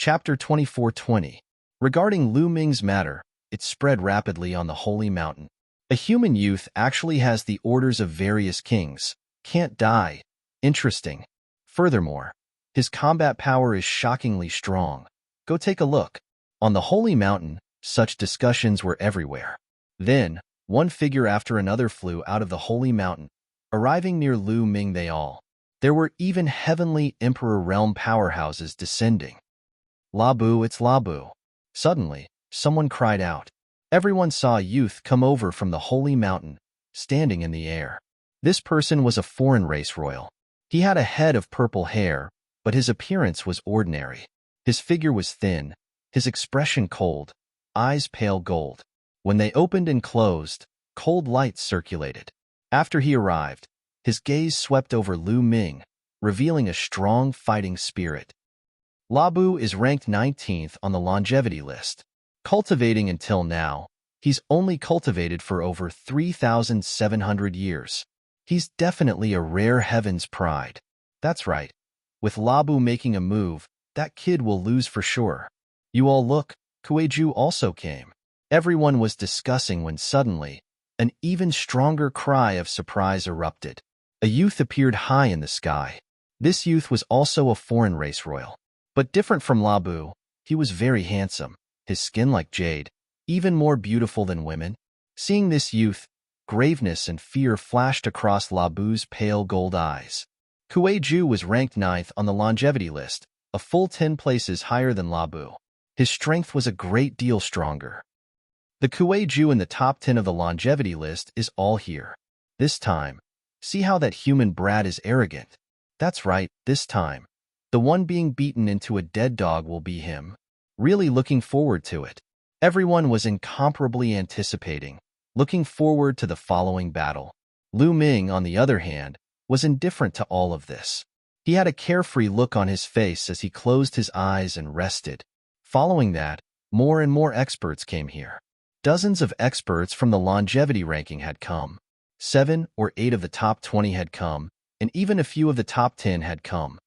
Chapter 2420. Regarding Lu Ming's matter, it spread rapidly on the holy mountain. A human youth actually has the orders of various kings. Can't die. Interesting. Furthermore, his combat power is shockingly strong. Go take a look. On the holy mountain, such discussions were everywhere. Then, one figure after another flew out of the holy mountain, arriving near Lu Ming. There were even heavenly emperor realm powerhouses descending. Labu, it's Labu. Suddenly, someone cried out. Everyone saw a youth come over from the holy mountain, standing in the air. This person was a foreign race royal. He had a head of purple hair, but his appearance was ordinary. His figure was thin, his expression cold, eyes pale gold. When they opened and closed, cold lights circulated. After he arrived, his gaze swept over Lu Ming, revealing a strong fighting spirit. Labu is ranked 19th on the longevity list. Cultivating until now, he's only cultivated for over 3,700 years. He's definitely a rare heaven's pride. That's right. With Labu making a move, that kid will lose for sure. You all look, Kueju also came. Everyone was discussing when suddenly, an even stronger cry of surprise erupted. A youth appeared high in the sky. This youth was also a foreign race royal. But different from Labu, he was very handsome, his skin like jade, even more beautiful than women. Seeing this youth, graveness and fear flashed across Labu's pale gold eyes. Kueju was ranked 9th on the longevity list, a full 10 places higher than Labu. His strength was a great deal stronger. The Kueju in the top 10 of the longevity list is all here. This time, see how that human brat is arrogant. That's right, this time. The one being beaten into a dead dog will be him. Really looking forward to it. Everyone was incomparably anticipating, looking forward to the following battle. Lu Ming, on the other hand, was indifferent to all of this. He had a carefree look on his face as he closed his eyes and rested. Following that, more and more experts came here. Dozens of experts from the longevity ranking had come. 7 or 8 of the top 20 had come, and even a few of the top 10 had come.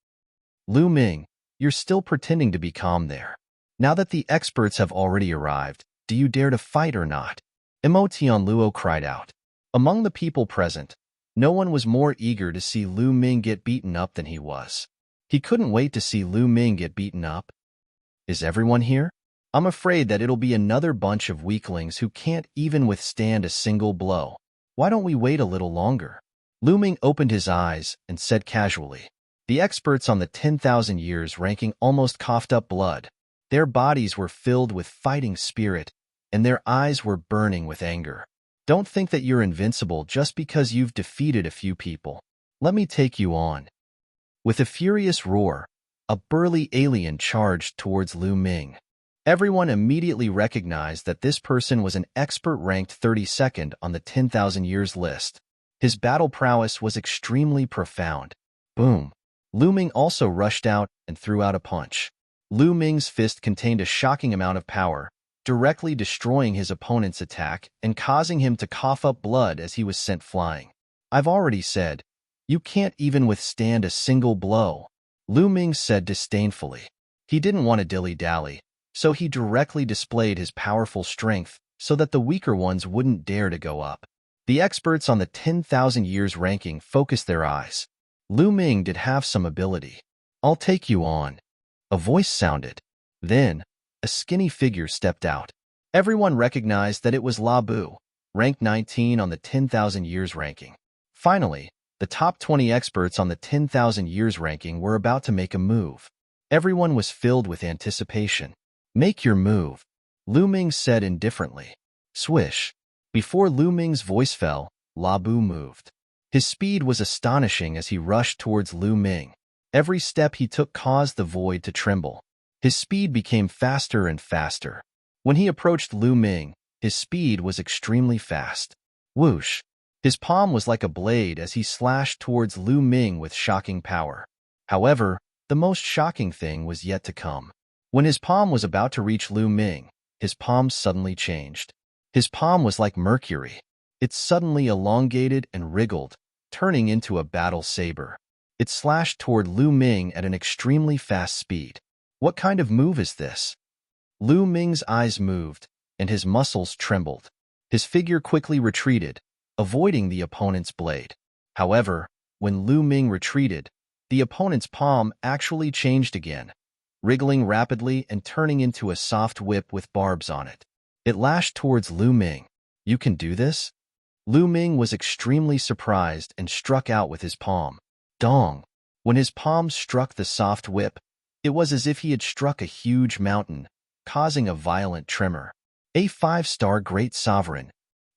Lu Ming, you're still pretending to be calm there. Now that the experts have already arrived, do you dare to fight or not? Emotion Luo cried out. Among the people present, no one was more eager to see Lu Ming get beaten up than he was. He couldn't wait to see Lu Ming get beaten up. Is everyone here? I'm afraid that it'll be another bunch of weaklings who can't even withstand a single blow. Why don't we wait a little longer? Lu Ming opened his eyes and said casually. The experts on the 10,000 years ranking almost coughed up blood. Their bodies were filled with fighting spirit, and their eyes were burning with anger. Don't think that you're invincible just because you've defeated a few people. Let me take you on. With a furious roar, a burly alien charged towards Lu Ming. Everyone immediately recognized that this person was an expert ranked 32nd on the 10,000 years list. His battle prowess was extremely profound. Boom. Lu Ming also rushed out and threw out a punch. Lu Ming's fist contained a shocking amount of power, directly destroying his opponent's attack and causing him to cough up blood as he was sent flying. I've already said, you can't even withstand a single blow, Lu Ming said disdainfully. He didn't want to dilly-dally, so he directly displayed his powerful strength so that the weaker ones wouldn't dare to go up. The experts on the 10,000 years ranking focused their eyes. Lu Ming did have some ability. I'll take you on. A voice sounded. Then, a skinny figure stepped out. Everyone recognized that it was Labu, ranked 19 on the 10,000 years ranking. Finally, the top 20 experts on the 10,000 years ranking were about to make a move. Everyone was filled with anticipation. Make your move, Lu Ming said indifferently. Swish. Before Lu Ming's voice fell, Labu moved. His speed was astonishing as he rushed towards Lu Ming. Every step he took caused the void to tremble. His speed became faster and faster. When he approached Lu Ming, his speed was extremely fast. Whoosh! His palm was like a blade as he slashed towards Lu Ming with shocking power. However, the most shocking thing was yet to come. When his palm was about to reach Lu Ming, his palm suddenly changed. His palm was like mercury. It suddenly elongated and wriggled, turning into a battle saber. It slashed toward Lu Ming at an extremely fast speed. What kind of move is this? Lu Ming's eyes moved, and his muscles trembled. His figure quickly retreated, avoiding the opponent's blade. However, when Lu Ming retreated, the opponent's palm actually changed again, wriggling rapidly and turning into a soft whip with barbs on it. It lashed towards Lu Ming. You can do this? Lu Ming was extremely surprised and struck out with his palm. Dong! When his palm struck the soft whip, it was as if he had struck a huge mountain, causing a violent tremor. A 5-star great sovereign.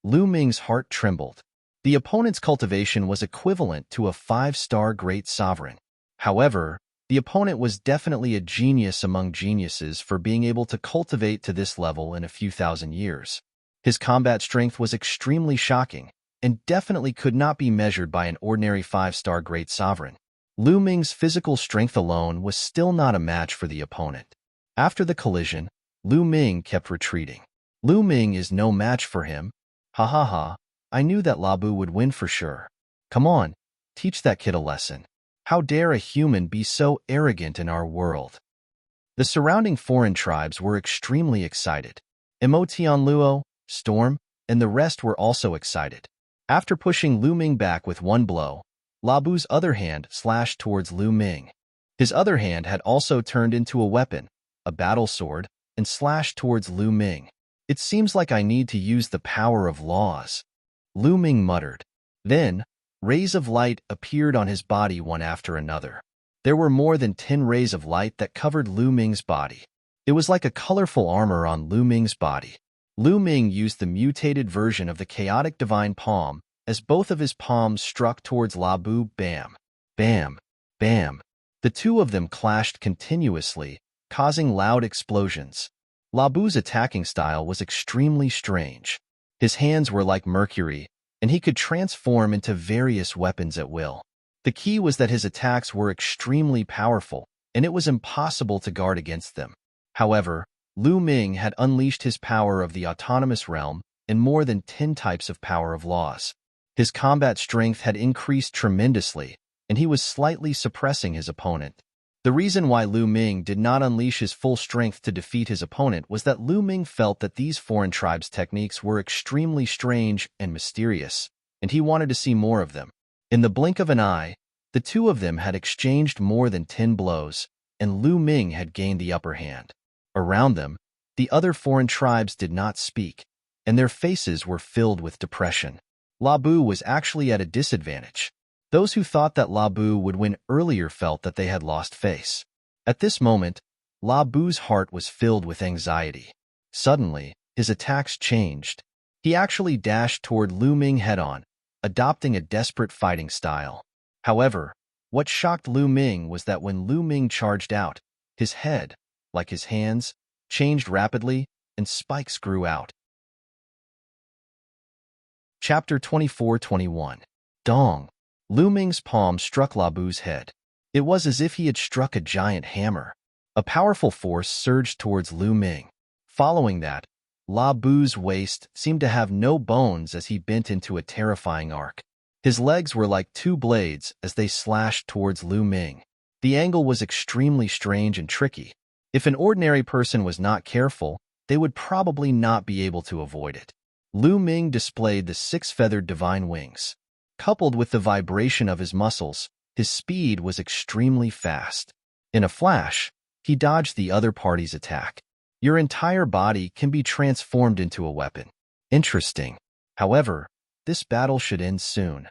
Lu Ming's heart trembled. The opponent's cultivation was equivalent to a 5-star great sovereign. However, the opponent was definitely a genius among geniuses for being able to cultivate to this level in a few thousand years. His combat strength was extremely shocking, and definitely could not be measured by an ordinary 5-star great sovereign. Lu Ming's physical strength alone was still not a match for the opponent. After the collision, Lu Ming kept retreating. Lu Ming is no match for him. Ha ha ha, I knew that Labu would win for sure. Come on, teach that kid a lesson. How dare a human be so arrogant in our world? The surrounding foreign tribes were extremely excited. Emotianluo, Storm, and the rest were also excited. After pushing Lu Ming back with one blow, Labu's other hand slashed towards Lu Ming. His other hand had also turned into a weapon, a battle sword, and slashed towards Lu Ming. It seems like I need to use the power of laws, Lu Ming muttered. Then, rays of light appeared on his body one after another. There were more than 10 rays of light that covered Lu Ming's body. It was like a colorful armor on Lu Ming's body. Lu Ming used the mutated version of the chaotic divine palm as both of his palms struck towards Labu. Bam, bam, bam. The two of them clashed continuously, causing loud explosions. Labu's attacking style was extremely strange. His hands were like mercury, and he could transform into various weapons at will. The key was that his attacks were extremely powerful, and it was impossible to guard against them. However, Lu Ming had unleashed his power of the autonomous realm and more than 10 types of power of laws. His combat strength had increased tremendously, and he was slightly suppressing his opponent. The reason why Lu Ming did not unleash his full strength to defeat his opponent was that Lu Ming felt that these foreign tribes' techniques were extremely strange and mysterious, and he wanted to see more of them. In the blink of an eye, the two of them had exchanged more than 10 blows, and Lu Ming had gained the upper hand. Around them, the other foreign tribes did not speak, and their faces were filled with depression. Labu was actually at a disadvantage. Those who thought that Labu would win earlier felt that they had lost face. At this moment, Labu's heart was filled with anxiety. Suddenly, his attacks changed. He actually dashed toward Lu Ming head-on, adopting a desperate fighting style. However, what shocked Lu Ming was that when Lu Ming charged out, his head, like his hands, changed rapidly, and spikes grew out. Chapter 24-21. Dong. Lu Ming's palm struck Labu's head. It was as if he had struck a giant hammer. A powerful force surged towards Lu Ming. Following that, Labu's waist seemed to have no bones as he bent into a terrifying arc. His legs were like 2 blades as they slashed towards Lu Ming. The angle was extremely strange and tricky. If an ordinary person was not careful, they would probably not be able to avoid it. Lu Ming displayed the 6-feathered divine wings. Coupled with the vibration of his muscles, his speed was extremely fast. In a flash, he dodged the other party's attack. Your entire body can be transformed into a weapon. Interesting. However, this battle should end soon.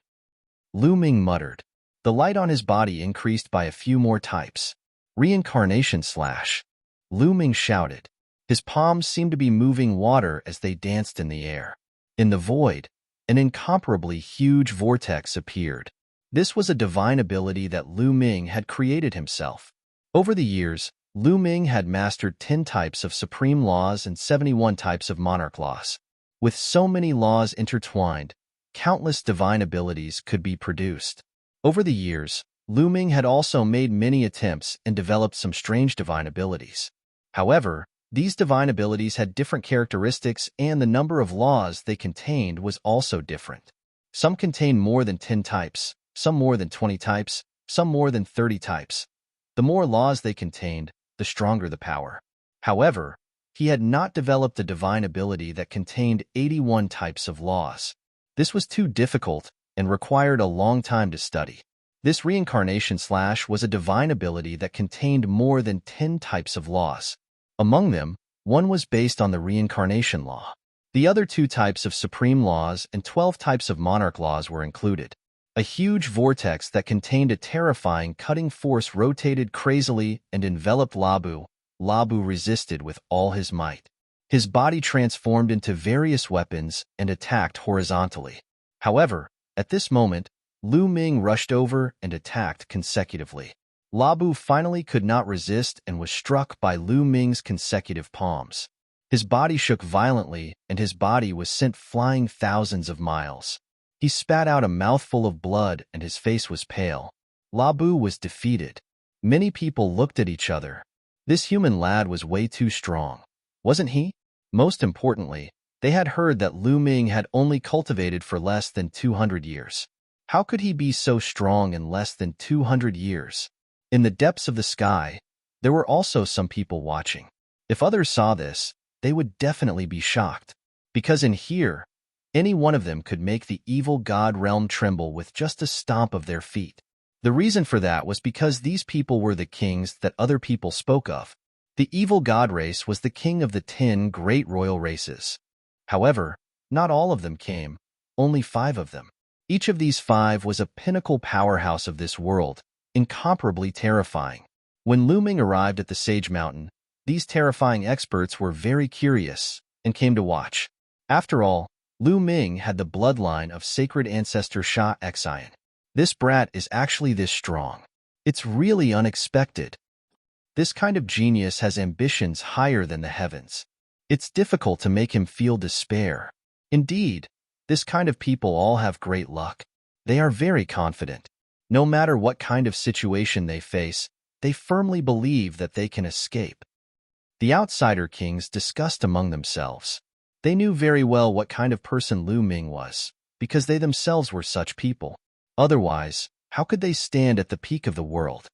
Lu Ming muttered. The light on his body increased by a few more types. Reincarnation slash. Lu Ming shouted. His palms seemed to be moving water as they danced in the air. In the void, an incomparably huge vortex appeared. This was a divine ability that Lu Ming had created himself. Over the years, Lu Ming had mastered 10 types of supreme laws and 71 types of monarch laws. With so many laws intertwined, countless divine abilities could be produced. Over the years, Lu Ming had also made many attempts and developed some strange divine abilities. However, these divine abilities had different characteristics, and the number of laws they contained was also different. Some contained more than 10 types, some more than 20 types, some more than 30 types. The more laws they contained, the stronger the power. However, he had not developed a divine ability that contained 81 types of laws. This was too difficult and required a long time to study. This reincarnation slash was a divine ability that contained more than 10 types of laws. Among them, one was based on the reincarnation law. The other 2 types of supreme laws and 12 types of monarch laws were included. A huge vortex that contained a terrifying cutting force rotated crazily and enveloped Labu. Labu resisted with all his might. His body transformed into various weapons and attacked horizontally. However, at this moment, Lu Ming rushed over and attacked consecutively. Labu finally could not resist and was struck by Lu Ming's consecutive palms. His body shook violently and his body was sent flying thousands of miles. He spat out a mouthful of blood and his face was pale. Labu was defeated. Many people looked at each other. This human lad was way too strong, wasn't he? Most importantly, they had heard that Lu Ming had only cultivated for less than 200 years. How could he be so strong in less than 200 years? In the depths of the sky, there were also some people watching. If others saw this, they would definitely be shocked. Because in here, any one of them could make the evil god realm tremble with just a stomp of their feet. The reason for that was because these people were the kings that other people spoke of. The evil god race was the king of the 10 great royal races. However, not all of them came, only 5 of them. Each of these 5 was a pinnacle powerhouse of this world, incomparably terrifying. When Lu Ming arrived at the Sage Mountain, these terrifying experts were very curious and came to watch. After all, Lu Ming had the bloodline of sacred ancestor Sha Xian. This brat is actually this strong. It's really unexpected. This kind of genius has ambitions higher than the heavens. It's difficult to make him feel despair. Indeed, this kind of people all have great luck. They are very confident. No matter what kind of situation they face, they firmly believe that they can escape. The outsider kings discussed among themselves. They knew very well what kind of person Lu Ming was, because they themselves were such people. Otherwise, how could they stand at the peak of the world?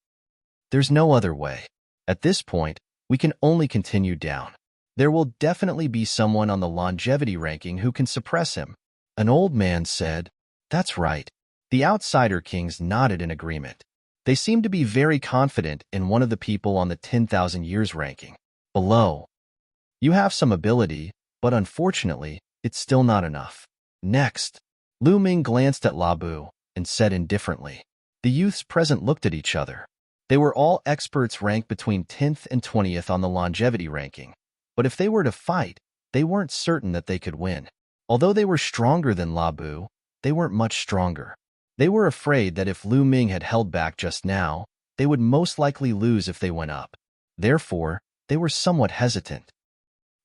There's no other way. At this point, we can only continue down. There will definitely be someone on the longevity ranking who can suppress him. An old man said, "That's right." The outsider kings nodded in agreement. They seemed to be very confident in one of the people on the 10,000 years ranking. Below. You have some ability, but unfortunately, it's still not enough. Next. Lu Ming glanced at Labu and said indifferently. The youths present looked at each other. They were all experts ranked between 10th and 20th on the longevity ranking, but if they were to fight, they weren't certain that they could win. Although they were stronger than Labu, they weren't much stronger. They were afraid that if Lu Ming had held back just now, they would most likely lose if they went up. Therefore, they were somewhat hesitant.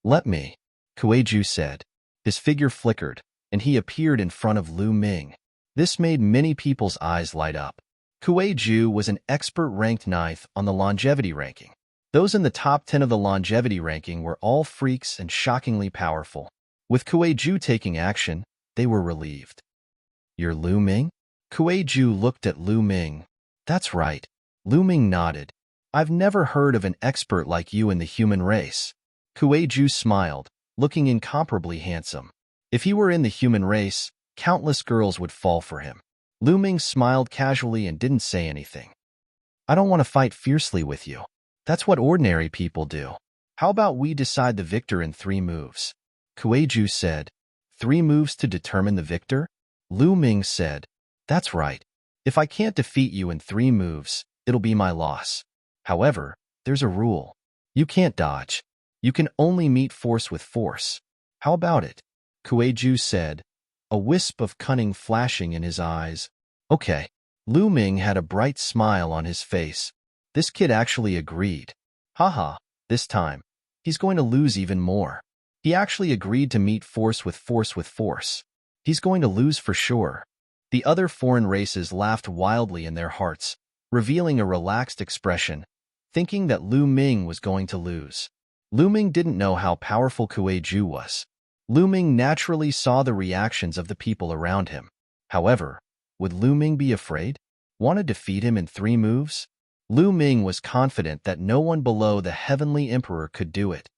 "Let me," Kuei-ju said. His figure flickered, and he appeared in front of Lu Ming. This made many people's eyes light up. Kuei-ju was an expert ranked 9th on the longevity ranking. Those in the top 10 of the longevity ranking were all freaks and shockingly powerful. With Kuei-ju taking action, they were relieved. "You're Lu Ming?" Kuei-ju looked at Lu Ming. "That's right." Lu Ming nodded. "I've never heard of an expert like you in the human race." Kuei-ju smiled, looking incomparably handsome. If he were in the human race, countless girls would fall for him. Lu Ming smiled casually and didn't say anything. "I don't want to fight fiercely with you. That's what ordinary people do. How about we decide the victor in 3 moves? Kuei-ju said. 3 moves to determine the victor? Lu Ming said. "That's right. If I can't defeat you in 3 moves, it'll be my loss. However, there's a rule. You can't dodge. You can only meet force with force. How about it?" Kuei-ju said, a wisp of cunning flashing in his eyes. "Okay." Lu Ming had a bright smile on his face. This kid actually agreed. Haha, this time, he's going to lose even more. He actually agreed to meet force with force with force. He's going to lose for sure. The other foreign races laughed wildly in their hearts, revealing a relaxed expression, thinking that Lu Ming was going to lose. Lu Ming didn't know how powerful Kuei-ju was. Lu Ming naturally saw the reactions of the people around him. However, would Lu Ming be afraid? Want to defeat him in 3 moves? Lu Ming was confident that no one below the Heavenly Emperor could do it.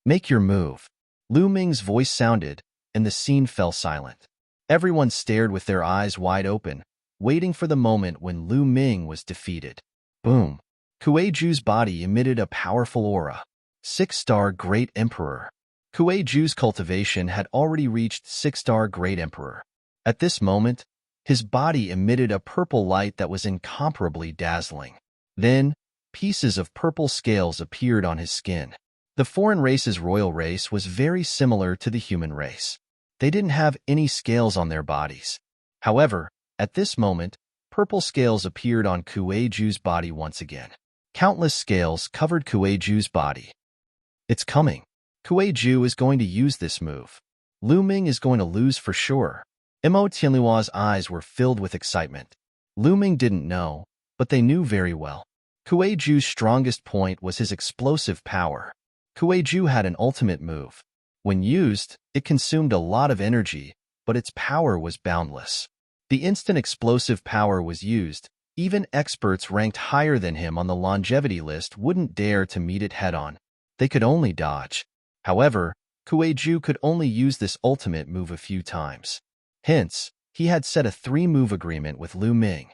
Make your move. Lu Ming's voice sounded, and the scene fell silent. Everyone stared with their eyes wide open, waiting for the moment when Lu Ming was defeated. Boom! Kuei-ju's body emitted a powerful aura. 6-star Great Emperor. Kuei-ju's cultivation had already reached 6-star Great Emperor. At this moment, his body emitted a purple light that was incomparably dazzling. Then, pieces of purple scales appeared on his skin. The foreign race's royal race was very similar to the human race. They didn't have any scales on their bodies. However, at this moment, purple scales appeared on Kuei-ju's body once again. Countless scales covered Kuei-ju's body. It's coming. Kuei-ju is going to use this move. Lu Ming is going to lose for sure. Mo Tianluo's eyes were filled with excitement. Lu Ming didn't know, but they knew very well. Kuei-ju's strongest point was his explosive power. Kuei-ju had an ultimate move. When used, it consumed a lot of energy, but its power was boundless. The instant explosive power was used, even experts ranked higher than him on the longevity list wouldn't dare to meet it head-on. They could only dodge. However, Kuei-ju could only use this ultimate move a few times. Hence, he had set a 3-move agreement with Lu Ming.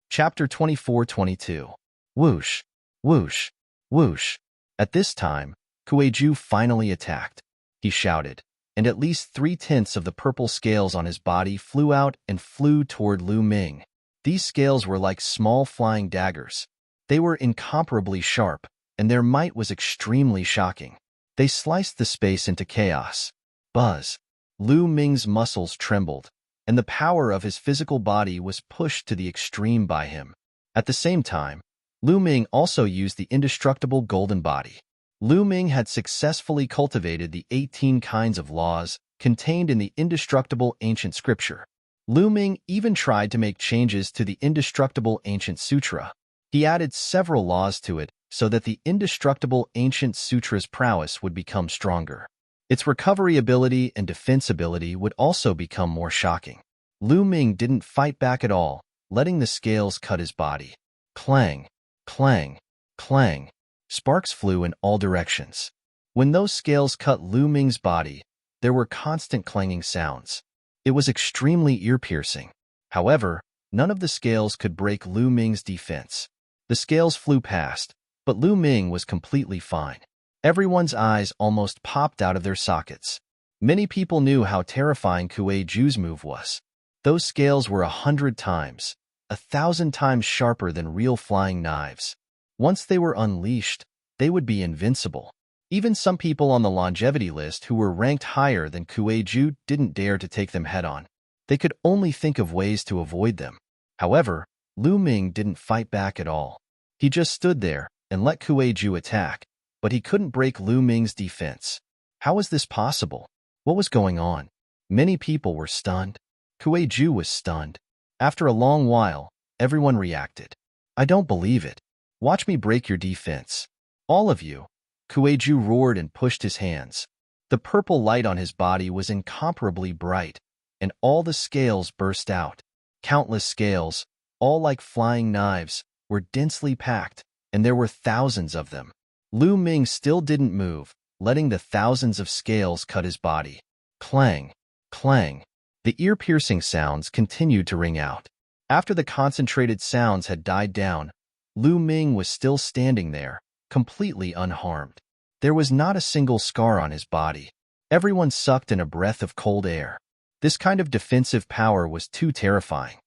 Chapter 24-22. Whoosh, whoosh, whoosh. At this time, Kuei-ju finally attacked. He shouted, and at least 3/10 of the purple scales on his body flew out and flew toward Lu Ming. These scales were like small flying daggers. They were incomparably sharp, and their might was extremely shocking. They sliced the space into chaos. Buzz! Lu Ming's muscles trembled, and the power of his physical body was pushed to the extreme by him. At the same time, Lu Ming also used the indestructible golden body. Lu Ming had successfully cultivated the 18 kinds of laws contained in the indestructible ancient scripture. Lu Ming even tried to make changes to the indestructible ancient sutra. He added several laws to it so that the indestructible ancient sutra's prowess would become stronger. Its recovery ability and defense ability would also become more shocking. Lu Ming didn't fight back at all, letting the scales cut his body. Clang, clang, clang. Sparks flew in all directions. When those scales cut Lu Ming's body, there were constant clanging sounds. It was extremely ear-piercing. However, none of the scales could break Lu Ming's defense. The scales flew past, but Lu Ming was completely fine. Everyone's eyes almost popped out of their sockets. Many people knew how terrifying Kuei-ju's move was. Those scales were 100 times, 1,000 times sharper than real flying knives. Once they were unleashed, they would be invincible. Even some people on the longevity list who were ranked higher than Kuei-ju didn't dare to take them head-on. They could only think of ways to avoid them. However, Lu Ming didn't fight back at all. He just stood there and let Kuei-ju attack, but he couldn't break Lu Ming's defense. How was this possible? What was going on? Many people were stunned. Kuei-ju was stunned. After a long while, everyone reacted. I don't believe it. Watch me break your defense. All of you. Kuei-ju roared and pushed his hands. The purple light on his body was incomparably bright, and all the scales burst out. Countless scales, all like flying knives, were densely packed, and there were thousands of them. Lu Ming still didn't move, letting the thousands of scales cut his body. Clang, clang. The ear-piercing sounds continued to ring out. After the concentrated sounds had died down, Lu Ming was still standing there, completely unharmed. There was not a single scar on his body. Everyone sucked in a breath of cold air. This kind of defensive power was too terrifying.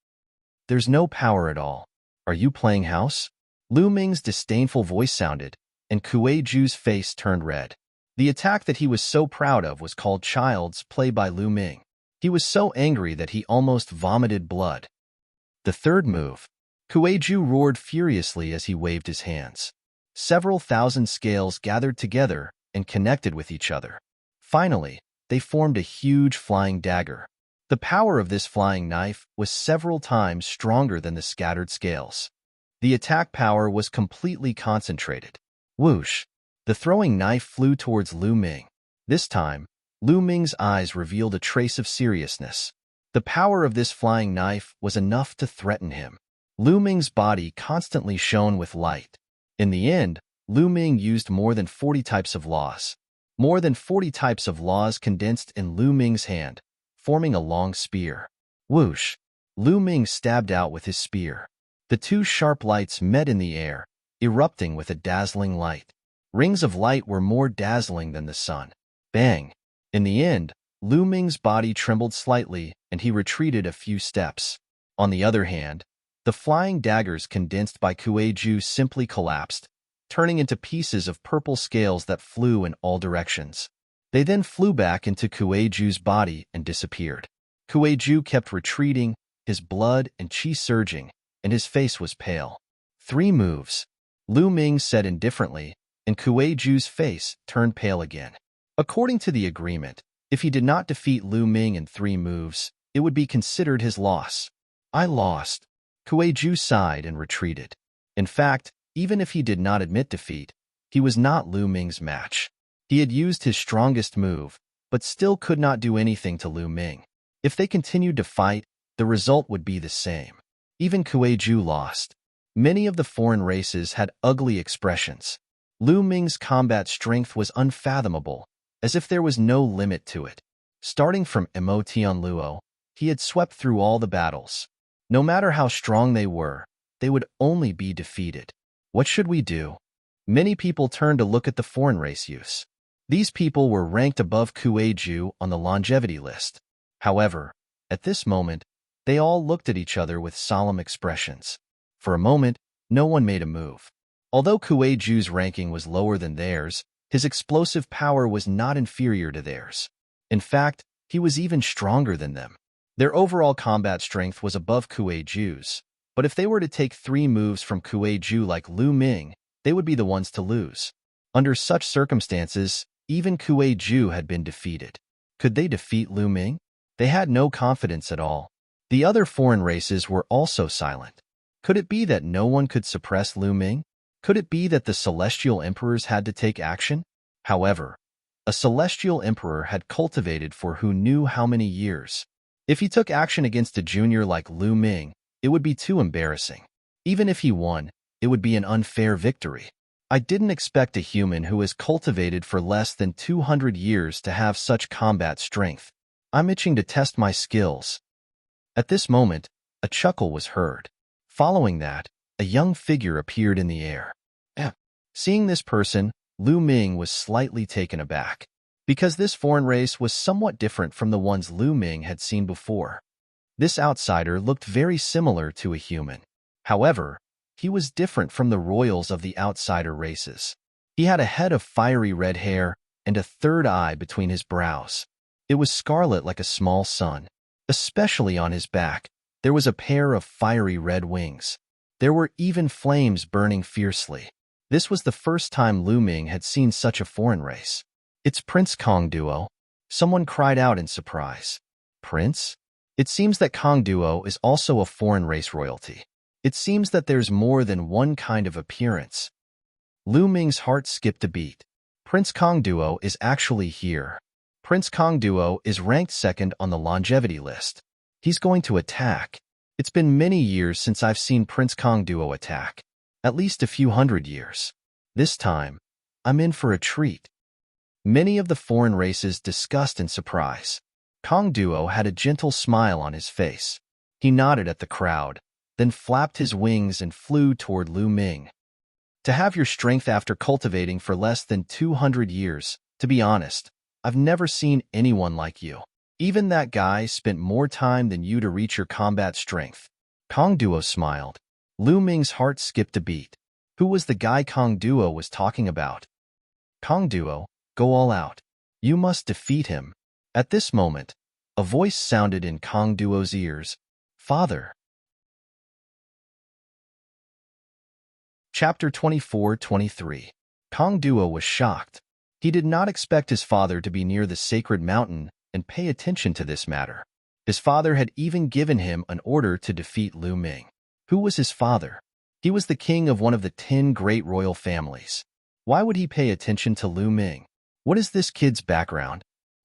There's no power at all. Are you playing house? Lu Ming's disdainful voice sounded, and Kuei-ju's face turned red. The attack that he was so proud of was called Child's Play by Lu Ming. He was so angry that he almost vomited blood. The third move. Kuei-ju roared furiously as he waved his hands. Several thousand scales gathered together and connected with each other. Finally, they formed a huge flying dagger. The power of this flying knife was several times stronger than the scattered scales. The attack power was completely concentrated. Whoosh! The throwing knife flew towards Lu Ming. This time, Lu Ming's eyes revealed a trace of seriousness. The power of this flying knife was enough to threaten him. Lu Ming's body constantly shone with light. In the end, Lu Ming used more than 40 types of laws. More than 40 types of laws condensed in Lu Ming's hand, forming a long spear. Whoosh! Lu Ming stabbed out with his spear. The two sharp lights met in the air, erupting with a dazzling light. Rings of light were more dazzling than the sun. Bang! In the end, Lu Ming's body trembled slightly and he retreated a few steps. On the other hand, the flying daggers condensed by Kuei-ju simply collapsed, turning into pieces of purple scales that flew in all directions. They then flew back into Kuei-ju's body and disappeared. Kuei-ju kept retreating, his blood and qi surging, and his face was pale. 3 moves, Lu Ming said indifferently, and Kuei-ju's face turned pale again. According to the agreement, if he did not defeat Lu Ming in 3 moves, it would be considered his loss. I lost. Kuei-ju sighed and retreated. In fact, even if he did not admit defeat, he was not Lu Ming's match. He had used his strongest move, but still could not do anything to Lu Ming. If they continued to fight, the result would be the same. Even Kuei-ju lost. Many of the foreign races had ugly expressions. Lu Ming's combat strength was unfathomable, as if there was no limit to it. Starting from Mo Tianluo, he had swept through all the battles. No matter how strong they would only be defeated. What should we do? Many people turned to look at the foreign race youths. These people were ranked above Kuei-ju on the longevity list. However, at this moment, they all looked at each other with solemn expressions. For a moment, no one made a move. Although Kuei-ju's ranking was lower than theirs, his explosive power was not inferior to theirs. In fact, he was even stronger than them. Their overall combat strength was above Kuei-ju's, but if they were to take 3 moves from Kuei-ju like Lu Ming, they would be the ones to lose. Under such circumstances, even Kuei-ju had been defeated. Could they defeat Lu Ming? They had no confidence at all. The other foreign races were also silent. Could it be that no one could suppress Lu Ming? Could it be that the celestial emperors had to take action? However, a celestial emperor had cultivated for who knew how many years. If he took action against a junior like Lu Ming, it would be too embarrassing. Even if he won, it would be an unfair victory. I didn't expect a human who has cultivated for less than 200 years to have such combat strength. I'm itching to test my skills. At this moment, a chuckle was heard. Following that, a young figure appeared in the air. Seeing this person, Lu Ming was slightly taken aback, because this foreign race was somewhat different from the ones Lu Ming had seen before. This outsider looked very similar to a human. However, he was different from the royals of the outsider races. He had a head of fiery red hair and a third eye between his brows. It was scarlet like a small sun. Especially on his back, there was a pair of fiery red wings. There were even flames burning fiercely. This was the first time Lu Ming had seen such a foreign race. It's Prince Kong Duo. Someone cried out in surprise. Prince? It seems that Kong Duo is also a foreign race royalty. It seems that there's more than one kind of appearance. Lu Ming's heart skipped a beat. Prince Kong Duo is actually here. Prince Kong Duo is ranked 2nd on the longevity list. He's going to attack. It's been many years since I've seen Prince Kong Duo attack. At least a few hundred years. This time, I'm in for a treat. Many of the foreign races discussed in surprise. Kong Duo had a gentle smile on his face. He nodded at the crowd, then flapped his wings and flew toward Lu Ming. To have your strength after cultivating for less than 200 years, to be honest, I've never seen anyone like you. Even that guy spent more time than you to reach your combat strength. Kong Duo smiled. Lu Ming's heart skipped a beat. Who was the guy Kong Duo was talking about? Kong Duo, go all out. You must defeat him. At this moment, a voice sounded in Kong Duo's ears. Father. Chapter 24-23. Kong Duo was shocked. He did not expect his father to be near the sacred mountain and pay attention to this matter. His father had even given him an order to defeat Lu Ming. Who was his father? He was the king of one of the 10 great royal families. Why would he pay attention to Lu Ming? What is this kid's background?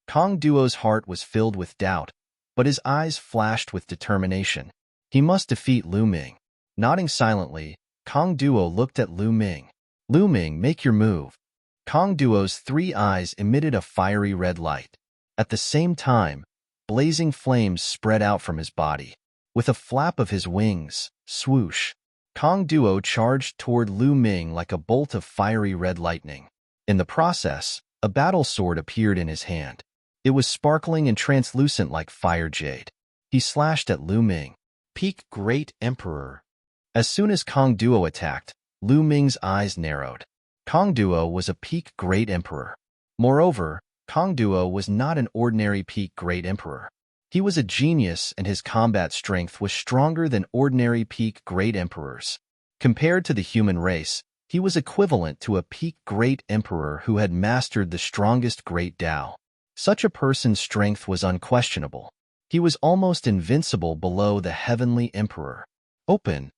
Kong Duo's heart was filled with doubt, but his eyes flashed with determination. He must defeat Lu Ming. Nodding silently, Kong Duo looked at Lu Ming. Lu Ming, make your move. Kong Duo's 3 eyes emitted a fiery red light. At the same time, blazing flames spread out from his body. With a flap of his wings, swoosh, Kong Duo charged toward Lu Ming like a bolt of fiery red lightning. In the process, a battle sword appeared in his hand. It was sparkling and translucent like fire jade. He slashed at Lu Ming. Peak Great Emperor. As soon as Kong Duo attacked, Lu Ming's eyes narrowed. Kong Duo was a peak Great Emperor. Moreover, Kong Duo was not an ordinary peak Great Emperor. He was a genius, and his combat strength was stronger than ordinary peak Great Emperors. Compared to the human race, he was equivalent to a peak Great Emperor who had mastered the strongest Great Tao. Such a person's strength was unquestionable. He was almost invincible below the Heavenly Emperor. Open,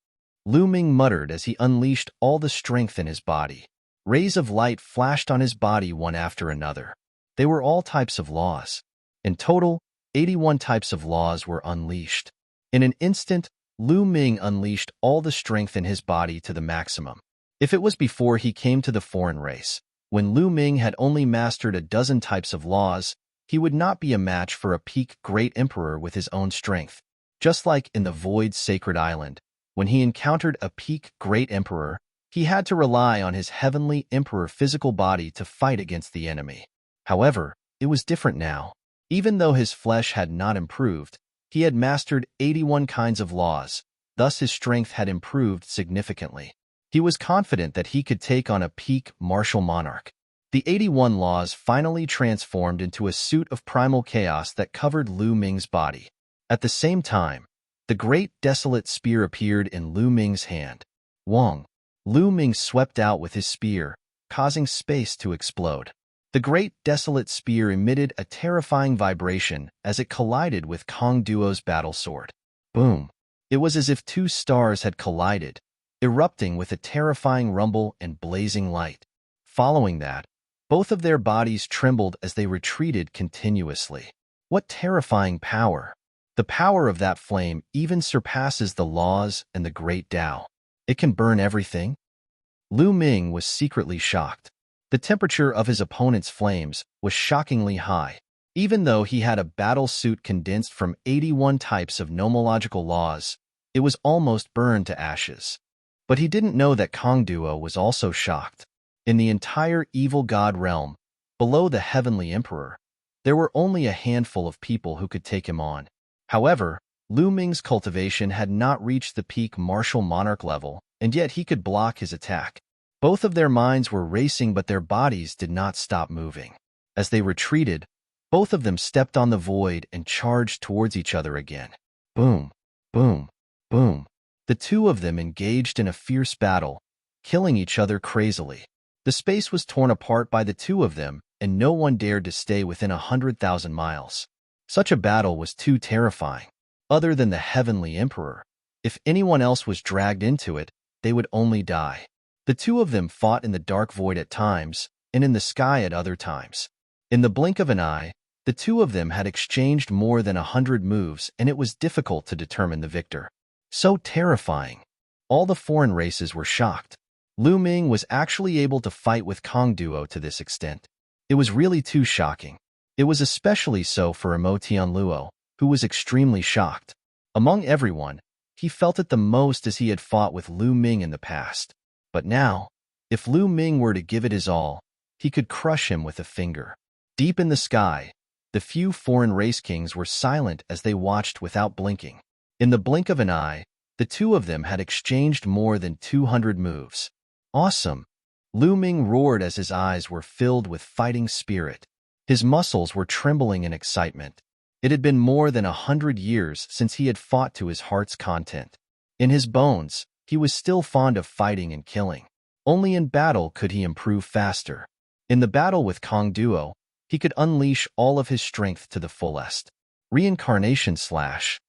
Lu Ming muttered as he unleashed all the strength in his body. Rays of light flashed on his body one after another. They were all types of laws. In total, 81 types of laws were unleashed. In an instant, Lu Ming unleashed all the strength in his body to the maximum. If it was before he came to the foreign race, when Lu Ming had only mastered a dozen types of laws, he would not be a match for a peak Great Emperor with his own strength. Just like in the Void's Sacred Island, when he encountered a peak Great Emperor, he had to rely on his Heavenly Emperor physical body to fight against the enemy. However, it was different now. Even though his flesh had not improved, he had mastered 81 kinds of laws, thus his strength had improved significantly. He was confident that he could take on a peak martial monarch. The 81 laws finally transformed into a suit of primal chaos that covered Lu Ming's body. At the same time, the great desolate spear appeared in Lu Ming's hand. Wong. Lu Ming swept out with his spear, causing space to explode. The great desolate spear emitted a terrifying vibration as it collided with Kong Duo's battle sword. Boom! It was as if 2 stars had collided, erupting with a terrifying rumble and blazing light. Following that, both of their bodies trembled as they retreated continuously. What terrifying power! The power of that flame even surpasses the laws and the great Tao. It can burn everything? Lu Ming was secretly shocked. The temperature of his opponent's flames was shockingly high. Even though he had a battle suit condensed from 81 types of nomological laws, it was almost burned to ashes. But he didn't know that Kong Duo was also shocked. In the entire evil god realm, below the Heavenly Emperor, there were only a handful of people who could take him on. However, Lu Ming's cultivation had not reached the peak martial monarch level, and yet he could block his attack. Both of their minds were racing, but their bodies did not stop moving. As they retreated, both of them stepped on the void and charged towards each other again. Boom, boom, boom. The two of them engaged in a fierce battle, killing each other crazily. The space was torn apart by the two of them, and no one dared to stay within 100,000 miles. Such a battle was too terrifying. Other than the Heavenly Emperor, if anyone else was dragged into it, they would only die. The two of them fought in the dark void at times, and in the sky at other times. In the blink of an eye, the two of them had exchanged more than 100 moves, and it was difficult to determine the victor. So terrifying. All the foreign races were shocked. Lu Ming was actually able to fight with Kong Duo to this extent. It was really too shocking. It was especially so for Emo Tianluo, who was extremely shocked. Among everyone, he felt it the most as he had fought with Lu Ming in the past. But now, if Lu Ming were to give it his all, he could crush him with a finger. Deep in the sky, the few foreign race kings were silent as they watched without blinking. In the blink of an eye, the two of them had exchanged more than 200 moves. Awesome! Lu Ming roared as his eyes were filled with fighting spirit. His muscles were trembling in excitement. It had been more than 100 years since he had fought to his heart's content. In his bones, he was still fond of fighting and killing. Only in battle could he improve faster. In the battle with Kong Duo, he could unleash all of his strength to the fullest. Reincarnation Slash,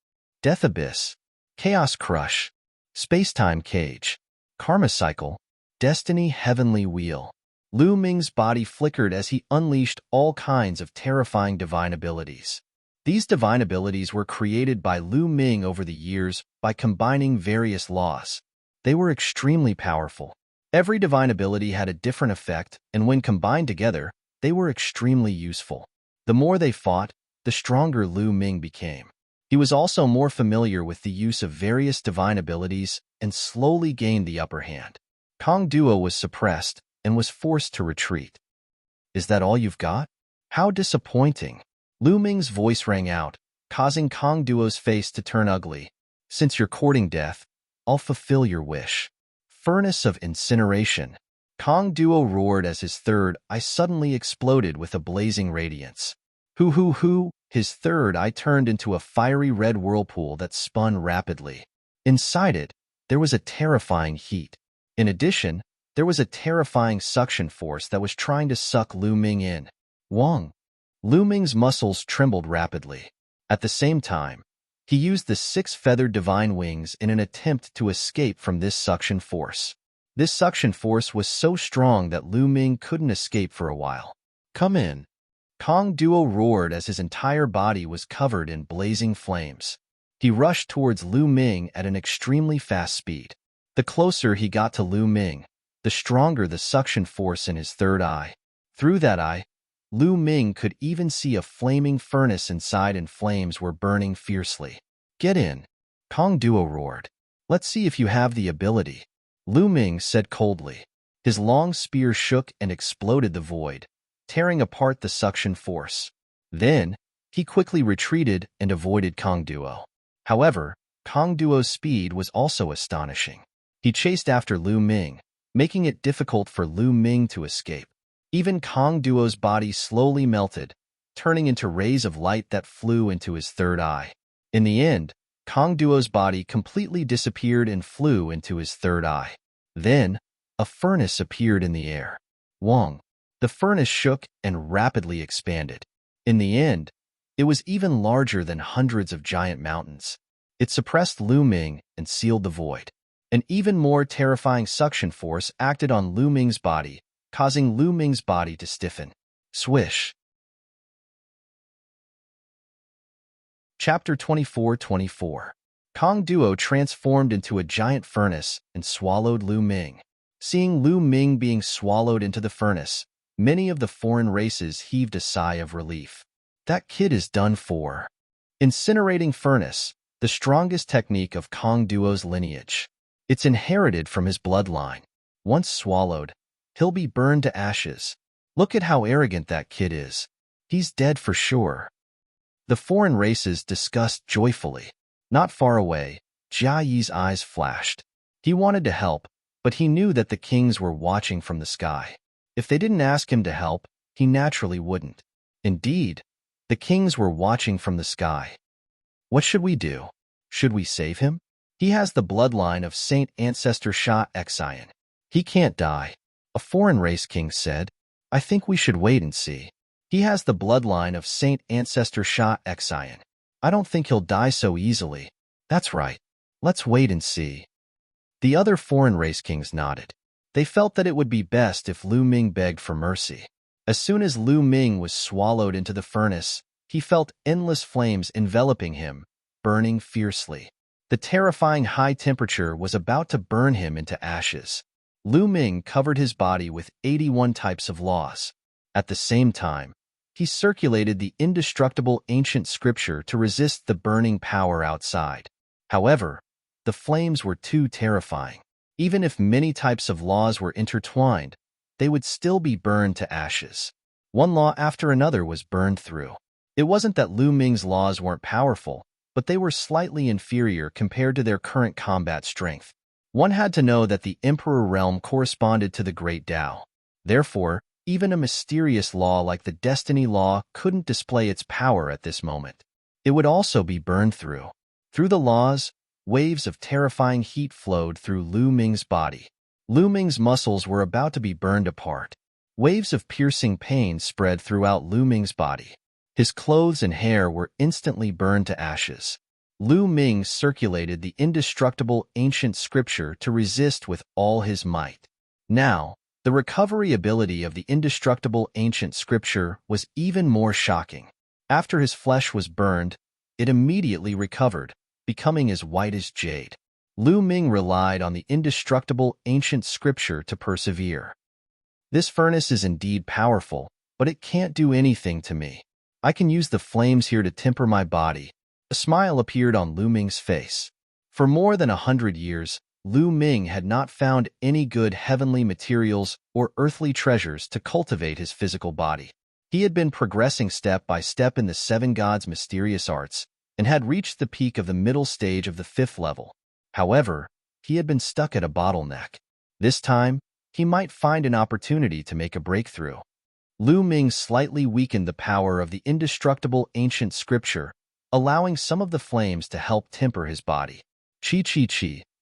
Death Abyss, Chaos Crush, Spacetime Cage, Karma Cycle, Destiny Heavenly Wheel. Lu Ming's body flickered as he unleashed all kinds of terrifying divine abilities. These divine abilities were created by Lu Ming over the years by combining various laws. They were extremely powerful. Every divine ability had a different effect, and when combined together, they were extremely useful. The more they fought, the stronger Lu Ming became. He was also more familiar with the use of various divine abilities and slowly gained the upper hand. Kong Duo was suppressed and was forced to retreat. "Is that all you've got? How disappointing." Lu Ming's voice rang out, causing Kong Duo's face to turn ugly. "Since you're courting death, I'll fulfill your wish." Furnace of incineration. Kong Duo roared as his third eye suddenly exploded with a blazing radiance. Hoo hoo hoo! His third eye turned into a fiery red whirlpool that spun rapidly. Inside it, there was a terrifying heat. In addition, there was a terrifying suction force that was trying to suck Lu Ming in. Wong! Lu Ming's muscles trembled rapidly. At the same time, he used the 6-feathered divine wings in an attempt to escape from this suction force. This suction force was so strong that Lu Ming couldn't escape for a while. "Come in!" Kong Duo roared as his entire body was covered in blazing flames. He rushed towards Lu Ming at an extremely fast speed. The closer he got to Lu Ming, the stronger the suction force in his third eye. Through that eye, Lu Ming could even see a flaming furnace inside, and flames were burning fiercely. "Get in!" Kong Duo roared. "Let's see if you have the ability," Lu Ming said coldly. His long spear shook and exploded the void, tearing apart the suction force. Then, he quickly retreated and avoided Kong Duo. However, Kong Duo's speed was also astonishing. He chased after Lu Ming, making it difficult for Lu Ming to escape. Even Kong Duo's body slowly melted, turning into rays of light that flew into his third eye. In the end, Kong Duo's body completely disappeared and flew into his third eye. Then, a furnace appeared in the air. Wong! The furnace shook and rapidly expanded. In the end, it was even larger than hundreds of giant mountains. It suppressed Lu Ming and sealed the void. An even more terrifying suction force acted on Lu Ming's body, causing Lu Ming's body to stiffen. Swish! Chapter 24-24. Kong Duo transformed into a giant furnace and swallowed Lu Ming. Seeing Lu Ming being swallowed into the furnace, many of the foreign races heaved a sigh of relief. That kid is done for. Incinerating furnace, the strongest technique of Kong Duo's lineage. It's inherited from his bloodline. Once swallowed, he'll be burned to ashes. Look at how arrogant that kid is. He's dead for sure. The foreign races discussed joyfully. Not far away, Jia Yi's eyes flashed. He wanted to help, but he knew that the kings were watching from the sky. If they didn't ask him to help, he naturally wouldn't. Indeed, the kings were watching from the sky. What should we do? Should we save him? He has the bloodline of Saint Ancestor Sha Xian. He can't die. A foreign race king said, "I think we should wait and see." He has the bloodline of Saint Ancestor Sha Xian. I don't think he'll die so easily. That's right. Let's wait and see. The other foreign race kings nodded. They felt that it would be best if Lu Ming begged for mercy. As soon as Lu Ming was swallowed into the furnace, he felt endless flames enveloping him, burning fiercely. The terrifying high temperature was about to burn him into ashes. Lu Ming covered his body with 81 types of laws. At the same time, he circulated the indestructible ancient scripture to resist the burning power outside. However, the flames were too terrifying. Even if many types of laws were intertwined, they would still be burned to ashes. One law after another was burned through. It wasn't that Lu Ming's laws weren't powerful, but they were slightly inferior compared to their current combat strength. One had to know that the Emperor realm corresponded to the Great Tao. Therefore, even a mysterious law like the Destiny Law couldn't display its power at this moment. It would also be burned through. Through the laws, waves of terrifying heat flowed through Lu Ming's body. Lu Ming's muscles were about to be burned apart. Waves of piercing pain spread throughout Lu Ming's body. His clothes and hair were instantly burned to ashes. Lu Ming circulated the indestructible ancient scripture to resist with all his might. Now, the recovery ability of the indestructible ancient scripture was even more shocking. After his flesh was burned, it immediately recovered, becoming as white as jade. Lu Ming relied on the indestructible ancient scripture to persevere. This furnace is indeed powerful, but it can't do anything to me. I can use the flames here to temper my body. A smile appeared on Lu Ming's face. For more than 100 years, Lu Ming had not found any good heavenly materials or earthly treasures to cultivate his physical body. He had been progressing step by step in the seven gods' mysterious arts and had reached the peak of the middle stage of the 5th level. However, he had been stuck at a bottleneck. This time, he might find an opportunity to make a breakthrough. Lu Ming slightly weakened the power of the indestructible ancient scripture, allowing some of the flames to help temper his body. Chi.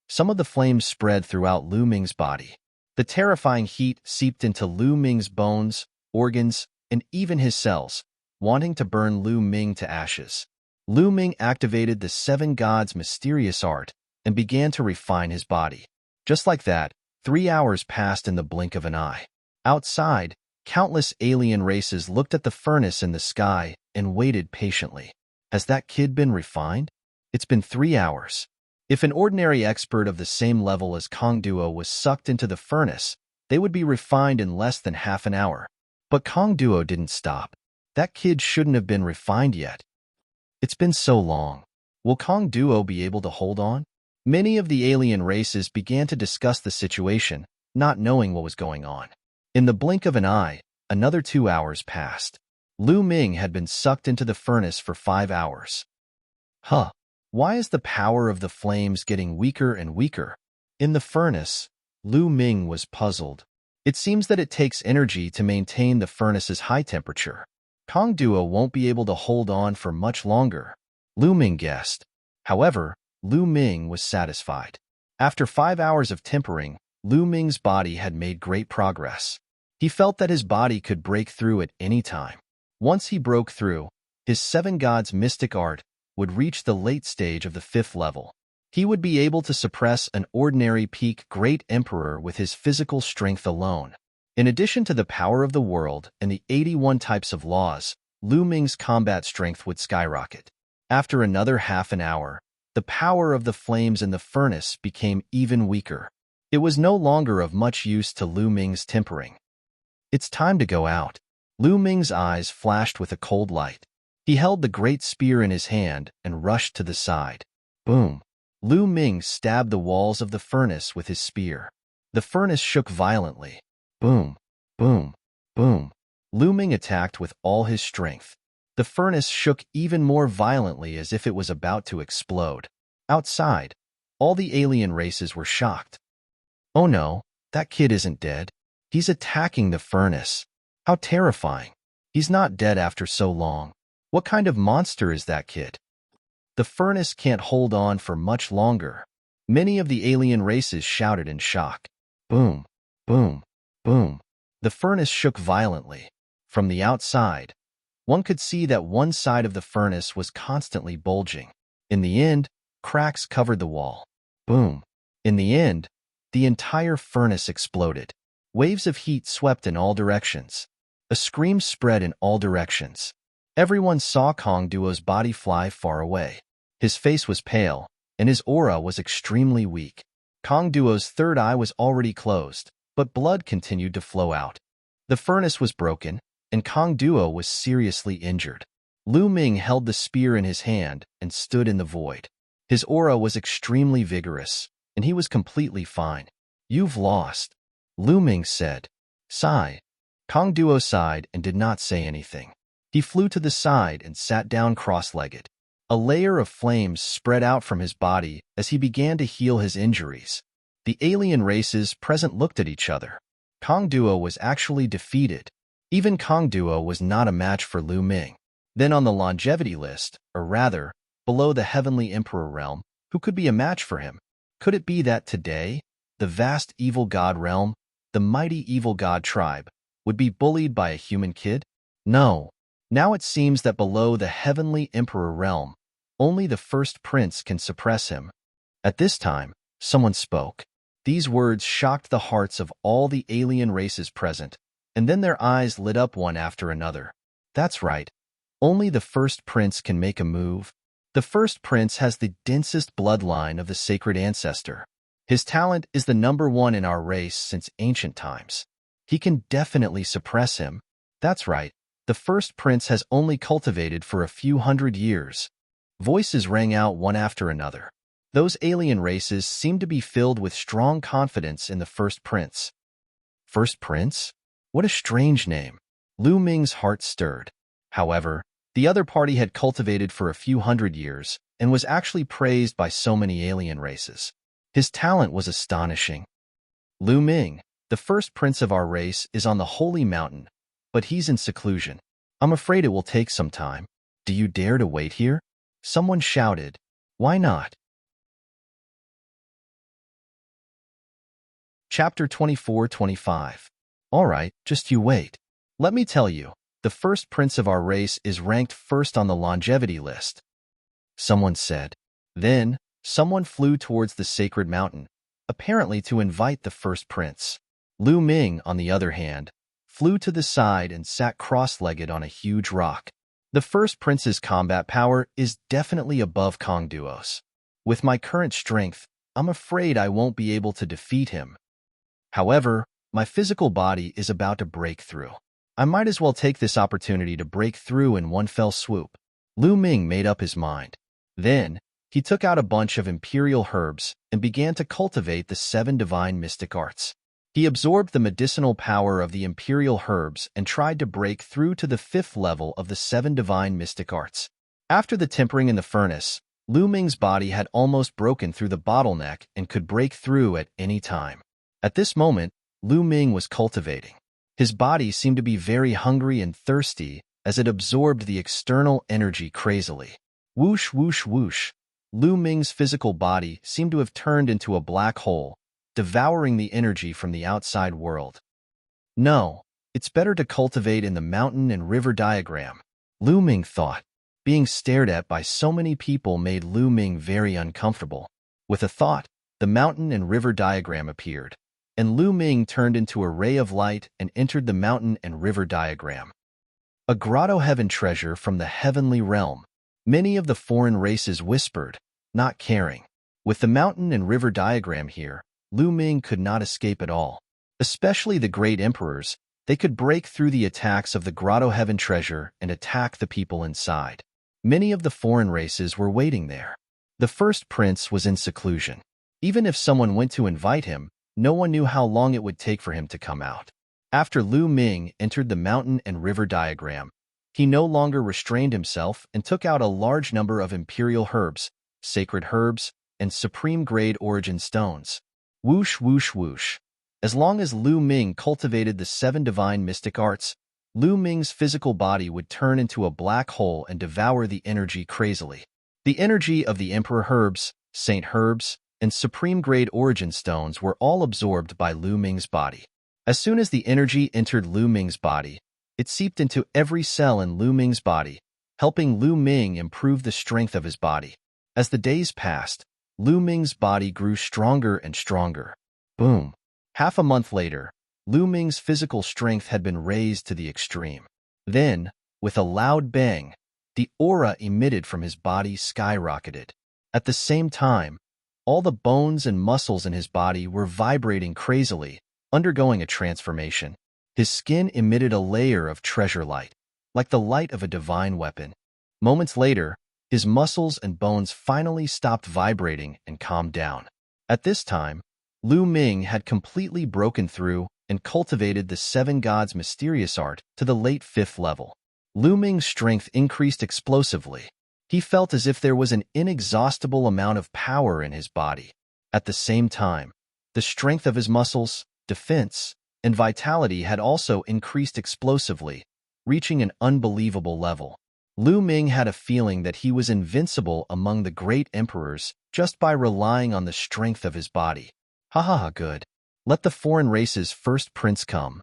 Some of the flames spread throughout Lu Ming's body. The terrifying heat seeped into Lu Ming's bones, organs, and even his cells, wanting to burn Lu Ming to ashes. Lu Ming activated the seven gods' mysterious art and began to refine his body. Just like that, 3 hours passed in the blink of an eye. Outside, countless alien races looked at the furnace in the sky and waited patiently. Has that kid been refined? It's been 3 hours. If an ordinary expert of the same level as Kong Duo was sucked into the furnace, they would be refined in less than half an hour. But Kong Duo didn't stop. That kid shouldn't have been refined yet. It's been so long. Will Kong Duo be able to hold on? Many of the alien races began to discuss the situation, not knowing what was going on. In the blink of an eye, another 2 hours passed. Lu Ming had been sucked into the furnace for 5 hours. Why is the power of the flames getting weaker and weaker? In the furnace, Lu Ming was puzzled. It seems that it takes energy to maintain the furnace's high temperature. Kong Duo won't be able to hold on for much longer, Lu Ming guessed. However, Lu Ming was satisfied. After 5 hours of tempering, Lu Ming's body had made great progress. He felt that his body could break through at any time. Once he broke through, his seven gods' mystic art would reach the late stage of the 5th level. He would be able to suppress an ordinary peak great emperor with his physical strength alone. In addition to the power of the world and the 81 types of laws, Lu Ming's combat strength would skyrocket. After another half an hour, the power of the flames in the furnace became even weaker. It was no longer of much use to Lu Ming's tempering. It's time to go out. Lu Ming's eyes flashed with a cold light. He held the great spear in his hand and rushed to the side. Boom! Lu Ming stabbed the walls of the furnace with his spear. The furnace shook violently. Boom! Boom! Boom! Lu Ming attacked with all his strength. The furnace shook even more violently as if it was about to explode. Outside, all the alien races were shocked. Oh no, that kid isn't dead. He's attacking the furnace. How terrifying. He's not dead after so long. What kind of monster is that kid? The furnace can't hold on for much longer. Many of the alien races shouted in shock. Boom! Boom! Boom! The furnace shook violently. From the outside, one could see that one side of the furnace was constantly bulging. In the end, cracks covered the wall. Boom! In the end, the entire furnace exploded. Waves of heat swept in all directions. A scream spread in all directions. Everyone saw Kong Duo's body fly far away. His face was pale, and his aura was extremely weak. Kong Duo's third eye was already closed, but blood continued to flow out. The furnace was broken, and Kong Duo was seriously injured. Lu Ming held the spear in his hand and stood in the void. His aura was extremely vigorous, and he was completely fine. You've lost, Lu Ming said. Sigh. Kong Duo sighed and did not say anything. He flew to the side and sat down cross-legged. A layer of flames spread out from his body as he began to heal his injuries. The alien races present looked at each other. Kong Duo was actually defeated. Even Kong Duo was not a match for Lu Ming. Then on the longevity list, or rather, below the Heavenly Emperor realm, who could be a match for him? Could it be that today, the vast evil god realm, the mighty evil god tribe, would be bullied by a human kid? No. Now it seems that below the Heavenly Emperor realm, only the first prince can suppress him. At this time, someone spoke. These words shocked the hearts of all the alien races present, and then their eyes lit up one after another. That's right. Only the first prince can make a move. The first prince has the densest bloodline of the sacred ancestor. His talent is the #1 in our race since ancient times. He can definitely suppress him. That's right, the first prince has only cultivated for a few hundred years. Voices rang out one after another. Those alien races seemed to be filled with strong confidence in the first prince. First prince? What a strange name. Lu Ming's heart stirred. However, the other party had cultivated for a few hundred years and was actually praised by so many alien races. His talent was astonishing. Lu Ming, the first prince of our race, is on the holy mountain, but he's in seclusion. I'm afraid it will take some time. Do you dare to wait here? Someone shouted. Why not? Chapter 24-25. All right, just you wait. Let me tell you, the first prince of our race is ranked first on the longevity list. Someone said. Then, someone flew towards the sacred mountain, apparently to invite the first prince. Lu Ming, on the other hand, flew to the side and sat cross-legged on a huge rock. The first prince's combat power is definitely above Kong Duo's. With my current strength, I'm afraid I won't be able to defeat him. However, my physical body is about to break through. I might as well take this opportunity to break through in one fell swoop. Lu Ming made up his mind. Then, he took out a bunch of imperial herbs and began to cultivate the 7 divine mystic arts. He absorbed the medicinal power of the imperial herbs and tried to break through to the 5th level of the 7 divine mystic arts. After the tempering in the furnace, Lu Ming's body had almost broken through the bottleneck and could break through at any time. At this moment, Lu Ming was cultivating. His body seemed to be very hungry and thirsty as it absorbed the external energy crazily. Whoosh, whoosh, whoosh. Lu Ming's physical body seemed to have turned into a black hole, devouring the energy from the outside world. No, it's better to cultivate in the mountain and river diagram, Lu Ming thought. Being stared at by so many people made Lu Ming very uncomfortable. With a thought, the mountain and river diagram appeared, and Lu Ming turned into a ray of light and entered the mountain and river diagram. A grotto heaven treasure from the heavenly realm. Many of the foreign races whispered, not caring. With the mountain and river diagram here, Lu Ming could not escape at all. Especially the great emperors, they could break through the attacks of the grotto heaven treasure and attack the people inside. Many of the foreign races were waiting there. The first prince was in seclusion. Even if someone went to invite him, no one knew how long it would take for him to come out. After Lu Ming entered the mountain and river diagram, he no longer restrained himself and took out a large number of imperial herbs, sacred herbs, and supreme-grade origin stones. Whoosh, whoosh, whoosh. As long as Lu Ming cultivated the 7 divine mystic arts, Lu Ming's physical body would turn into a black hole and devour the energy crazily. The energy of the emperor herbs, saint herbs, and supreme-grade origin stones were all absorbed by Lu Ming's body. As soon as the energy entered Lu Ming's body, it seeped into every cell in Lu Ming's body, helping Lu Ming improve the strength of his body. As the days passed, Lu Ming's body grew stronger and stronger. Boom. Half a month later, Lu Ming's physical strength had been raised to the extreme. Then, with a loud bang, the aura emitted from his body skyrocketed. At the same time, all the bones and muscles in his body were vibrating crazily, undergoing a transformation. His skin emitted a layer of treasure light, like the light of a divine weapon. Moments later, his muscles and bones finally stopped vibrating and calmed down. At this time, Lu Ming had completely broken through and cultivated the 7 gods' mysterious art to the late 5th level. Lu Ming's strength increased explosively. He felt as if there was an inexhaustible amount of power in his body. At the same time, the strength of his muscles, defense, and vitality had also increased explosively, reaching an unbelievable level. Lu Ming had a feeling that he was invincible among the great emperors just by relying on the strength of his body. Ha ha ha, good. Let the foreign race's first prince come.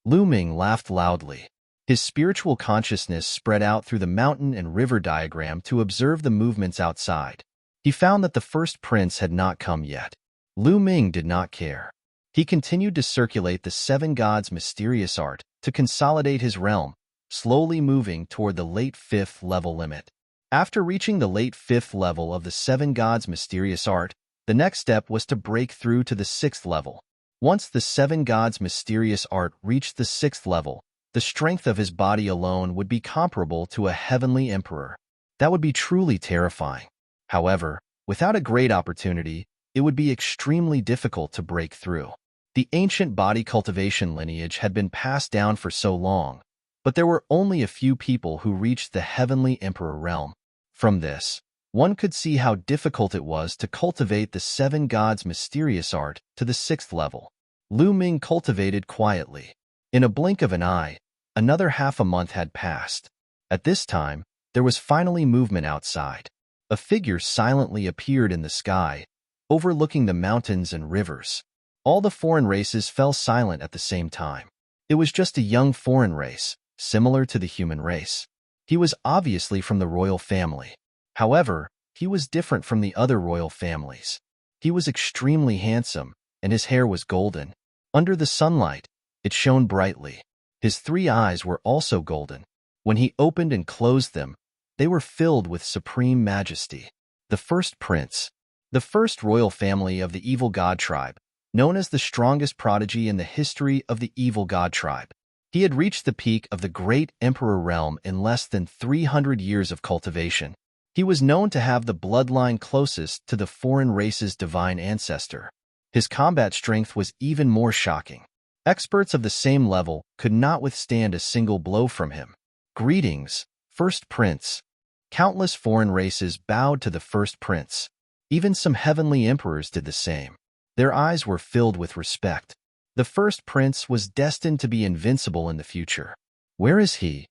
Lu Ming laughed loudly. His spiritual consciousness spread out through the mountain and river diagram to observe the movements outside. He found that the first prince had not come yet. Lu Ming did not care. He continued to circulate the 7 gods' mysterious art to consolidate his realm, slowly moving toward the late 5th level limit. After reaching the late 5th level of the Seven Gods' mysterious art, the next step was to break through to the 6th level. Once the Seven Gods' mysterious art reached the 6th level, the strength of his body alone would be comparable to a heavenly emperor. That would be truly terrifying. However, without a great opportunity, it would be extremely difficult to break through. The ancient body cultivation lineage had been passed down for so long, but there were only a few people who reached the heavenly emperor realm. From this, one could see how difficult it was to cultivate the Seven Gods' mysterious art to the 6th level. Lu Ming cultivated quietly. In a blink of an eye, another half a month had passed. At this time, there was finally movement outside. A figure silently appeared in the sky, overlooking the mountains and rivers. All the foreign races fell silent at the same time. It was just a young foreign race, similar to the human race. He was obviously from the royal family. However, he was different from the other royal families. He was extremely handsome, and his hair was golden. Under the sunlight, it shone brightly. His 3 eyes were also golden. When he opened and closed them, they were filled with supreme majesty. The first prince. The first royal family of the evil god tribe, known as the strongest prodigy in the history of the evil god tribe. He had reached the peak of the great emperor realm in less than 300 years of cultivation. He was known to have the bloodline closest to the foreign race's divine ancestor. His combat strength was even more shocking. Experts of the same level could not withstand a single blow from him. Greetings, First Prince. Countless foreign races bowed to the First Prince. Even some heavenly emperors did the same. Their eyes were filled with respect. The First Prince was destined to be invincible in the future. Where is he?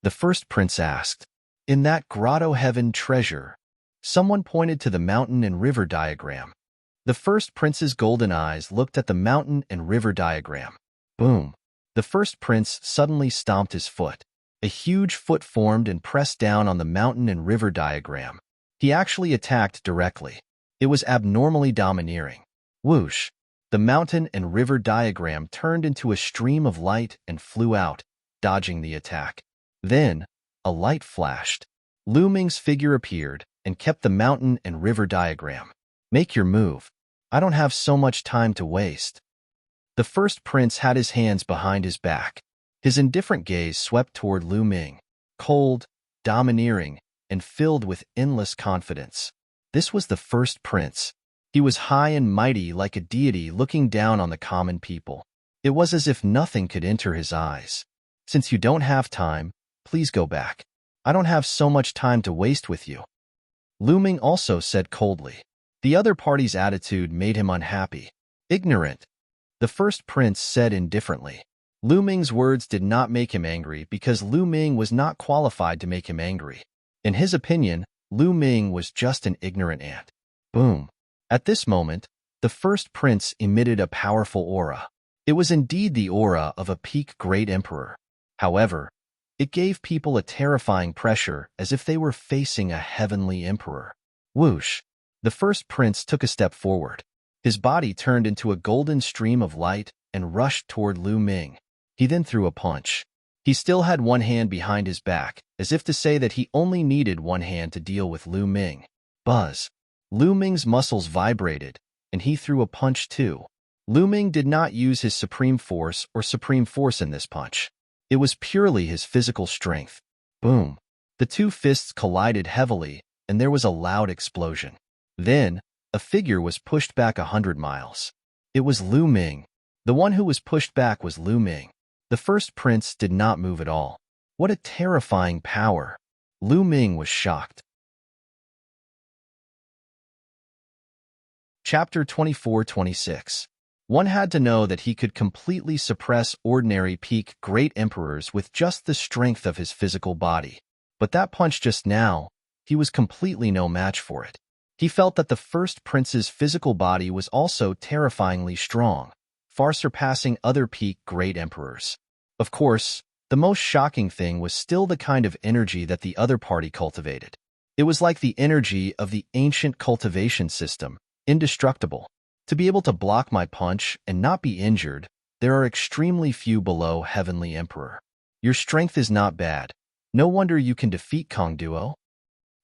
The First Prince asked. In that grotto heaven treasure. Someone pointed to the mountain and river diagram. The First Prince's golden eyes looked at the mountain and river diagram. Boom. The First Prince suddenly stomped his foot. A huge foot formed and pressed down on the mountain and river diagram. He actually attacked directly. It was abnormally domineering. Whoosh! The mountain and river diagram turned into a stream of light and flew out, dodging the attack. Then, a light flashed. Lu Ming's figure appeared and kept the mountain and river diagram. Make your move. I don't have so much time to waste. The First Prince had his hands behind his back. His indifferent gaze swept toward Lu Ming, cold, domineering, and filled with endless confidence. This was the First Prince. He was high and mighty like a deity looking down on the common people. It was as if nothing could enter his eyes. Since you don't have time, please go back. I don't have so much time to waste with you. Lu Ming also said coldly. The other party's attitude made him unhappy. Ignorant. The First Prince said indifferently. Lu Ming's words did not make him angry because Lu Ming was not qualified to make him angry. In his opinion, Lu Ming was just an ignorant ant. Boom. At this moment, the First Prince emitted a powerful aura. It was indeed the aura of a peak great emperor. However, it gave people a terrifying pressure as if they were facing a heavenly emperor. Whoosh! The First Prince took a step forward. His body turned into a golden stream of light and rushed toward Lu Ming. He then threw a punch. He still had one hand behind his back, as if to say that he only needed one hand to deal with Lu Ming. Buzz! Lu Ming's muscles vibrated, and he threw a punch too. Lu Ming did not use his supreme force in this punch. It was purely his physical strength. Boom! The two fists collided heavily, and there was a loud explosion. Then, a figure was pushed back 100 miles. It was Lu Ming. The one who was pushed back was Lu Ming. The First Prince did not move at all. What a terrifying power! Lu Ming was shocked. Chapter 24-26. One had to know that he could completely suppress ordinary peak great emperors with just the strength of his physical body. But that punch just now, he was completely no match for it. He felt that the First Prince's physical body was also terrifyingly strong, far surpassing other peak great emperors. Of course, the most shocking thing was still the kind of energy that the other party cultivated. It was like the energy of the ancient cultivation system, indestructible. To be able to block my punch and not be injured, there are extremely few below Heavenly Emperor. Your strength is not bad. No wonder you can defeat Kongduo.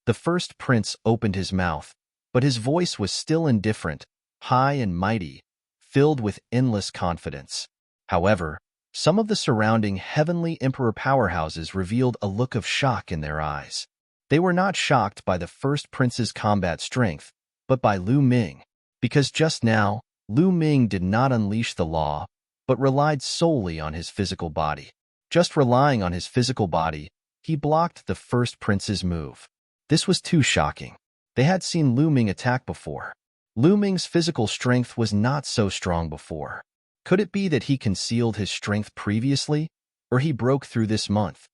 The first prince opened his mouth, but his voice was still indifferent, high and mighty, filled with endless confidence. However, some of the surrounding heavenly emperor powerhouses revealed a look of shock in their eyes. They were not shocked by the first prince's combat strength, but by Lu Ming, because just now, Lu Ming did not unleash the law, but relied solely on his physical body. Just relying on his physical body, he blocked the first prince's move. This was too shocking. They had seen Lu Ming attack before. Lu Ming's physical strength was not so strong before. Could it be that he concealed his strength previously, or he broke through this month?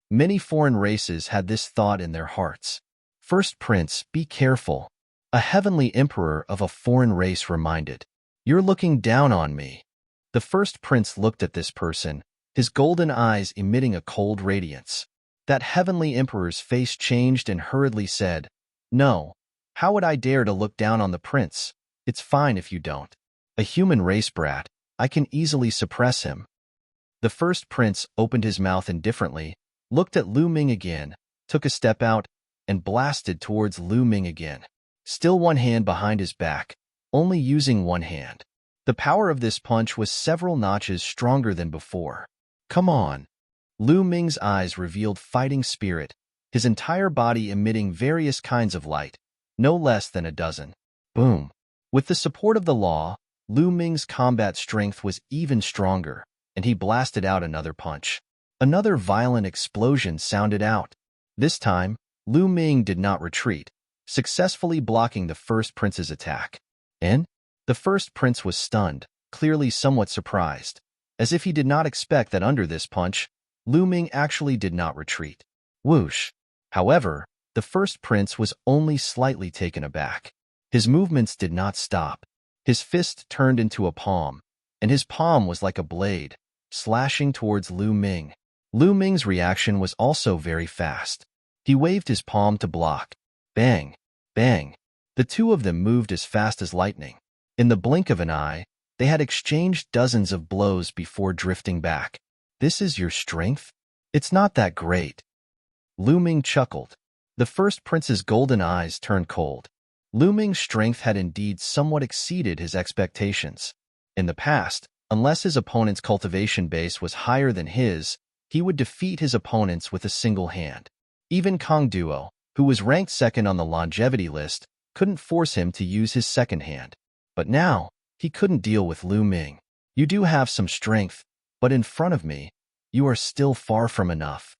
Many foreign races had this thought in their hearts. First prince, be careful. A heavenly emperor of a foreign race reminded. You're looking down on me. The first prince looked at this person, his golden eyes emitting a cold radiance. That heavenly emperor's face changed and hurriedly said, No, how would I dare to look down on the prince? It's fine if you don't. A human race brat, I can easily suppress him. The first prince opened his mouth indifferently, looked at Lu Ming again, took a step out, and blasted towards Lu Ming again. Still one hand behind his back, only using one hand. The power of this punch was several notches stronger than before. Come on. Lu Ming's eyes revealed fighting spirit, his entire body emitting various kinds of light, no less than a dozen. Boom. With the support of the law, Lu Ming's combat strength was even stronger, and he blasted out another punch. Another violent explosion sounded out. This time, Lu Ming did not retreat, successfully blocking the first prince's attack. And the first prince was stunned, clearly somewhat surprised, as if he did not expect that under this punch, Lu Ming actually did not retreat. Whoosh! However, the first prince was only slightly taken aback. His movements did not stop. His fist turned into a palm, and his palm was like a blade, slashing towards Lu Ming. Lu Ming's reaction was also very fast. He waved his palm to block. Bang! Bang! The two of them moved as fast as lightning. In the blink of an eye, they had exchanged dozens of blows before drifting back. This is your strength? It's not that great. Lu Ming chuckled. The first prince's golden eyes turned cold. Lu Ming's strength had indeed somewhat exceeded his expectations. In the past, unless his opponent's cultivation base was higher than his, he would defeat his opponents with a single hand. Even Kongduo, who was ranked second on the longevity list, couldn't force him to use his second hand. But now, he couldn't deal with Lu Ming. You do have some strength, but in front of me, you are still far from enough.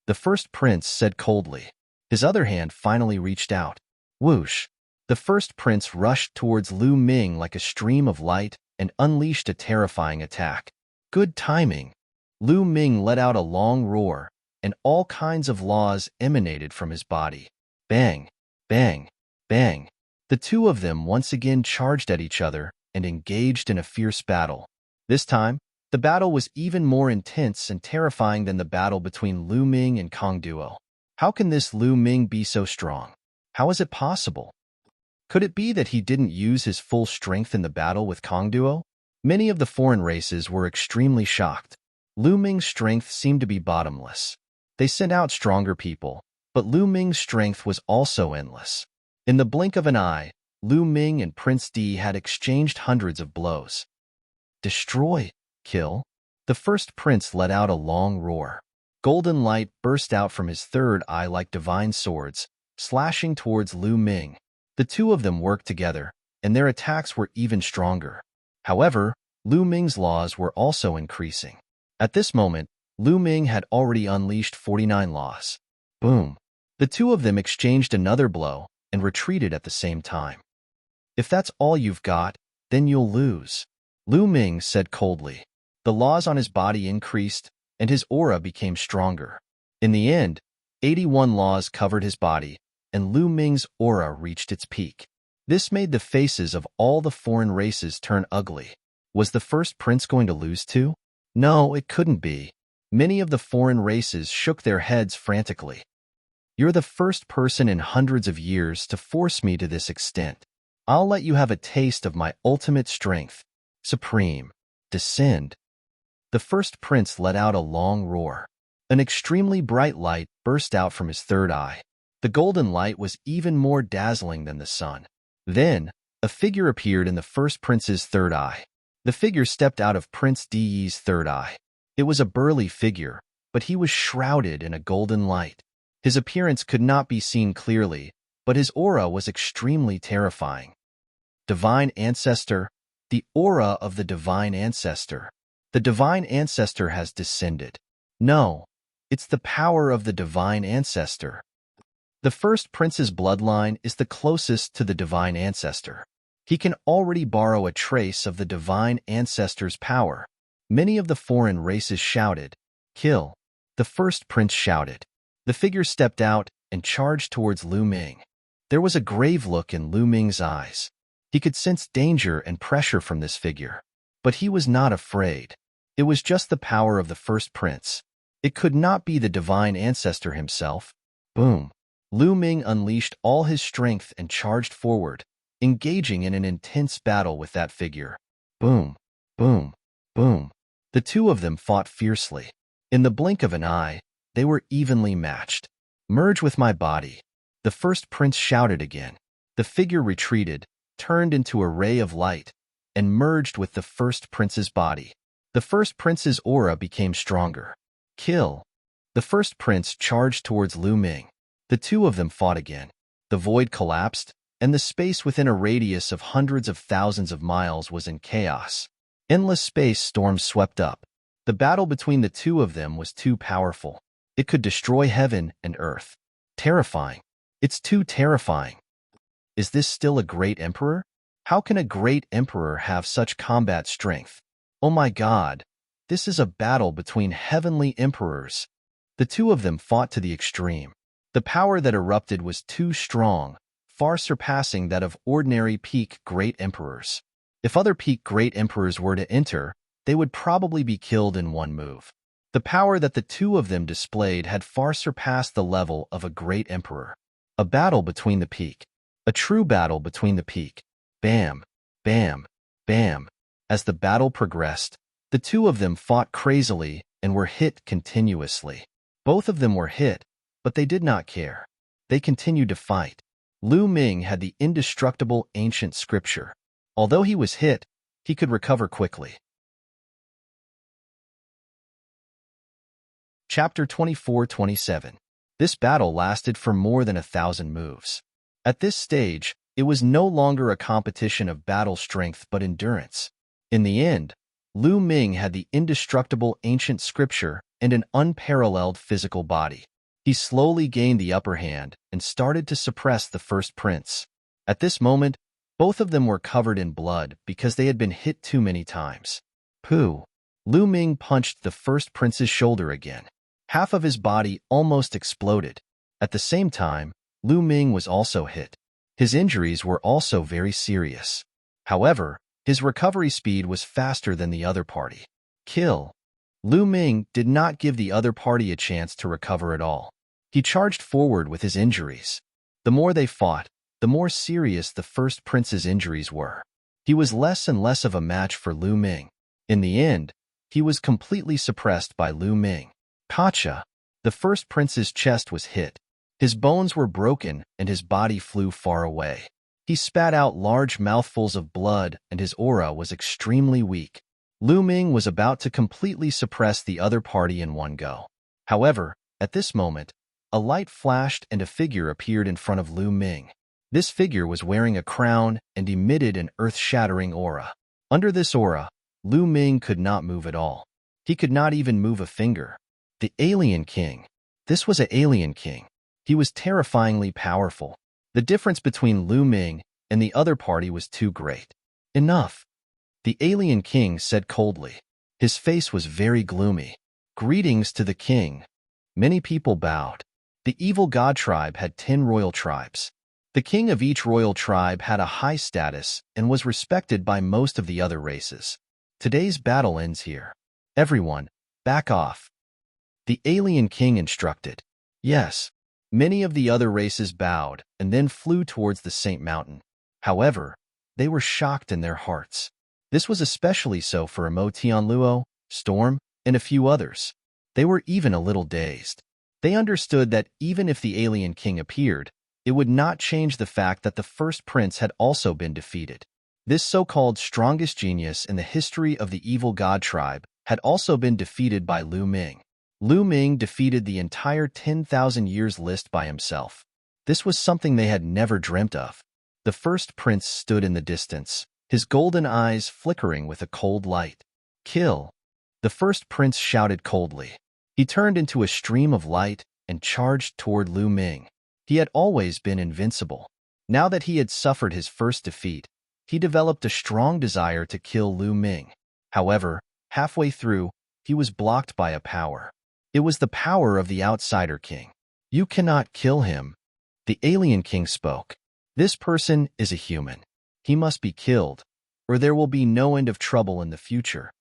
The first prince said coldly. His other hand finally reached out. Whoosh! The first prince rushed towards Lu Ming like a stream of light and unleashed a terrifying attack. Good timing. Lu Ming let out a long roar, and all kinds of laws emanated from his body. Bang! Bang! Bang! The two of them once again charged at each other and engaged in a fierce battle. This time, the battle was even more intense and terrifying than the battle between Lu Ming and Kongduo. How can this Lu Ming be so strong? How is it possible? Could it be that he didn't use his full strength in the battle with Kongduo? Many of the foreign races were extremely shocked. Lu Ming's strength seemed to be bottomless. They sent out stronger people, but Lu Ming's strength was also endless. In the blink of an eye, Lu Ming and Prince Di had exchanged hundreds of blows. Destroy! Kill! The first prince let out a long roar. Golden light burst out from his third eye like divine swords, slashing towards Lu Ming. The two of them worked together, and their attacks were even stronger. However, Lu Ming's laws were also increasing. At this moment, Lu Ming had already unleashed 49 laws. Boom! The two of them exchanged another blow and retreated at the same time. If that's all you've got, then you'll lose, Lu Ming said coldly. The laws on his body increased, and his aura became stronger. In the end, 81 laws covered his body, and Lu Ming's aura reached its peak. This made the faces of all the foreign races turn ugly. Was the first prince going to lose too? No, it couldn't be. Many of the foreign races shook their heads frantically. You're the first person in hundreds of years to force me to this extent. I'll let you have a taste of my ultimate strength. Supreme. Descend. The first prince let out a long roar. An extremely bright light burst out from his third eye. The golden light was even more dazzling than the sun. Then, a figure appeared in the first prince's third eye. The figure stepped out of Prince De's third eye. It was a burly figure, but he was shrouded in a golden light. His appearance could not be seen clearly, but his aura was extremely terrifying. Divine Ancestor, the aura of the Divine Ancestor. The Divine Ancestor has descended. No, it's the power of the Divine Ancestor. The first prince's bloodline is the closest to the Divine Ancestor. He can already borrow a trace of the Divine Ancestor's power. Many of the foreign races shouted, "Kill!" The first prince shouted. The figure stepped out and charged towards Lu Ming. There was a grave look in Lu Ming's eyes. He could sense danger and pressure from this figure. But he was not afraid. It was just the power of the first prince. It could not be the Divine Ancestor himself. Boom! Lu Ming unleashed all his strength and charged forward, engaging in an intense battle with that figure. Boom! Boom! Boom! The two of them fought fiercely. In the blink of an eye, they were evenly matched. "Merge with my body," the first prince shouted again. The figure retreated, turned into a ray of light, and merged with the first prince's body. The first prince's aura became stronger. "Kill!" The first prince charged towards Lu Ming. The two of them fought again. The void collapsed, and the space within a radius of hundreds of thousands of miles was in chaos. Endless space storms swept up. The battle between the two of them was too powerful. It could destroy heaven and earth. Terrifying. It's too terrifying. Is this still a great emperor? How can a great emperor have such combat strength? Oh my God, this is a battle between heavenly emperors. The two of them fought to the extreme. The power that erupted was too strong, far surpassing that of ordinary peak great emperors. If other peak great emperors were to enter, they would probably be killed in one move. The power that the two of them displayed had far surpassed the level of a great emperor. A battle between the peak. A true battle between the peak. Bam, bam, bam. As the battle progressed, the two of them fought crazily and were hit continuously. Both of them were hit, but they did not care. They continued to fight. Lu Ming had the indestructible ancient scripture. Although he was hit, he could recover quickly. Chapter 24-27. This battle lasted for more than 1,000 moves. At this stage, it was no longer a competition of battle strength but endurance. In the end, Lu Ming had the indestructible ancient scripture and an unparalleled physical body. He slowly gained the upper hand and started to suppress the first prince. At this moment, both of them were covered in blood because they had been hit too many times. Pooh! Lu Ming punched the first prince's shoulder again. Half of his body almost exploded. At the same time, Lu Ming was also hit. His injuries were also very serious. However, his recovery speed was faster than the other party. Kill! Lu Ming did not give the other party a chance to recover at all. He charged forward with his injuries. The more they fought, the more serious the first prince's injuries were. He was less and less of a match for Lu Ming. In the end, he was completely suppressed by Lu Ming. Gotcha! The first prince's chest was hit. His bones were broken and his body flew far away. He spat out large mouthfuls of blood and his aura was extremely weak. Lu Ming was about to completely suppress the other party in one go. However, at this moment, a light flashed and a figure appeared in front of Lu Ming. This figure was wearing a crown and emitted an earth-shattering aura. Under this aura, Lu Ming could not move at all. He could not even move a finger. The Alien King. This was an Alien King. He was terrifyingly powerful. The difference between Lu Ming and the other party was too great. Enough! The Alien King said coldly. His face was very gloomy. Greetings to the king. Many people bowed. The evil god tribe had 10 royal tribes. The king of each royal tribe had a high status and was respected by most of the other races. Today's battle ends here. Everyone, back off. The Alien King instructed. Yes. Many of the other races bowed and then flew towards the Saint Mountain. However, they were shocked in their hearts. This was especially so for Emo Tianluo, Storm, and a few others. They were even a little dazed. They understood that even if the alien king appeared, it would not change the fact that the first prince had also been defeated. This so-called strongest genius in the history of the evil god tribe had also been defeated by Lu Ming. Lu Ming defeated the entire 10,000 years list by himself. This was something they had never dreamt of. The first prince stood in the distance, his golden eyes flickering with a cold light. "Kill!" the first prince shouted coldly. He turned into a stream of light and charged toward Lu Ming. He had always been invincible. Now that he had suffered his first defeat, he developed a strong desire to kill Lu Ming. However, halfway through, he was blocked by a power. It was the power of the outsider king. "You cannot kill him," the alien king spoke. "This person is a human. He must be killed, or there will be no end of trouble in the future."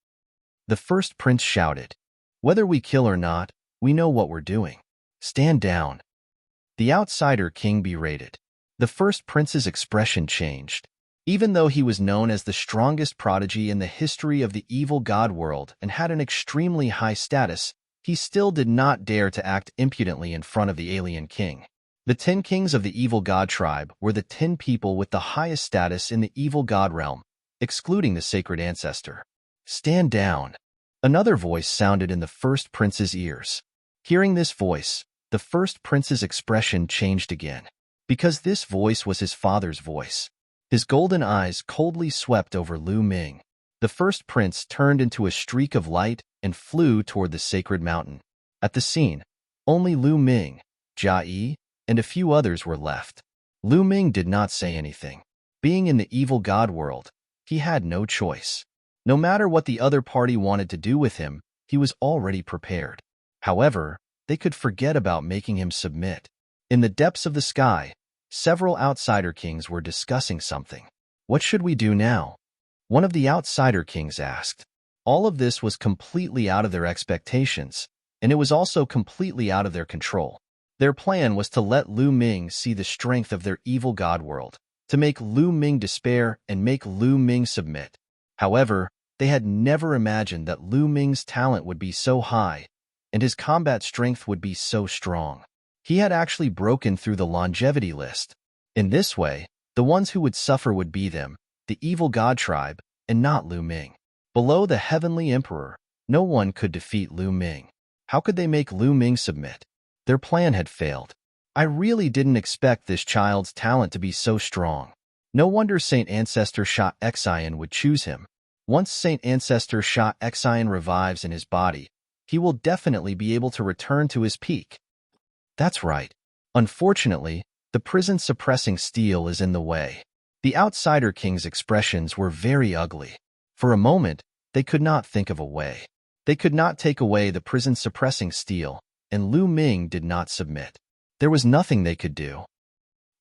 The first prince shouted, "Whether we kill or not, we know what we're doing. Stand down." The outsider king berated. The first prince's expression changed. Even though he was known as the strongest prodigy in the history of the evil god world and had an extremely high status, he still did not dare to act impudently in front of the alien king. The 10 kings of the evil god tribe were the 10 people with the highest status in the evil god realm, excluding the sacred ancestor. "Stand down." Another voice sounded in the first prince's ears. Hearing this voice, the first prince's expression changed again, because this voice was his father's voice. His golden eyes coldly swept over Lu Ming. The first prince turned into a streak of light and flew toward the sacred mountain. At the scene, only Lu Ming, Jia Yi, and a few others were left. Lu Ming did not say anything. Being in the evil god world, he had no choice. No matter what the other party wanted to do with him, he was already prepared. However, they could forget about making him submit. In the depths of the sky, several outsider kings were discussing something. "What should we do now?" one of the outsider kings asked. All of this was completely out of their expectations, and it was also completely out of their control. Their plan was to let Lu Ming see the strength of their evil god world, to make Lu Ming despair and make Lu Ming submit. However, they had never imagined that Lu Ming's talent would be so high, and his combat strength would be so strong. He had actually broken through the longevity list. In this way, the ones who would suffer would be them, the evil god tribe, and not Lu Ming. Below the heavenly emperor, no one could defeat Lu Ming. How could they make Lu Ming submit? Their plan had failed. I really didn't expect this child's talent to be so strong. No wonder Saint Ancestor Sha Xian would choose him. Once Saint Ancestor Sha Xian revives in his body, he will definitely be able to return to his peak. That's right. Unfortunately, the prison-suppressing steel is in the way. The outsider king's expressions were very ugly. For a moment, they could not think of a way. They could not take away the prison-suppressing steel, and Lu Ming did not submit. There was nothing they could do.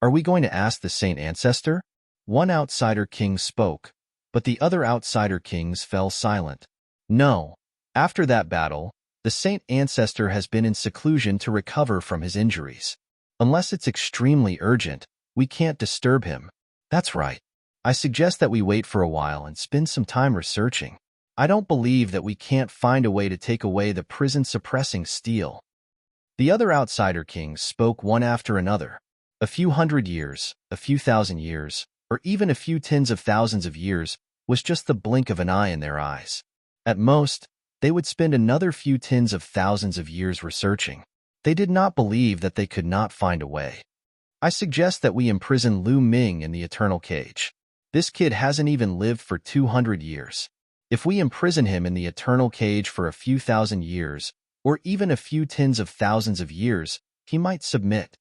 "Are we going to ask the Saint Ancestor?" One outsider king spoke, but the other outsider kings fell silent. "No. After that battle, the Saint Ancestor has been in seclusion to recover from his injuries. Unless it's extremely urgent, we can't disturb him." "That's right. I suggest that we wait for a while and spend some time researching. I don't believe that we can't find a way to take away the prison-suppressing steel." The other outsider kings spoke one after another. A few hundred years, a few thousand years, or even a few tens of thousands of years was just the blink of an eye in their eyes. At most, they would spend another few tens of thousands of years researching. They did not believe that they could not find a way. "I suggest that we imprison Lu Ming in the eternal cage. This kid hasn't even lived for 200 years. If we imprison him in the eternal cage for a few thousand years, or even a few tens of thousands of years, he might submit."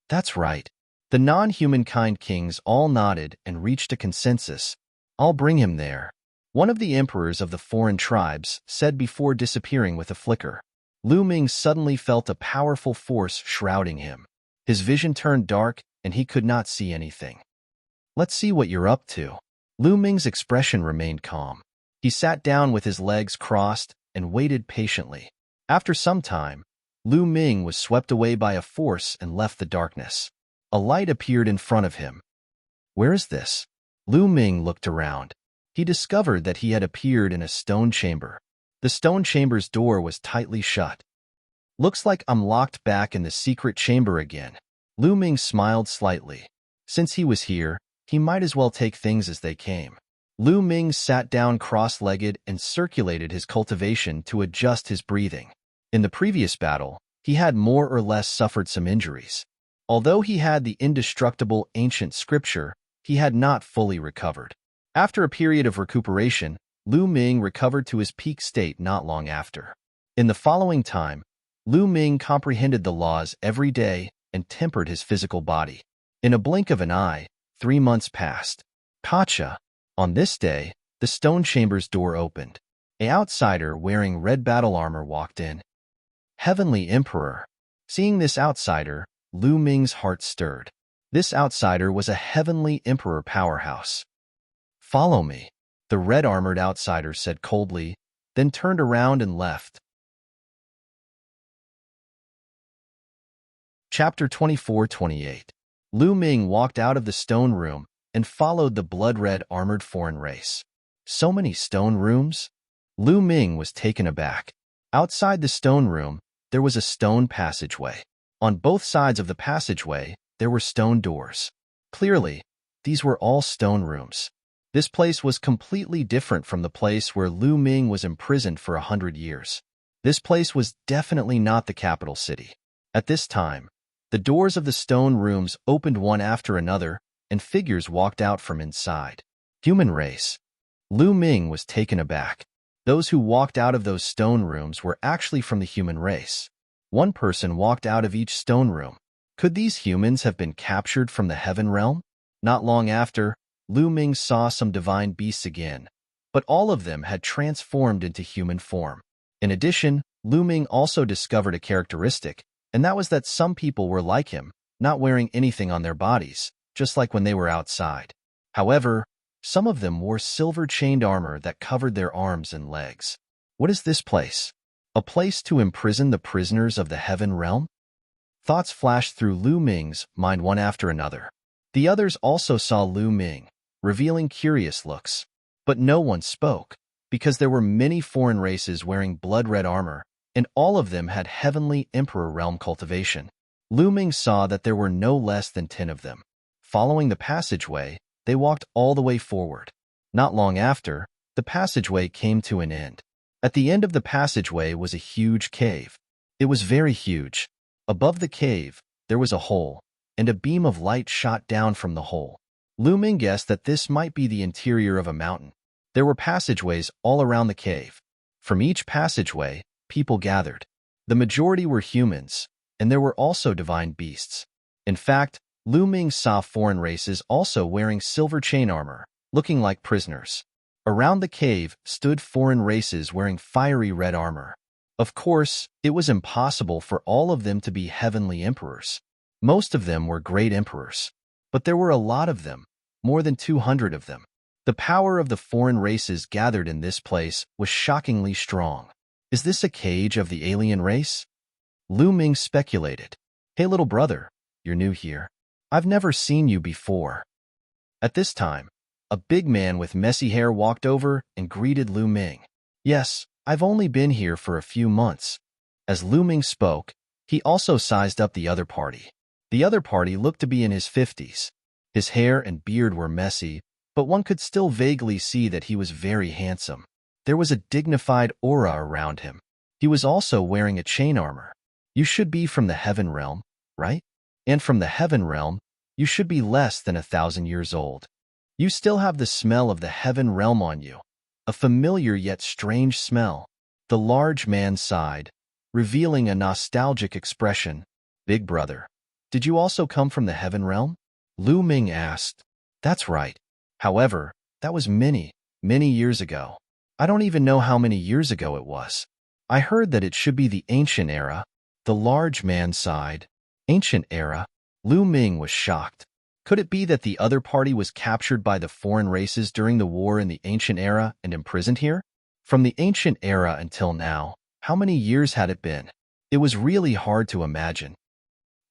"That's right." The non-humankind kings all nodded and reached a consensus. "I'll bring him there," one of the emperors of the foreign tribes said before disappearing with a flicker. Lu Ming suddenly felt a powerful force shrouding him. His vision turned dark and he could not see anything. "Let's see what you're up to." Lu Ming's expression remained calm. He sat down with his legs crossed and waited patiently. After some time, Lu Ming was swept away by a force and left the darkness. A light appeared in front of him. "Where is this?" Lu Ming looked around. He discovered that he had appeared in a stone chamber. The stone chamber's door was tightly shut. Looks like I'm locked back in the secret chamber again. Lu Ming smiled slightly. Since he was here, he might as well take things as they came. Lu Ming sat down cross-legged and circulated his cultivation to adjust his breathing. In the previous battle, he had more or less suffered some injuries. Although he had the indestructible ancient scripture, he had not fully recovered. After a period of recuperation, Lu Ming recovered to his peak state not long after. In the following time, Lu Ming comprehended the laws every day and tempered his physical body. In a blink of an eye, 3 months passed. Gotcha. On this day, the stone chamber's door opened. An outsider wearing red battle armor walked in. Heavenly Emperor. Seeing this outsider, Lu Ming's heart stirred. This outsider was a Heavenly Emperor powerhouse. Follow me, the red-armored outsider said coldly, then turned around and left. Chapter 24-28. Lu Ming walked out of the stone room and followed the blood-red armored foreign race. So many stone rooms? Lu Ming was taken aback. Outside the stone room, there was a stone passageway. On both sides of the passageway, there were stone doors. Clearly, these were all stone rooms. This place was completely different from the place where Lu Ming was imprisoned for 100 years. This place was definitely not the capital city. At this time, the doors of the stone rooms opened one after another, and figures walked out from inside. Human race. Lu Ming was taken aback. Those who walked out of those stone rooms were actually from the human race. One person walked out of each stone room. Could these humans have been captured from the heaven realm? Not long after, Lu Ming saw some divine beasts again, but all of them had transformed into human form. In addition, Lu Ming also discovered a characteristic, and that was that some people were like him, not wearing anything on their bodies, just like when they were outside. However, some of them wore silver-chained armor that covered their arms and legs. What is this place? A place to imprison the prisoners of the heaven realm? Thoughts flashed through Lu Ming's mind one after another. The others also saw Lu Ming, revealing curious looks. But no one spoke, because there were many foreign races wearing blood-red armor, and all of them had Heavenly Emperor realm cultivation. Lu Ming saw that there were no less than 10 of them. Following the passageway, they walked all the way forward. Not long after, the passageway came to an end. At the end of the passageway was a huge cave. It was very huge. Above the cave, there was a hole, and a beam of light shot down from the hole. Lu Ming guessed that this might be the interior of a mountain. There were passageways all around the cave. From each passageway, people gathered. The majority were humans, and there were also divine beasts. In fact, Lu Ming saw foreign races also wearing silver chain armor, looking like prisoners. Around the cave stood foreign races wearing fiery red armor. Of course, it was impossible for all of them to be heavenly emperors. Most of them were great emperors. But there were a lot of them, more than 200 of them. The power of the foreign races gathered in this place was shockingly strong. Is this a cage of the alien race? Lu Ming speculated. Hey little brother, you're new here. I've never seen you before. At this time, a big man with messy hair walked over and greeted Lu Ming. Yes, I've only been here for a few months. As Lu Ming spoke, he also sized up the other party. The other party looked to be in his 50s. His hair and beard were messy, but one could still vaguely see that he was very handsome. There was a dignified aura around him. He was also wearing a chain armor. You should be from the heaven realm, right? And from the heaven realm, you should be less than 1,000 years old. You still have the smell of the heaven realm on you, a familiar yet strange smell. The large man sighed, revealing a nostalgic expression. Big brother, did you also come from the heaven realm? Lu Ming asked. That's right. However, that was many, many years ago. I don't even know how many years ago it was. I heard that it should be the ancient era. The large man sighed. Ancient era? Lu Ming was shocked. Could it be that the other party was captured by the foreign races during the war in the ancient era and imprisoned here? From the ancient era until now, how many years had it been? It was really hard to imagine.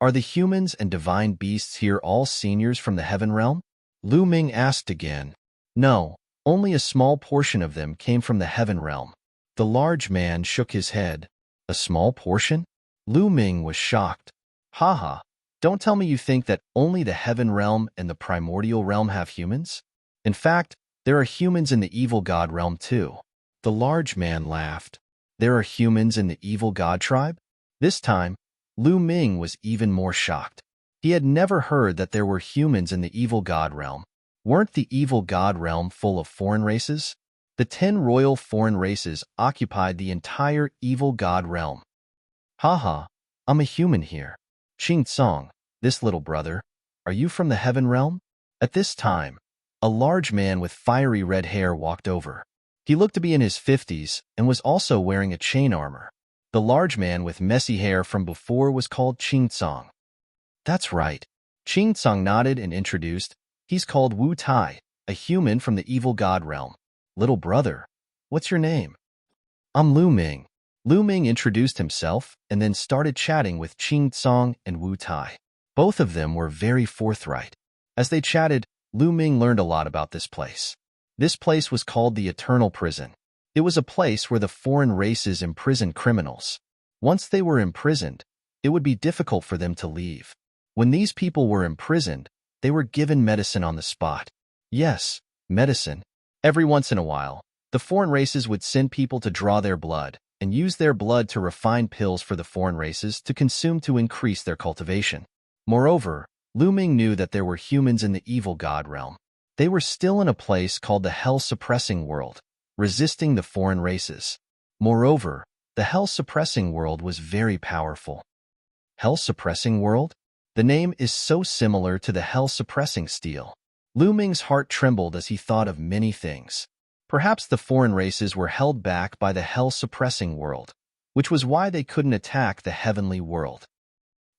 Are the humans and divine beasts here all seniors from the heaven realm? Lu Ming asked again. No, only a small portion of them came from the heaven realm. The large man shook his head. A small portion? Lu Ming was shocked. Haha, don't tell me you think that only the heaven realm and the primordial realm have humans? In fact, there are humans in the evil god realm too. The large man laughed. There are humans in the evil god tribe? This time, Lu Ming was even more shocked. He had never heard that there were humans in the evil god realm. Weren't the evil god realm full of foreign races? The 10 royal foreign races occupied the entire evil god realm. Haha, I'm a human here. Qing Tsong, this little brother, are you from the heaven realm? At this time, a large man with fiery red hair walked over. He looked to be in his 50s and was also wearing a chain armor. The large man with messy hair from before was called Qing Tsong. That's right. Qing Tsong nodded and introduced. He's called Wu Tai, a human from the evil god realm. Little brother, what's your name? I'm Lu Ming. Lu Ming introduced himself and then started chatting with Qing Tsong and Wu Tai. Both of them were very forthright. As they chatted, Lu Ming learned a lot about this place. This place was called the Eternal Prison. It was a place where the foreign races imprisoned criminals. Once they were imprisoned, it would be difficult for them to leave. When these people were imprisoned, they were given medicine on the spot. Yes, medicine. Every once in a while, the foreign races would send people to draw their blood and use their blood to refine pills for the foreign races to consume to increase their cultivation. Moreover, Lu Ming knew that there were humans in the evil god realm. They were still in a place called the hell-suppressing world, resisting the foreign races. Moreover, the hell-suppressing world was very powerful. Hell-suppressing world? The name is so similar to the hell-suppressing steel. Lu Ming's heart trembled as he thought of many things. Perhaps the foreign races were held back by the hell-suppressing world, which was why they couldn't attack the heavenly world.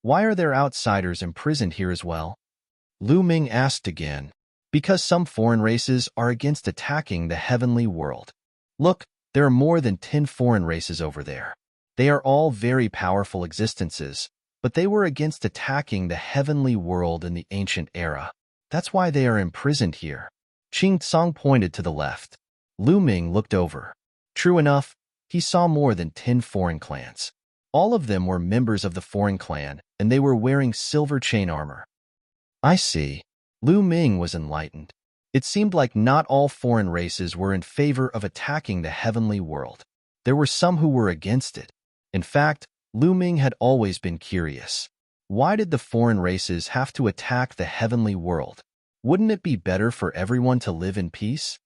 Why are there outsiders imprisoned here as well? Lu Ming asked again. Because some foreign races are against attacking the heavenly world. Look, there are more than 10 foreign races over there. They are all very powerful existences, but they were against attacking the heavenly world in the ancient era. That's why they are imprisoned here. Qing Tsong pointed to the left. Lu Ming looked over. True enough, he saw more than 10 foreign clans. All of them were members of the foreign clan, and they were wearing silver chain armor. I see. Lu Ming was enlightened. It seemed like not all foreign races were in favor of attacking the heavenly world. There were some who were against it. In fact, Lu Ming had always been curious. Why did the foreign races have to attack the heavenly world? Wouldn't it be better for everyone to live in peace?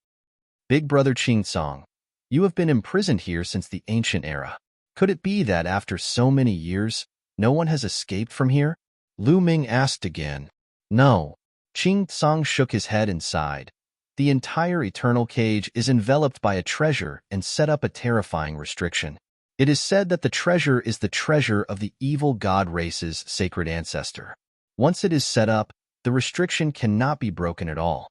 Big brother Qing Tsong, you have been imprisoned here since the ancient era. Could it be that after so many years, no one has escaped from here? Lu Ming asked again. No. Qing Tsong shook his head and sighed. The entire eternal cage is enveloped by a treasure and set up a terrifying restriction. It is said that the treasure is the treasure of the evil god race's sacred ancestor. Once it is set up, the restriction cannot be broken at all.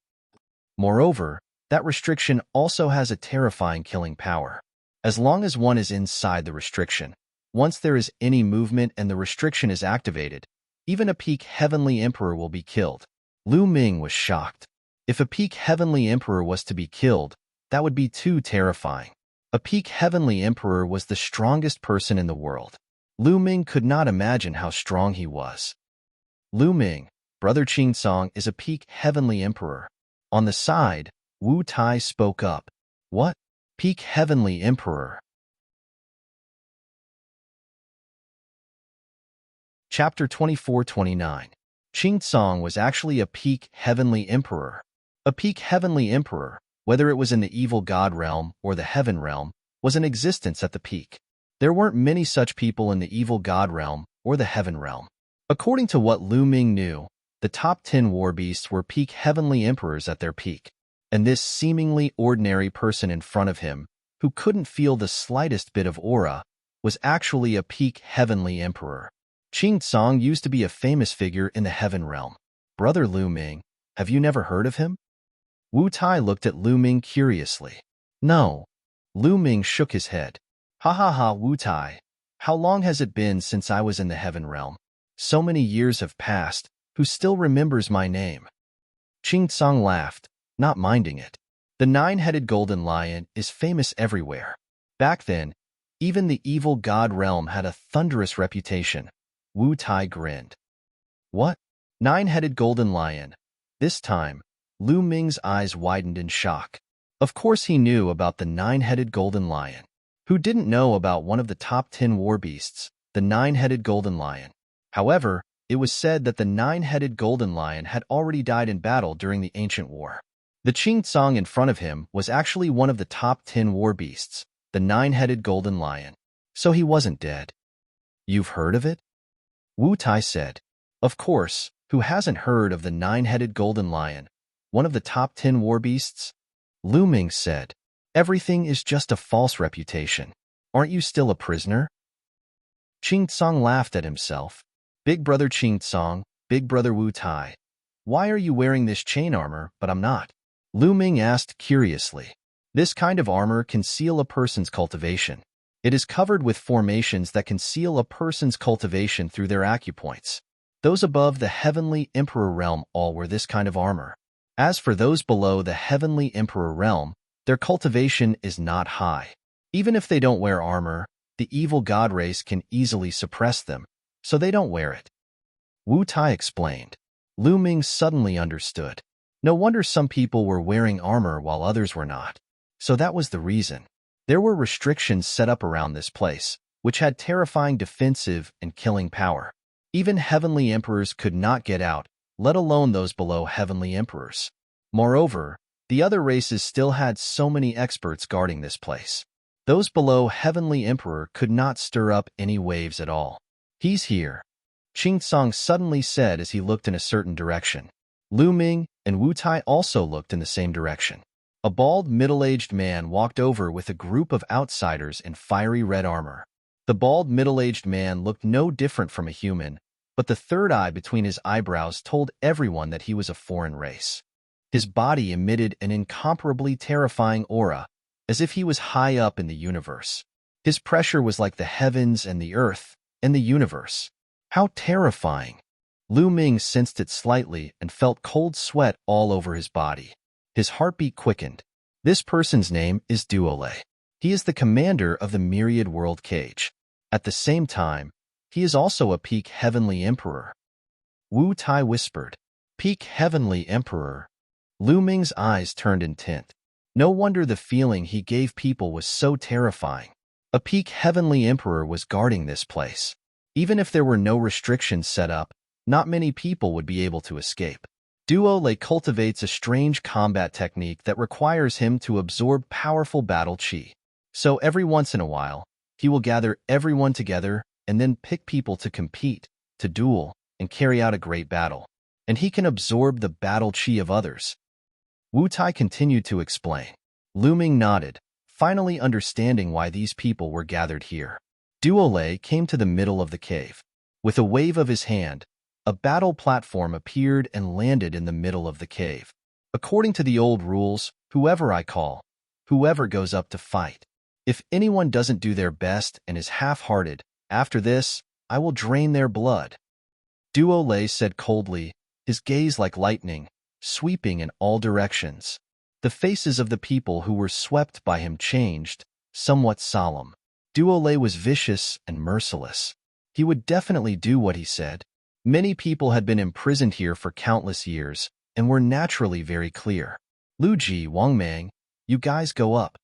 Moreover, that restriction also has a terrifying killing power. As long as one is inside the restriction, once there is any movement and the restriction is activated, even a peak heavenly emperor will be killed. Lu Ming was shocked. If a peak heavenly emperor was to be killed, that would be too terrifying. A peak heavenly emperor was the strongest person in the world. Lu Ming could not imagine how strong he was. Lu Ming, brother Qing Tsong, is a peak heavenly emperor. On the side, Wu Tai spoke up. What? Peak heavenly emperor? Chapter 24-29. Qing Tsong was actually a peak heavenly emperor. A peak heavenly emperor, whether it was in the evil god realm or the heaven realm, was in existence at the peak. There weren't many such people in the evil god realm or the heaven realm. According to what Lu Ming knew, the top 10 war beasts were peak heavenly emperors at their peak. And this seemingly ordinary person in front of him, who couldn't feel the slightest bit of aura, was actually a peak heavenly emperor. Qing Tsong used to be a famous figure in the heaven realm. Brother Lu Ming, have you never heard of him? Wu Tai looked at Lu Ming curiously. No. Lu Ming shook his head. Ha ha ha, Wu Tai. How long has it been since I was in the heaven realm? So many years have passed. Who still remembers my name? Qing Tsong laughed, not minding it. The 9-headed golden lion is famous everywhere. Back then, even the evil god realm had a thunderous reputation. Wu Tai grinned. What? Nine-headed golden lion. This time, Lu Ming's eyes widened in shock. Of course he knew about the nine-headed golden lion. Who didn't know about one of the top 10 war beasts, the nine-headed golden lion? However, it was said that the nine-headed golden lion had already died in battle during the ancient war. The Qing Tsang in front of him was actually one of the top 10 war beasts, the nine-headed golden lion. So he wasn't dead. You've heard of it? Wu Tai said. Of course, who hasn't heard of the nine-headed golden lion, one of the top 10 war beasts? Lu Ming said. Everything is just a false reputation. Aren't you still a prisoner? Qing Tsang laughed at himself. Big brother Qing Tsang, big brother Wu Tai. Why are you wearing this chain armor, but I'm not? Lu Ming asked curiously. This kind of armor can seal a person's cultivation. It is covered with formations that can seal a person's cultivation through their acupoints. Those above the Heavenly Emperor realm all wear this kind of armor. As for those below the Heavenly Emperor realm, their cultivation is not high. Even if they don't wear armor, the evil god race can easily suppress them, so they don't wear it. Wu Tai explained. Lu Ming suddenly understood. No wonder some people were wearing armor while others were not. So that was the reason. There were restrictions set up around this place, which had terrifying defensive and killing power. Even heavenly emperors could not get out, let alone those below heavenly emperors. Moreover, the other races still had so many experts guarding this place. Those below heavenly emperor could not stir up any waves at all. He's here, Qing Tsang suddenly said as he looked in a certain direction. Lu Ming and Wu Tai also looked in the same direction. A bald, middle-aged man walked over with a group of outsiders in fiery red armor. The bald, middle-aged man looked no different from a human, but the third eye between his eyebrows told everyone that he was a foreign race. His body emitted an incomparably terrifying aura, as if he was high up in the universe. His pressure was like the heavens and the earth and the universe. How terrifying! Lu Ming sensed it slightly and felt cold sweat all over his body. His heartbeat quickened. This person's name is Duolei. He is the commander of the Myriad World Cage. At the same time, he is also a peak heavenly emperor. Wu Tai whispered. Peak heavenly emperor. Lu Ming's eyes turned intent. No wonder the feeling he gave people was so terrifying. A peak heavenly emperor was guarding this place. Even if there were no restrictions set up, not many people would be able to escape. Duolei cultivates a strange combat technique that requires him to absorb powerful battle chi. So every once in a while, he will gather everyone together and then pick people to compete, to duel, and carry out a great battle. And he can absorb the battle chi of others. Wu Tai continued to explain. Lu Ming nodded, finally understanding why these people were gathered here. Duolei came to the middle of the cave. With a wave of his hand, a battle platform appeared and landed in the middle of the cave. According to the old rules, whoever I call, whoever goes up to fight. If anyone doesn't do their best and is half-hearted, after this, I will drain their blood. Duolei said coldly, his gaze like lightning, sweeping in all directions. The faces of the people who were swept by him changed, somewhat solemn. Duolei was vicious and merciless. He would definitely do what he said. Many people had been imprisoned here for countless years and were naturally very clear. Lu Ji, Wang Mang, you guys go up.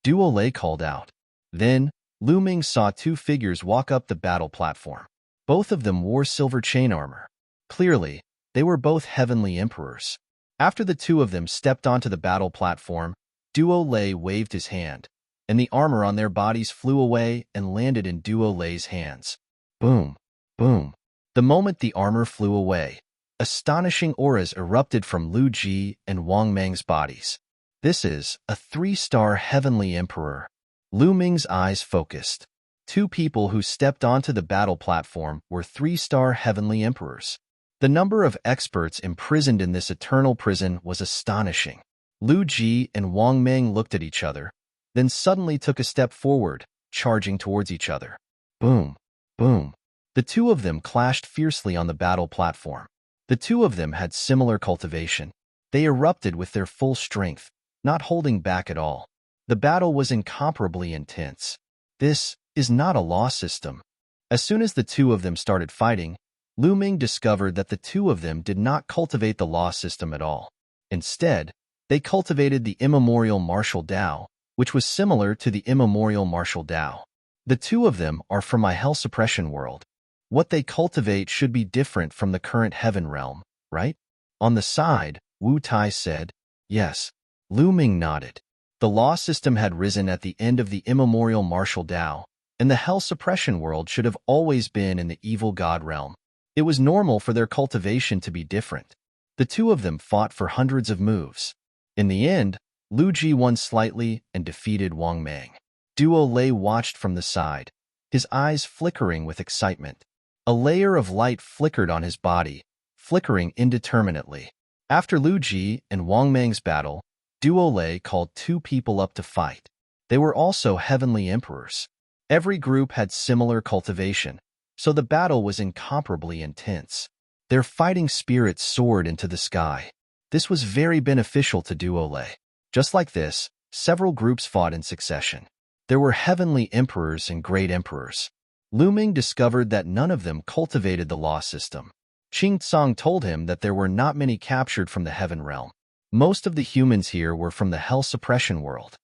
Duolei called out. Then, Lu Ming saw two figures walk up the battle platform. Both of them wore silver chain armor. Clearly, they were both heavenly emperors. After the two of them stepped onto the battle platform, Duolei waved his hand, and the armor on their bodies flew away and landed in Duolei's hands. Boom, boom. The moment the armor flew away, astonishing auras erupted from Lu Ji and Wang Mang's bodies. This is a 3-star heavenly emperor. Lu Ming's eyes focused. Two people who stepped onto the battle platform were 3-star heavenly emperors. The number of experts imprisoned in this eternal prison was astonishing. Lu Ji and Wang Mang looked at each other, then suddenly took a step forward, charging towards each other. Boom, boom. The two of them clashed fiercely on the battle platform. The two of them had similar cultivation. They erupted with their full strength, not holding back at all. The battle was incomparably intense. This is not a law system. As soon as the two of them started fighting, Lu Ming discovered that the two of them did not cultivate the law system at all. Instead, they cultivated the immemorial martial Tao, which was similar to the immemorial martial Tao. The two of them are from my hell suppression world. What they cultivate should be different from the current heaven realm, right? On the side, Wu Tai said, yes. Lu Ming nodded. The law system had risen at the end of the immemorial martial Tao, and the hell suppression world should have always been in the evil god realm. It was normal for their cultivation to be different. The two of them fought for hundreds of moves. In the end, Lu Ji won slightly and defeated Wang Mang. Duo Lei watched from the side, his eyes flickering with excitement. A layer of light flickered on his body, flickering indeterminately. After Lu Ji and Wang Mang's battle, Duo Lei called two people up to fight. They were also heavenly emperors. Every group had similar cultivation, so the battle was incomparably intense. Their fighting spirits soared into the sky. This was very beneficial to Duo Lei. Just like this, several groups fought in succession. There were heavenly emperors and great emperors. Lu Ming discovered that none of them cultivated the law system. Qing Tsang told him that there were not many captured from the heaven realm. Most of the humans here were from the hell suppression world.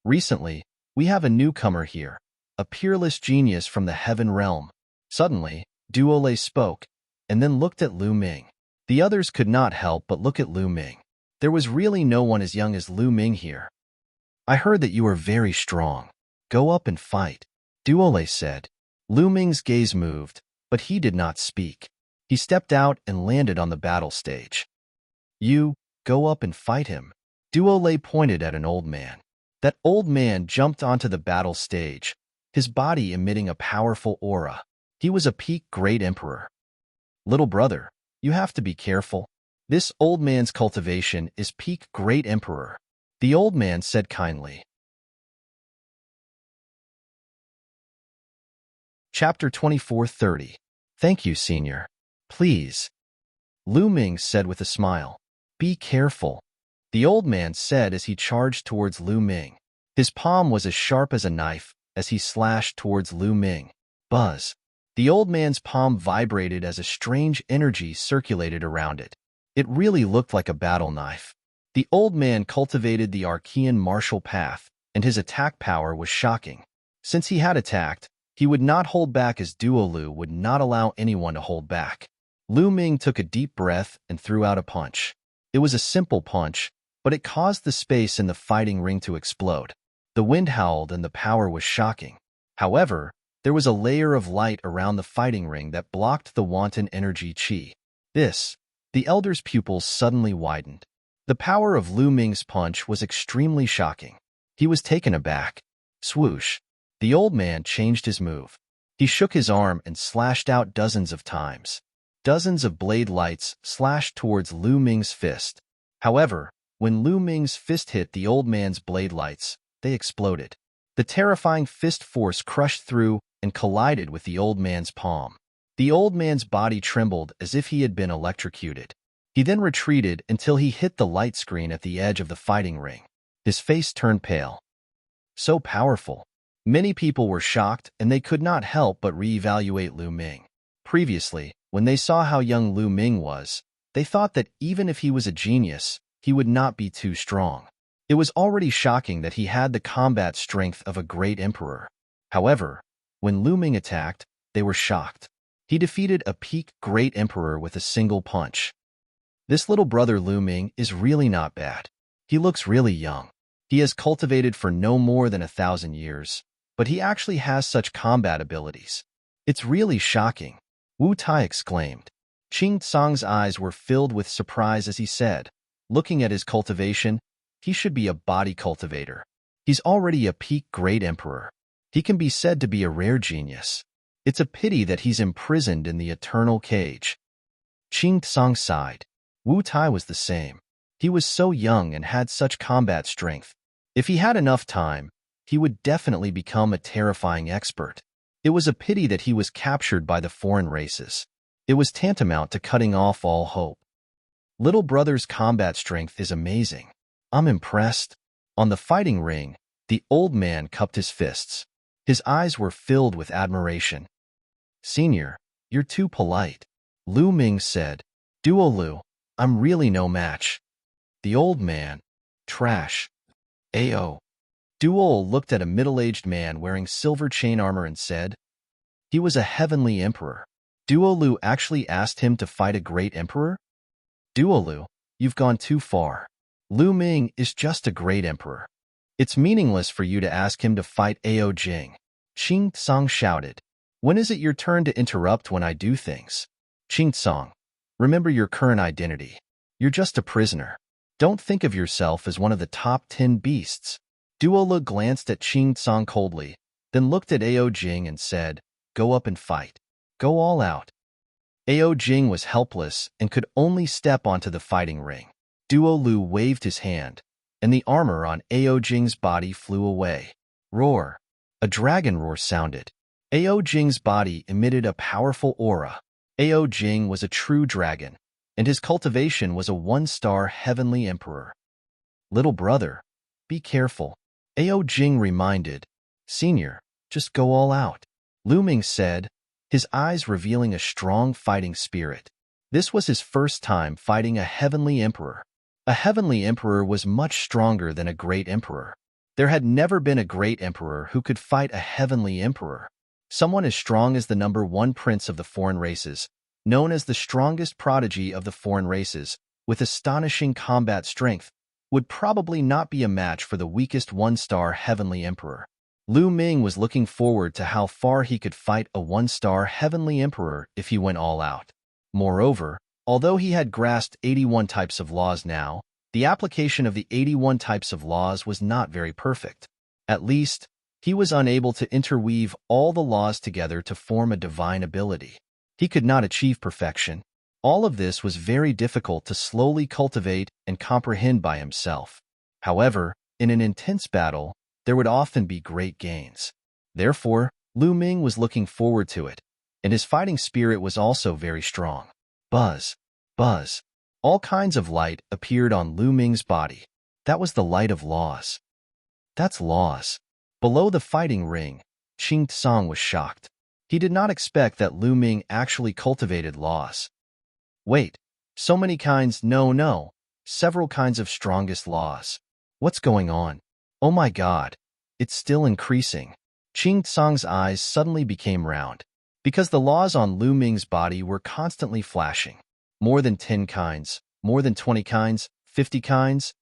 Recently, we have a newcomer here, a peerless genius from the heaven realm. Suddenly, Duo Lei spoke, and then looked at Lu Ming. The others could not help but look at Lu Ming. There was really no one as young as Lu Ming here. I heard that you are very strong. Go up and fight, Duo Lei said. Lu Ming's gaze moved, but he did not speak. He stepped out and landed on the battle stage. You, go up and fight him. Duo Lei pointed at an old man. That old man jumped onto the battle stage, his body emitting a powerful aura. He was a peak great emperor. Little brother, you have to be careful. This old man's cultivation is peak great emperor, the old man said kindly. Chapter 24:30. Thank you, senior. Please. Lu Ming said with a smile. Be careful, the old man said as he charged towards Lu Ming. His palm was as sharp as a knife as he slashed towards Lu Ming. Buzz. The old man's palm vibrated as a strange energy circulated around it. It really looked like a battle knife. The old man cultivated the Archean martial path, and his attack power was shocking. Since he had attacked, he would not hold back as Duo Lu would not allow anyone to hold back. Lu Ming took a deep breath and threw out a punch. It was a simple punch, but it caused the space in the fighting ring to explode. The wind howled and the power was shocking. However, there was a layer of light around the fighting ring that blocked the wanton energy chi. The elder's pupils suddenly widened. The power of Lu Ming's punch was extremely shocking. He was taken aback. Swoosh. The old man changed his move. He shook his arm and slashed out dozens of times. Dozens of blade lights slashed towards Lu Ming's fist. However, when Lu Ming's fist hit the old man's blade lights, they exploded. The terrifying fist force crushed through and collided with the old man's palm. The old man's body trembled as if he had been electrocuted. He then retreated until he hit the light screen at the edge of the fighting ring. His face turned pale. So powerful. Many people were shocked and they could not help but reevaluate Lu Ming. Previously, when they saw how young Lu Ming was, they thought that even if he was a genius, he would not be too strong. It was already shocking that he had the combat strength of a great emperor. However, when Lu Ming attacked, they were shocked. He defeated a peak great emperor with a single punch. This little brother Lu Ming is really not bad. He looks really young. He has cultivated for no more than 1,000 years, but he actually has such combat abilities. It's really shocking, Wu Tai exclaimed. Qing Tsang's eyes were filled with surprise as he said, looking at his cultivation, he should be a body cultivator. He's already a peak great emperor. He can be said to be a rare genius. It's a pity that he's imprisoned in the eternal cage. Qing Tsang sighed. Wu Tai was the same. He was so young and had such combat strength. If he had enough time, he would definitely become a terrifying expert. It was a pity that he was captured by the foreign races. It was tantamount to cutting off all hope. Little brother's combat strength is amazing. I'm impressed. On the fighting ring, The old man cupped his fists. His eyes were filled with admiration. "Senior, you're too polite," Lu Ming said. "Duo Lu, I'm really no match." The old man, "Trash." Ao. Duo looked at a middle-aged man wearing silver chain armor and said, "He was a heavenly emperor. Duolu actually asked him to fight a great emperor? Duolu, you've gone too far. Lu Ming is just a great emperor. It's meaningless for you to ask him to fight Ao Jing." Qing Tsang shouted. "When is it your turn to interrupt when I do things? Qing Tsang, remember your current identity. You're just a prisoner. Don't think of yourself as one of the top 10 beasts." Duola glanced at Qing Tsang coldly, then looked at Ao Jing and said, "Go up and fight. Go all out." Ao Jing was helpless and could only step onto the fighting ring. Duo Lu waved his hand, and the armor on Ao Jing's body flew away. Roar! A dragon roar sounded. Ao Jing's body emitted a powerful aura. Ao Jing was a true dragon, and his cultivation was a 1-star heavenly emperor. "Little brother, be careful," Ao Jing reminded. "Senior, just go all out," Lu Ming said, his eyes revealing a strong fighting spirit. This was his first time fighting a heavenly emperor. A heavenly emperor was much stronger than a great emperor. There had never been a great emperor who could fight a heavenly emperor. Someone as strong as the #1 prince of the foreign races, known as the strongest prodigy of the foreign races, with astonishing combat strength, would probably not be a match for the weakest 1-star heavenly emperor. Lu Ming was looking forward to how far he could fight a 1-star heavenly emperor if he went all out. Moreover, although he had grasped 81 types of laws now, the application of the 81 types of laws was not very perfect. At least, he was unable to interweave all the laws together to form a divine ability. He could not achieve perfection. All of this was very difficult to slowly cultivate and comprehend by himself. However, in an intense battle, there would often be great gains. Therefore, Lu Ming was looking forward to it, and his fighting spirit was also very strong. Buzz, buzz. All kinds of light appeared on Lu Ming's body. That was the light of laws. That's laws. Below the fighting ring, Qing Tsang was shocked. He did not expect that Lu Ming actually cultivated laws. Wait, so many kinds? No, several kinds of strongest laws. What's going on? Oh my God, it's still increasing. Qing Tsang's eyes suddenly became round, because the laws on Lu Ming's body were constantly flashing. More than 10 kinds, more than 20 kinds, 50 kinds,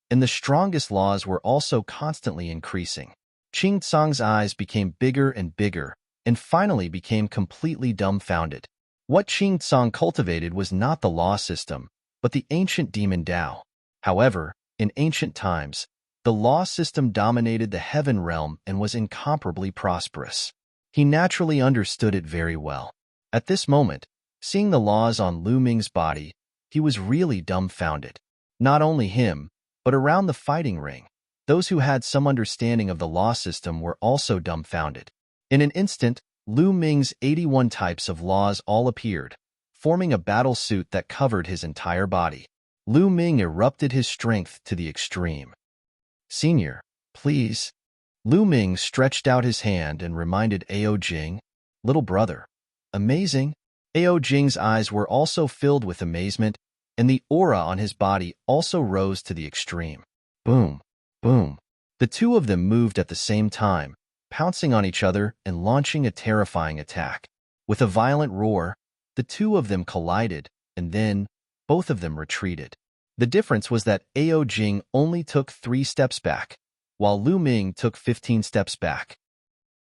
and the strongest laws were also constantly increasing. Qing Tsang's eyes became bigger and bigger, and finally became completely dumbfounded. What Qing Tsang cultivated was not the law system, but the ancient demon Tao. However, in ancient times, the law system dominated the heaven realm and was incomparably prosperous. He naturally understood it very well. At this moment, seeing the laws on Lu Ming's body, he was really dumbfounded. Not only him, but around the fighting ring, those who had some understanding of the law system were also dumbfounded. In an instant, Lu Ming's 81 types of laws all appeared, forming a battle suit that covered his entire body. Lu Ming erupted his strength to the extreme. "Senior, please." Lu Ming stretched out his hand and reminded Ao Jing, "Little brother." Amazing. Ao Jing's eyes were also filled with amazement, and the aura on his body also rose to the extreme. Boom, boom. The two of them moved at the same time, pouncing on each other and launching a terrifying attack. With a violent roar, the two of them collided, and then both of them retreated. The difference was that Ao Jing only took 3 steps back, while Lu Ming took 15 steps back.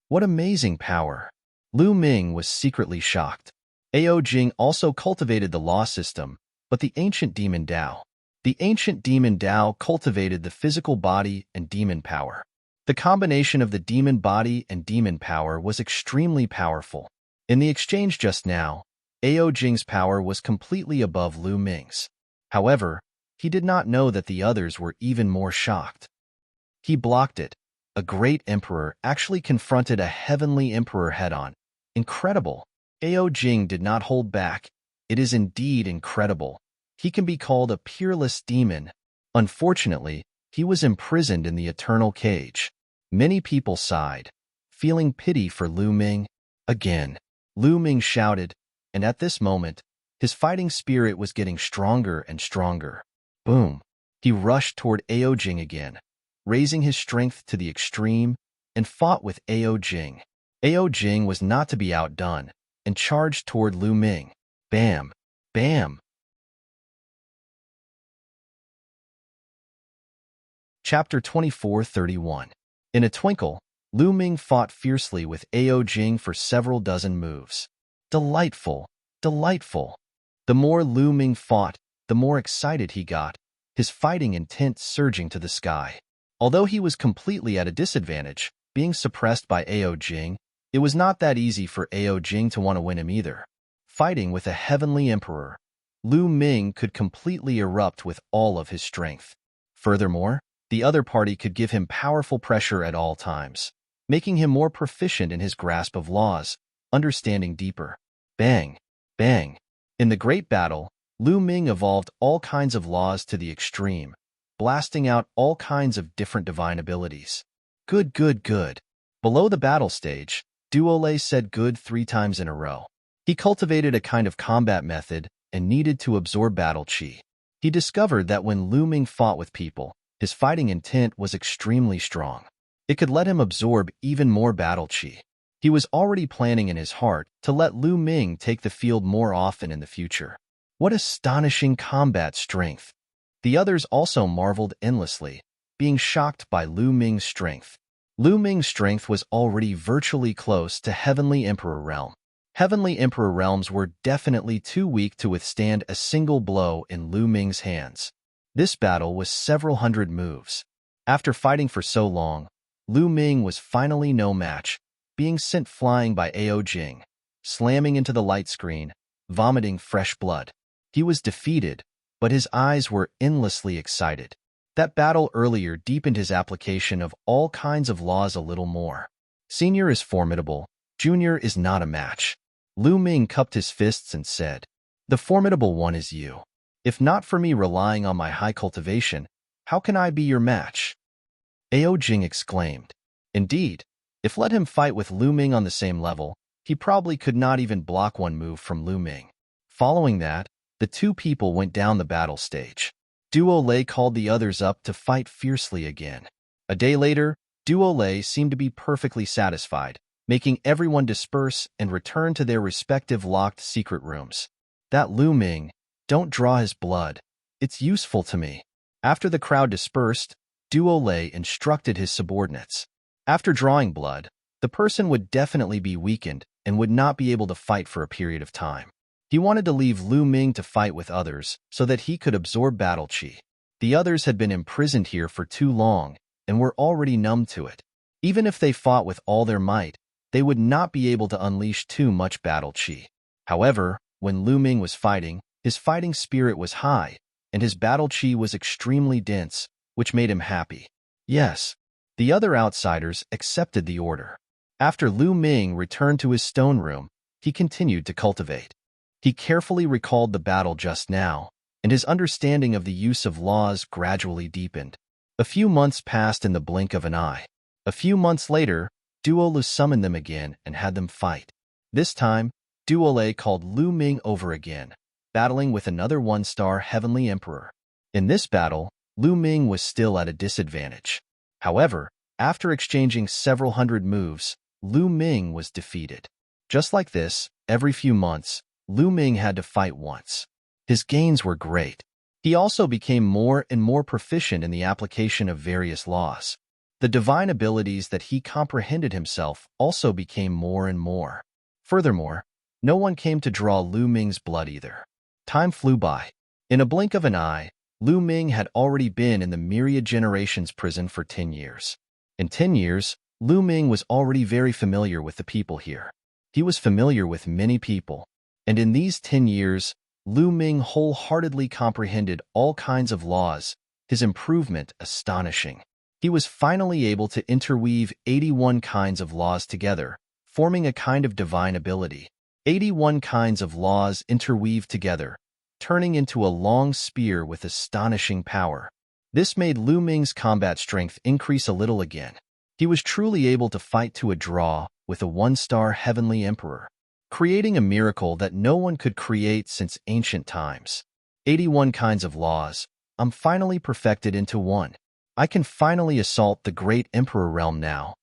What amazing power! Lu Ming was secretly shocked. Ao Jing also cultivated the law system, but the ancient demon Tao. The ancient demon Tao cultivated the physical body and demon power. The combination of the demon body and demon power was extremely powerful. In the exchange just now, Ao Jing's power was completely above Lu Ming's. However, he did not know that the others were even more shocked. He blocked it. A great emperor actually confronted a heavenly emperor head-on. Incredible. Ao Jing did not hold back. It is indeed incredible. He can be called a peerless demon. Unfortunately, he was imprisoned in the eternal cage. Many people sighed, feeling pity for Lu Ming. Again, Lu Ming shouted, and at this moment, his fighting spirit was getting stronger and stronger. Boom! He rushed toward Ao Jing again, raising his strength to the extreme, and fought with Ao Jing. Ao Jing was not to be outdone, and charged toward Lu Ming. Bam! Bam! Chapter 24:31. In a twinkle, Lu Ming fought fiercely with Ao Jing for several dozen moves. Delightful! Delightful! The more Lu Ming fought, the more excited he got, his fighting intent surging to the sky. Although he was completely at a disadvantage, being suppressed by Ao Jing, it was not that easy for Ao Jing to want to win him either. Fighting with a heavenly emperor, Lu Ming could completely erupt with all of his strength. Furthermore, the other party could give him powerful pressure at all times, making him more proficient in his grasp of laws, understanding deeper. Bang! Bang! In the great battle, Lu Ming evolved all kinds of laws to the extreme, blasting out all kinds of different divine abilities. Good, good, good. Below the battle stage, Duolei said good 3 times in a row. He cultivated a kind of combat method and needed to absorb battle chi. He discovered that when Lu Ming fought with people, his fighting intent was extremely strong. It could let him absorb even more battle chi. He was already planning in his heart to let Lu Ming take the field more often in the future. What astonishing combat strength! The others also marveled endlessly, being shocked by Lu Ming's strength. Lu Ming's strength was already virtually close to Heavenly Emperor Realm. Heavenly Emperor realms were definitely too weak to withstand a single blow in Lu Ming's hands. This battle was several hundred moves. After fighting for so long, Lu Ming was finally no match, being sent flying by Ao Jing, slamming into the light screen, vomiting fresh blood. He was defeated, but his eyes were endlessly excited. That battle earlier deepened his application of all kinds of laws a little more. Senior is formidable, junior is not a match. Lu Ming cupped his fists and said, "The formidable one is you. If not for me relying on my high cultivation, how can I be your match?" Ao Jing exclaimed. Indeed, if let him fight with Lu Ming on the same level, he probably could not even block one move from Lu Ming. Following that, the two people went down the battle stage. Duolei called the others up to fight fiercely again. A day later, Duolei seemed to be perfectly satisfied, making everyone disperse and return to their respective locked secret rooms. That Lu Ming, don't draw his blood. It's useful to me. After the crowd dispersed, Duolei instructed his subordinates. After drawing blood, the person would definitely be weakened and would not be able to fight for a period of time. He wanted to leave Lu Ming to fight with others so that he could absorb battle chi. The others had been imprisoned here for too long and were already numb to it. Even if they fought with all their might, they would not be able to unleash too much battle chi. However, when Lu Ming was fighting, his fighting spirit was high, and his battle chi was extremely dense, which made him happy. Yes, the other outsiders accepted the order. After Lu Ming returned to his stone room, he continued to cultivate. He carefully recalled the battle just now, and his understanding of the use of laws gradually deepened. A few months passed in the blink of an eye. A few months later, Duolei summoned them again and had them fight. This time, Duolei called Lu Ming over again, battling with another one-star Heavenly Emperor. In this battle, Lu Ming was still at a disadvantage. However, after exchanging several hundred moves, Lu Ming was defeated. Just like this, every few months, Lu Ming had to fight once. His gains were great. He also became more and more proficient in the application of various laws. The divine abilities that he comprehended himself also became more and more. Furthermore, no one came to draw Lu Ming's blood either. Time flew by. In a blink of an eye, Lu Ming had already been in the Myriad Generations prison for 10 years. In 10 years, Lu Ming was already very familiar with the people here. He was familiar with many people, and in these 10 years, Lu Ming wholeheartedly comprehended all kinds of laws, his improvement astonishing. He was finally able to interweave 81 kinds of laws together, forming a kind of divine ability. 81 kinds of laws interweaved together, turning into a long spear with astonishing power. This made Lu Ming's combat strength increase a little again. He was truly able to fight to a draw with a one-star heavenly emperor, creating a miracle that no one could create since ancient times. 81 kinds of laws. I'm finally perfected into one. I can finally assault the great emperor realm now.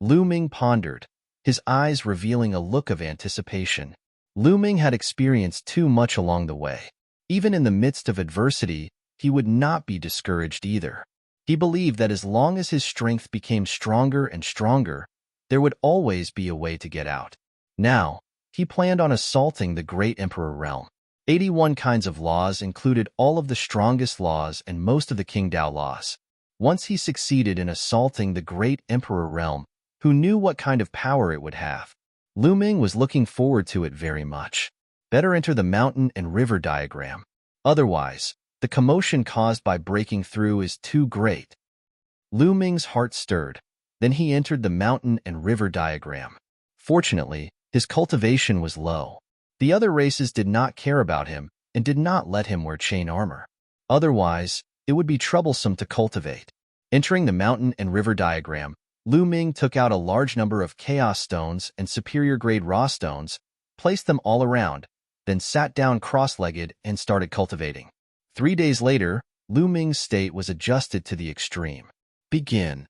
Lu Ming pondered, his eyes revealing a look of anticipation. Lu Ming had experienced too much along the way. Even in the midst of adversity, he would not be discouraged either. He believed that as long as his strength became stronger and stronger, there would always be a way to get out. Now, he planned on assaulting the great emperor realm. 81 kinds of laws included all of the strongest laws and most of the Qingdao laws. Once he succeeded in assaulting the great emperor realm, who knew what kind of power it would have? Lu Ming was looking forward to it very much. Better enter the mountain and river diagram. Otherwise, the commotion caused by breaking through is too great. Lu Ming's heart stirred. Then he entered the mountain and river diagram. Fortunately, his cultivation was low. The other races did not care about him and did not let him wear chain armor. Otherwise, it would be troublesome to cultivate. Entering the mountain and river diagram, Lu Ming took out a large number of chaos stones and superior-grade raw stones, placed them all around, then sat down cross-legged and started cultivating. 3 days later, Lu Ming's state was adjusted to the extreme. Begin.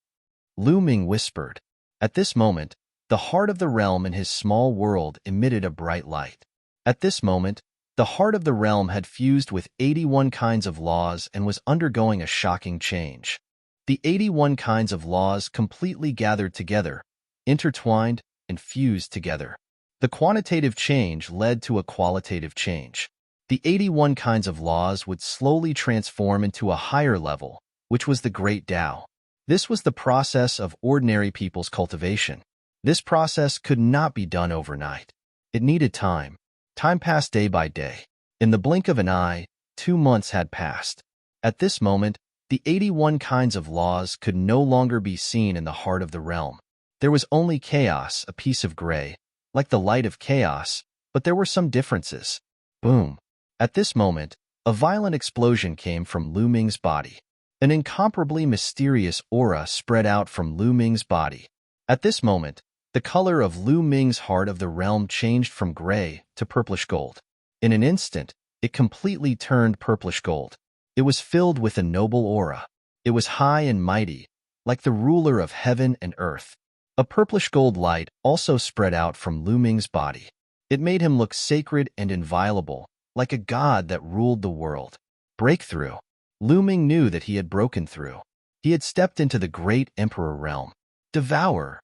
Lu Ming whispered. At this moment, the heart of the realm in his small world emitted a bright light. At this moment, the heart of the realm had fused with 81 kinds of laws and was undergoing a shocking change. The 81 kinds of laws completely gathered together, intertwined, and fused together. The quantitative change led to a qualitative change. The 81 kinds of laws would slowly transform into a higher level, which was the Great Tao. This was the process of ordinary people's cultivation. This process could not be done overnight. It needed time. Time passed day by day. In the blink of an eye, 2 months had passed. At this moment, the 81 kinds of laws could no longer be seen in the heart of the realm. There was only chaos, a piece of gray, like the light of chaos, but there were some differences. Boom. At this moment, a violent explosion came from Lu Ming's body. An incomparably mysterious aura spread out from Lu Ming's body. At this moment, the color of Lu Ming's heart of the realm changed from gray to purplish gold. In an instant, it completely turned purplish gold. It was filled with a noble aura. It was high and mighty, like the ruler of heaven and earth. A purplish gold light also spread out from Lu Ming's body. It made him look sacred and inviolable, like a god that ruled the world. Breakthrough. Lu Ming knew that he had broken through. He had stepped into the great emperor realm. Devour.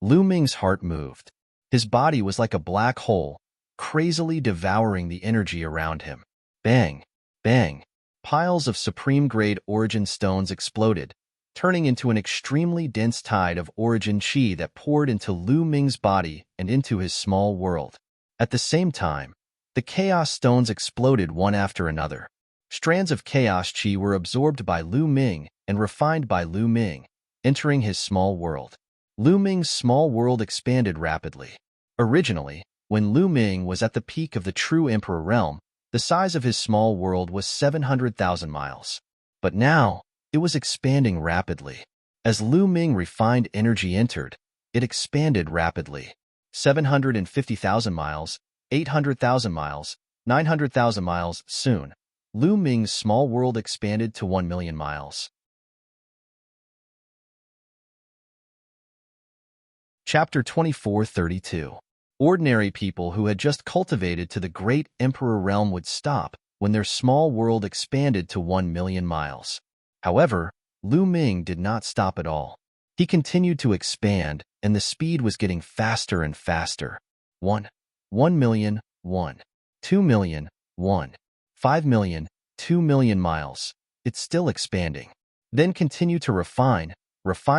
Lu Ming's heart moved. His body was like a black hole, crazily devouring the energy around him. Bang! Bang! Piles of supreme-grade origin stones exploded, turning into an extremely dense tide of origin chi that poured into Lu Ming's body and into his small world. At the same time, the chaos stones exploded one after another. Strands of chaos chi were absorbed by Lu Ming and refined by Lu Ming, entering his small world. Lu Ming's small world expanded rapidly. Originally, when Lu Ming was at the peak of the true emperor realm, the size of his small world was 700,000 miles. But now, it was expanding rapidly. As Lu Ming refined energy entered, it expanded rapidly. 750,000 miles, 800,000 miles, 900,000 miles. Soon, Lu Ming's small world expanded to 1 million miles. Chapter 2432. Ordinary people who had just cultivated to the great emperor realm would stop when their small world expanded to 1 million miles. However, Lu Ming did not stop at all. He continued to expand, and the speed was getting faster and faster. 1 million, 2 million, 5 million, 2 million miles. It's still expanding. Then continue to refine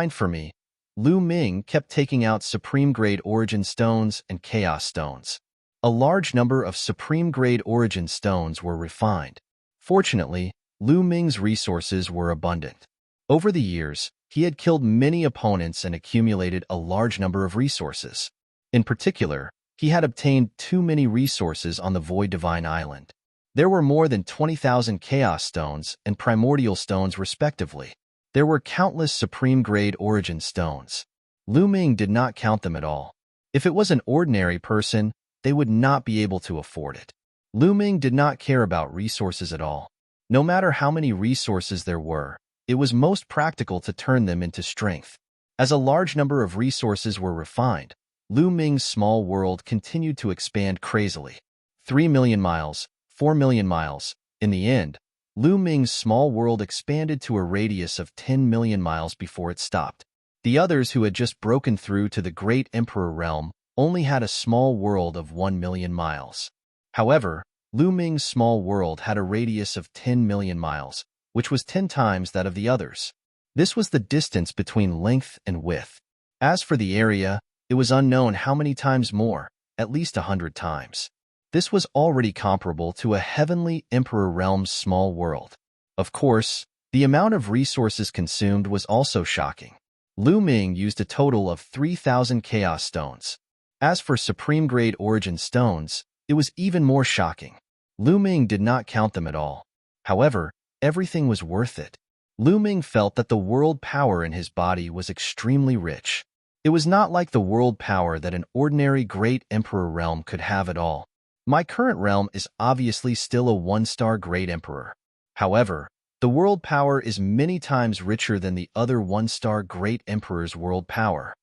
for me. Lu Ming kept taking out supreme-grade origin stones and chaos stones. A large number of supreme-grade origin stones were refined. Fortunately, Lu Ming's resources were abundant. Over the years, he had killed many opponents and accumulated a large number of resources. In particular, he had obtained too many resources on the Void Divine Island. There were more than 20,000 chaos stones and primordial stones respectively. There were countless supreme-grade origin stones. Lu Ming did not count them at all. If it was an ordinary person, they would not be able to afford it. Lu Ming did not care about resources at all. No matter how many resources there were, it was most practical to turn them into strength. As a large number of resources were refined, Lu Ming's small world continued to expand crazily. 3 million miles, 4 million miles. In the end, Lu Ming's small world expanded to a radius of 10 million miles before it stopped. The others who had just broken through to the Great Emperor realm only had a small world of 1 million miles. However, Lu Ming's small world had a radius of 10 million miles, which was 10 times that of the others. This was the distance between length and width. As for the area, it was unknown how many times more, at least 100 times. This was already comparable to a heavenly emperor realm's small world. Of course, the amount of resources consumed was also shocking. Lu Ming used a total of 3,000 chaos stones. As for supreme-grade origin stones, it was even more shocking. Lu Ming did not count them at all. However, everything was worth it. Lu Ming felt that the world power in his body was extremely rich. It was not like the world power that an ordinary Great Emperor realm could have at all. My current realm is obviously still a 1-star Great Emperor. However, the world power is many times richer than the other 1-star Great Emperor's world power.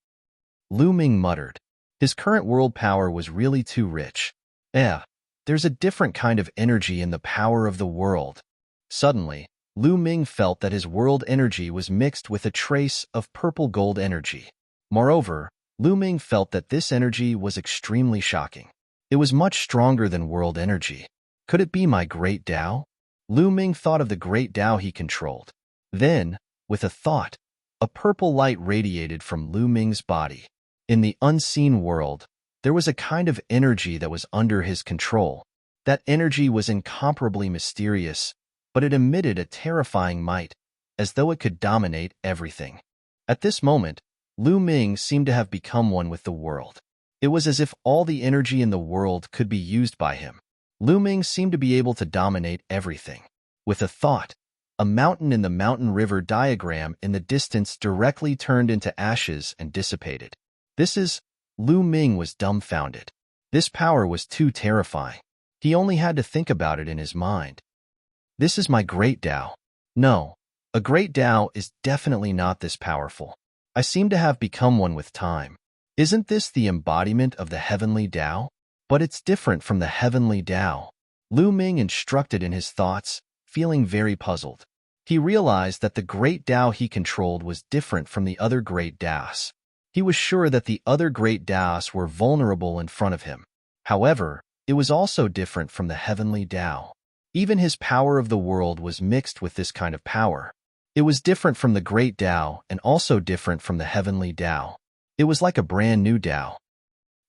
Lu Ming muttered. His current world power was really too rich. There's a different kind of energy in the power of the world. Suddenly, Lu Ming felt that his world energy was mixed with a trace of purple-gold energy. Moreover, Lu Ming felt that this energy was extremely shocking. It was much stronger than world energy. Could it be my great Tao? Lu Ming thought of the great Tao he controlled. Then, with a thought, a purple light radiated from Lu Ming's body. In the unseen world, there was a kind of energy that was under his control. That energy was incomparably mysterious, but it emitted a terrifying might, as though it could dominate everything. At this moment, Lu Ming seemed to have become one with the world. It was as if all the energy in the world could be used by him. Lu Ming seemed to be able to dominate everything. With a thought, a mountain in the mountain river diagram in the distance directly turned into ashes and dissipated. Lu Ming was dumbfounded. This power was too terrifying. He only had to think about it in his mind. This is my great Tao. No, a great Tao is definitely not this powerful. I seem to have become one with time. Isn't this the embodiment of the heavenly Tao? But it's different from the heavenly Tao. Lu Ming instructed in his thoughts, feeling very puzzled. He realized that the great Tao he controlled was different from the other great Taos. He was sure that the other great Taos were vulnerable in front of him. However, it was also different from the heavenly Tao. Even his power of the world was mixed with this kind of power. It was different from the great Tao and also different from the heavenly Tao. It was like a brand new Tao.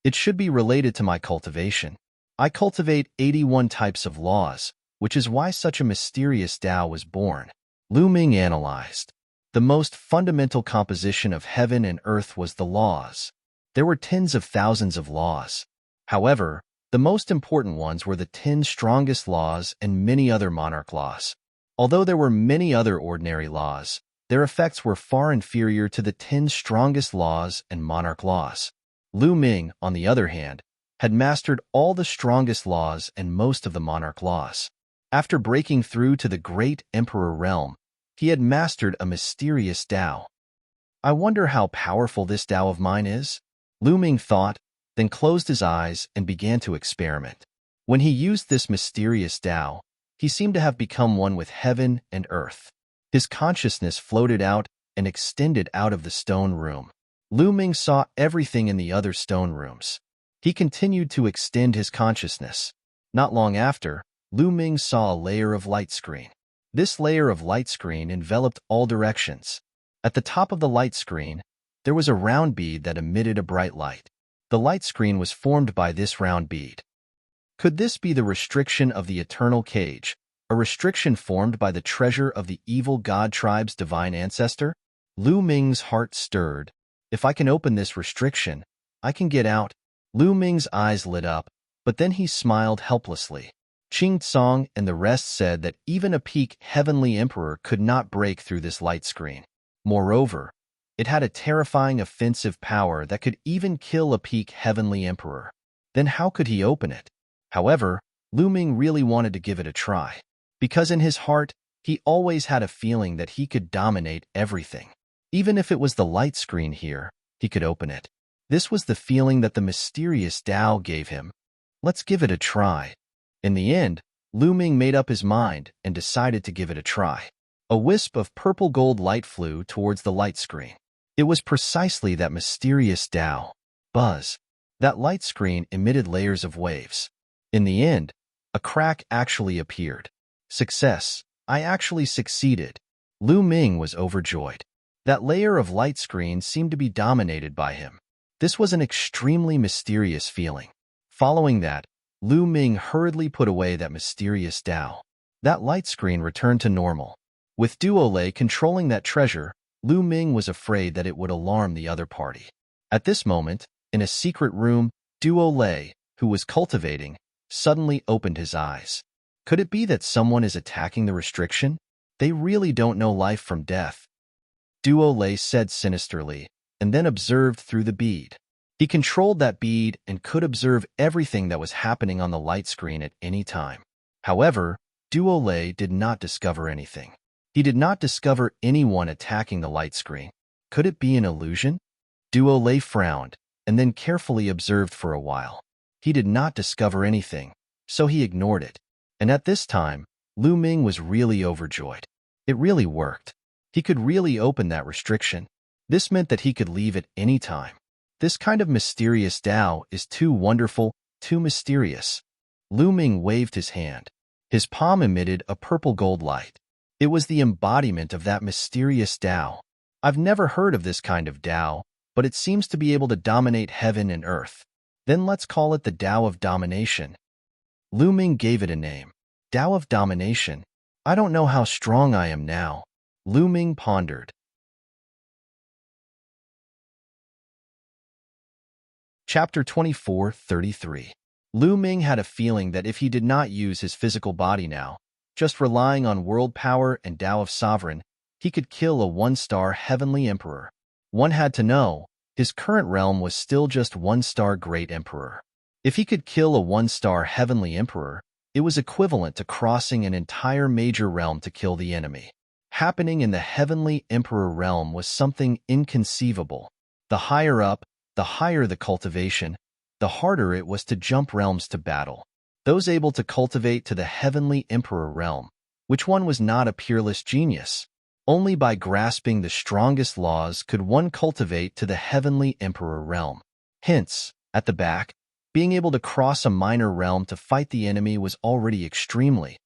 It should be related to my cultivation. I cultivate 81 types of laws, which is why such a mysterious Tao was born. Lu Ming analyzed. The most fundamental composition of heaven and earth was the laws. There were tens of thousands of laws. However, the most important ones were the 10 strongest laws and many other monarch laws. Although there were many other ordinary laws, their effects were far inferior to the 10 strongest laws and monarch laws. Lu Ming, on the other hand, had mastered all the strongest laws and most of the monarch laws. After breaking through to the Great Emperor realm, he had mastered a mysterious Tao. I wonder how powerful this Tao of mine is? Lu Ming thought, then closed his eyes and began to experiment. When he used this mysterious Tao, he seemed to have become one with heaven and earth. His consciousness floated out and extended out of the stone room. Lu Ming saw everything in the other stone rooms. He continued to extend his consciousness. Not long after, Lu Ming saw a layer of light screen. This layer of light screen enveloped all directions. At the top of the light screen, there was a round bead that emitted a bright light. The light screen was formed by this round bead. Could this be the restriction of the eternal cage, a restriction formed by the treasure of the evil god tribe's divine ancestor? Lu Ming's heart stirred. If I can open this restriction, I can get out. Lu Ming's eyes lit up, but then he smiled helplessly. Qing Tsong and the rest said that even a peak heavenly emperor could not break through this light screen. Moreover, it had a terrifying offensive power that could even kill a peak heavenly emperor. Then how could he open it? However, Lu Ming really wanted to give it a try, because in his heart, he always had a feeling that he could dominate everything. Even if it was the light screen here, he could open it. This was the feeling that the mysterious Tao gave him. Let's give it a try. In the end, Lu Ming made up his mind and decided to give it a try. A wisp of purple gold light flew towards the light screen. It was precisely that mysterious Tao. Buzz. That light screen emitted layers of waves. In the end, a crack actually appeared. Success. I actually succeeded. Lu Ming was overjoyed. That layer of light screen seemed to be dominated by him. This was an extremely mysterious feeling. Following that, Lu Ming hurriedly put away that mysterious Tao. That light screen returned to normal. With Duo Lei controlling that treasure, Lu Ming was afraid that it would alarm the other party. At this moment, in a secret room, Duo Lei, who was cultivating, suddenly opened his eyes. Could it be that someone is attacking the restriction? They really don't know life from death. Duo Lei said sinisterly, and then observed through the bead. He controlled that bead and could observe everything that was happening on the light screen at any time. However, Duo Lei did not discover anything. He did not discover anyone attacking the light screen. Could it be an illusion? Duo Lei frowned, and then carefully observed for a while. He did not discover anything, so he ignored it. And at this time, Lu Ming was really overjoyed. It really worked. He could really open that restriction. This meant that he could leave at any time. This kind of mysterious Tao is too wonderful, too mysterious. Lu Ming waved his hand. His palm emitted a purple gold light. It was the embodiment of that mysterious Tao. I've never heard of this kind of Tao, but it seems to be able to dominate heaven and earth. Then let's call it the Tao of domination. Lu Ming gave it a name. Tao of domination. I don't know how strong I am now. Lu Ming pondered. Chapter 24:33. Lu Ming had a feeling that if he did not use his physical body now, just relying on world power and Tao of sovereign, he could kill a one-star heavenly emperor. One had to know, his current realm was still just one-star great emperor. If he could kill a one-star heavenly emperor, it was equivalent to crossing an entire major realm to kill the enemy. Happening in the heavenly emperor realm was something inconceivable. The higher up, the higher the cultivation, the harder it was to jump realms to battle. Those able to cultivate to the heavenly emperor realm, which one was not a peerless genius? Only by grasping the strongest laws could one cultivate to the heavenly emperor realm. Hence, at the back, being able to cross a minor realm to fight the enemy was already extremely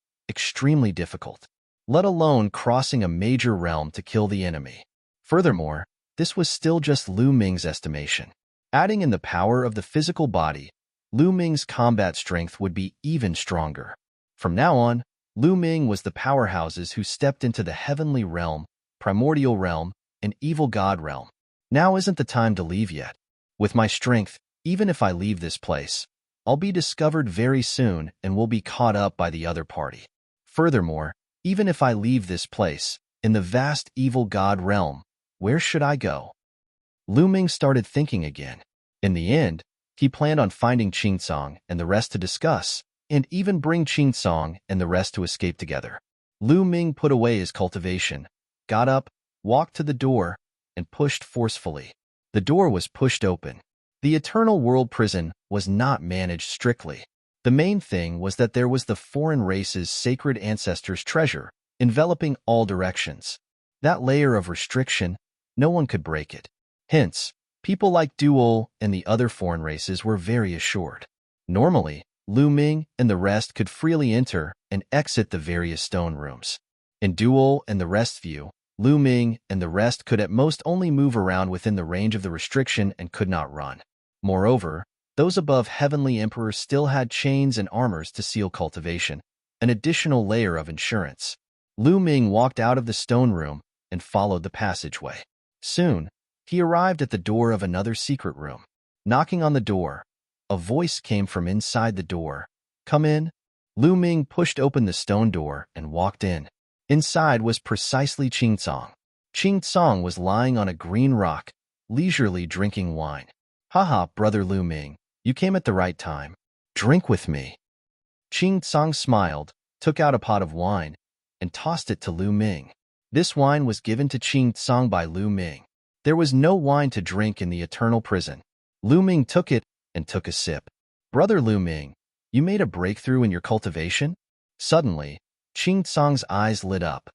difficult, let alone crossing a major realm to kill the enemy. Furthermore, this was still just Lu Ming's estimation. Adding in the power of the physical body, Lu Ming's combat strength would be even stronger. From now on, Lu Ming was the powerhouses who stepped into the heavenly realm, primordial realm, and evil god realm. Now isn't the time to leave yet. With my strength, even if I leave this place, I'll be discovered very soon and will be caught up by the other party. Furthermore, even if I leave this place, in the vast evil god realm, where should I go? Lu Ming started thinking again. In the end, he planned on finding Qingsong and the rest to discuss, and even bring Qingsong and the rest to escape together. Lu Ming put away his cultivation, got up, walked to the door, and pushed forcefully. The door was pushed open. The Eternal World Prison was not managed strictly. The main thing was that there was the foreign race's sacred ancestors' treasure, enveloping all directions. That layer of restriction, no one could break it. Hence, people like Duol and the other foreign races were very assured. Normally, Lu Ming and the rest could freely enter and exit the various stone rooms. In Duol and the rest view, Lu Ming and the rest could at most only move around within the range of the restriction and could not run. Moreover, those above Heavenly Emperor still had chains and armors to seal cultivation, an additional layer of insurance. Lu Ming walked out of the stone room and followed the passageway. Soon, he arrived at the door of another secret room. Knocking on the door, a voice came from inside the door. "Come in." Lu Ming pushed open the stone door and walked in. Inside was precisely Qingsong. Qing Tsong was lying on a green rock, leisurely drinking wine. Haha, brother Lu Ming, you came at the right time. Drink with me. Qing Tsong smiled, took out a pot of wine, and tossed it to Lu Ming. This wine was given to Qing Tsong by Lu Ming. There was no wine to drink in the eternal prison. Lu Ming took it and took a sip. Brother Lu Ming, you made a breakthrough in your cultivation? Suddenly, Qing Tsong's eyes lit up.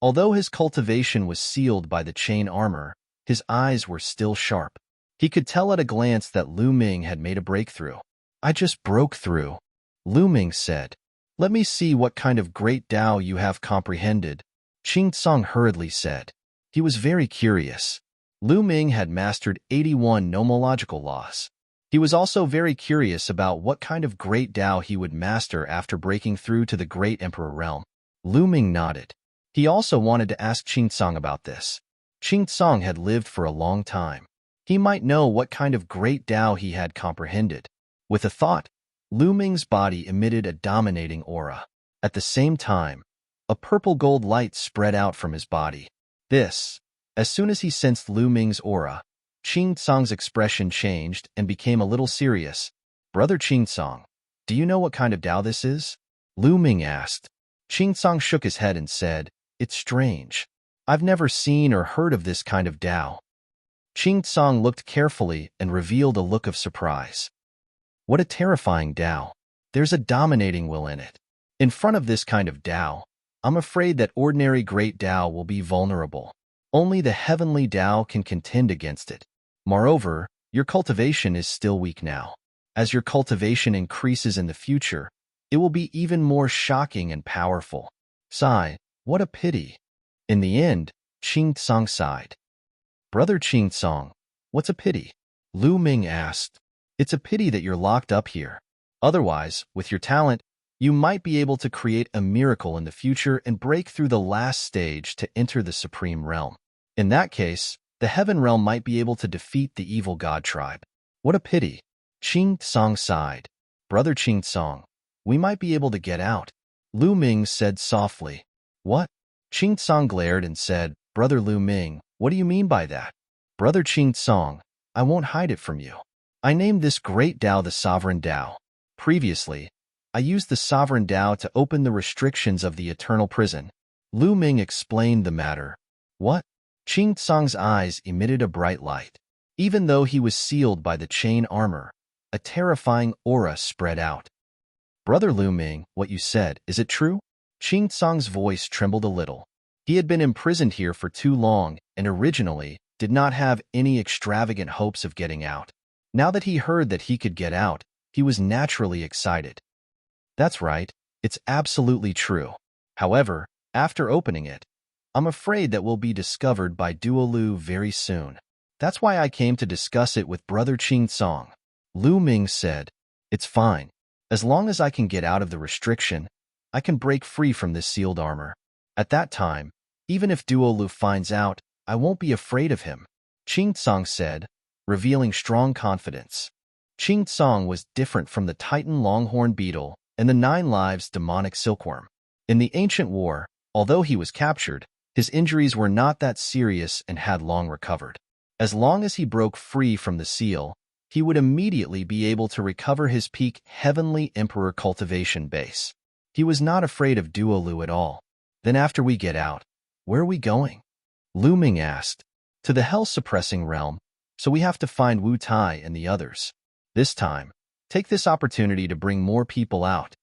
Although his cultivation was sealed by the chain armor, his eyes were still sharp. He could tell at a glance that Lu Ming had made a breakthrough. I just broke through, Lu Ming said. Let me see what kind of great Tao you have comprehended, Qing Tsong hurriedly said. He was very curious. Lu Ming had mastered 81 nomological laws. He was also very curious about what kind of great Tao he would master after breaking through to the great Emperor realm. Lu Ming nodded. He also wanted to ask Qing Tsong about this. Qing Tsong had lived for a long time. He might know what kind of great Tao he had comprehended. With a thought, Lu Ming's body emitted a dominating aura. At the same time, a purple-gold light spread out from his body. As soon as he sensed Lu Ming's aura, Qing Tsong's expression changed and became a little serious. Brother Qing Tsong, do you know what kind of Tao this is? Lu Ming asked. Qing Tsong shook his head and said, It's strange. I've never seen or heard of this kind of Tao. Qing Tsong looked carefully and revealed a look of surprise. What a terrifying Tao. There's a dominating will in it. In front of this kind of Tao, I'm afraid that ordinary great Tao will be vulnerable. Only the heavenly Tao can contend against it. Moreover, your cultivation is still weak now. As your cultivation increases in the future, it will be even more shocking and powerful. Sigh, what a pity. In the end, Qing Tsong sighed. Brother Qing Tsong, what's a pity? Lu Ming asked. It's a pity that you're locked up here. Otherwise, with your talent, you might be able to create a miracle in the future and break through the last stage to enter the supreme realm. In that case, the heaven realm might be able to defeat the evil god tribe. What a pity. Qing Tsong sighed. Brother Qing Tsong, we might be able to get out. Lu Ming said softly. What? Qing Tsong glared and said, Brother Lu Ming, what do you mean by that? Brother Qing Tsong, I won't hide it from you. I named this great Tao the Sovereign Tao. Previously, I used the Sovereign Tao to open the restrictions of the eternal prison. Lu Ming explained the matter. What? Qing Tsong's eyes emitted a bright light. Even though he was sealed by the chain armor, a terrifying aura spread out. Brother Lu Ming, what you said, is it true? Qing Tsong's voice trembled a little. He had been imprisoned here for too long and originally did not have any extravagant hopes of getting out. Now that he heard that he could get out, he was naturally excited. That's right, it's absolutely true. However, after opening it, I'm afraid that we'll be discovered by Duolu very soon. That's why I came to discuss it with Brother Qing Tsong. Lu Ming said, It's fine. As long as I can get out of the restriction, I can break free from this sealed armor. At that time, even if Duolu finds out, I won't be afraid of him, Qing Tsong said, revealing strong confidence. Qing Tsong was different from the Titan longhorn beetle and the 9 lives demonic silkworm. In the ancient war, although he was captured, his injuries were not that serious and had long recovered. As long as he broke free from the seal, he would immediately be able to recover his peak Heavenly Emperor cultivation base. He was not afraid of Duolu at all. Then after we get out, where are we going? Lu Ming asked. To the hell-suppressing realm, so we have to find Wu Tai and the others. This time, take this opportunity to bring more people out.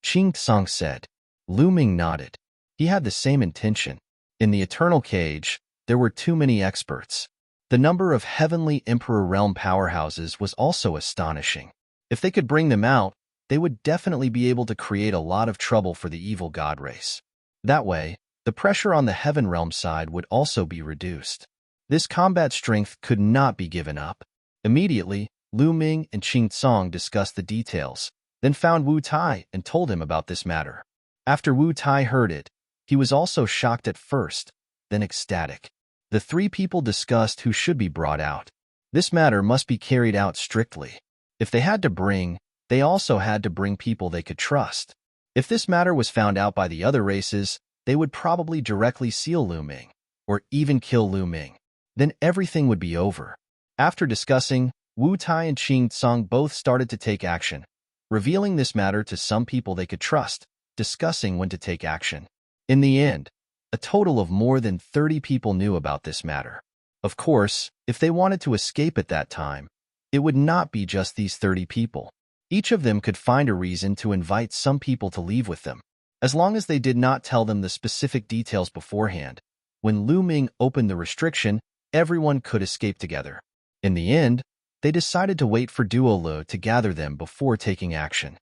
Qing Tsong said. Lu Ming nodded. He had the same intention. In the Eternal Cage, there were too many experts. The number of Heavenly Emperor Realm powerhouses was also astonishing. If they could bring them out, they would definitely be able to create a lot of trouble for the evil god race. That way, the pressure on the Heaven Realm side would also be reduced. This combat strength could not be given up. Immediately, Lu Ming and Qing Tsong discussed the details, then found Wu Tai and told him about this matter. After Wu Tai heard it, he was also shocked at first, then ecstatic. The 3 people discussed who should be brought out. This matter must be carried out strictly. If they had to bring, they also had to bring people they could trust. If this matter was found out by the other races, they would probably directly seal Lu Ming. or even kill Lu Ming. Then everything would be over. After discussing, Wu Tai and Qing Tsang both started to take action, revealing this matter to some people they could trust, discussing when to take action. In the end, a total of more than 30 people knew about this matter. Of course, if they wanted to escape at that time, it would not be just these 30 people. Each of them could find a reason to invite some people to leave with them, as long as they did not tell them the specific details beforehand. When Lu Ming opened the restriction, everyone could escape together. In the end, they decided to wait for Duo Lu to gather them before taking action.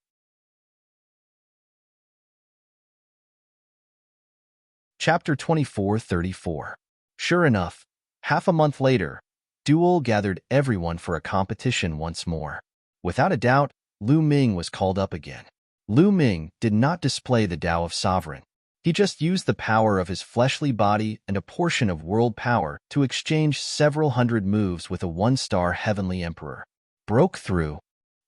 Chapter 24:34. Sure enough, half a month later, Duo gathered everyone for a competition once more. Without a doubt, Lu Ming was called up again. Lu Ming did not display the Tao of Sovereign. He just used the power of his fleshly body and a portion of world power to exchange several hundred moves with a one-star heavenly emperor. Broke through.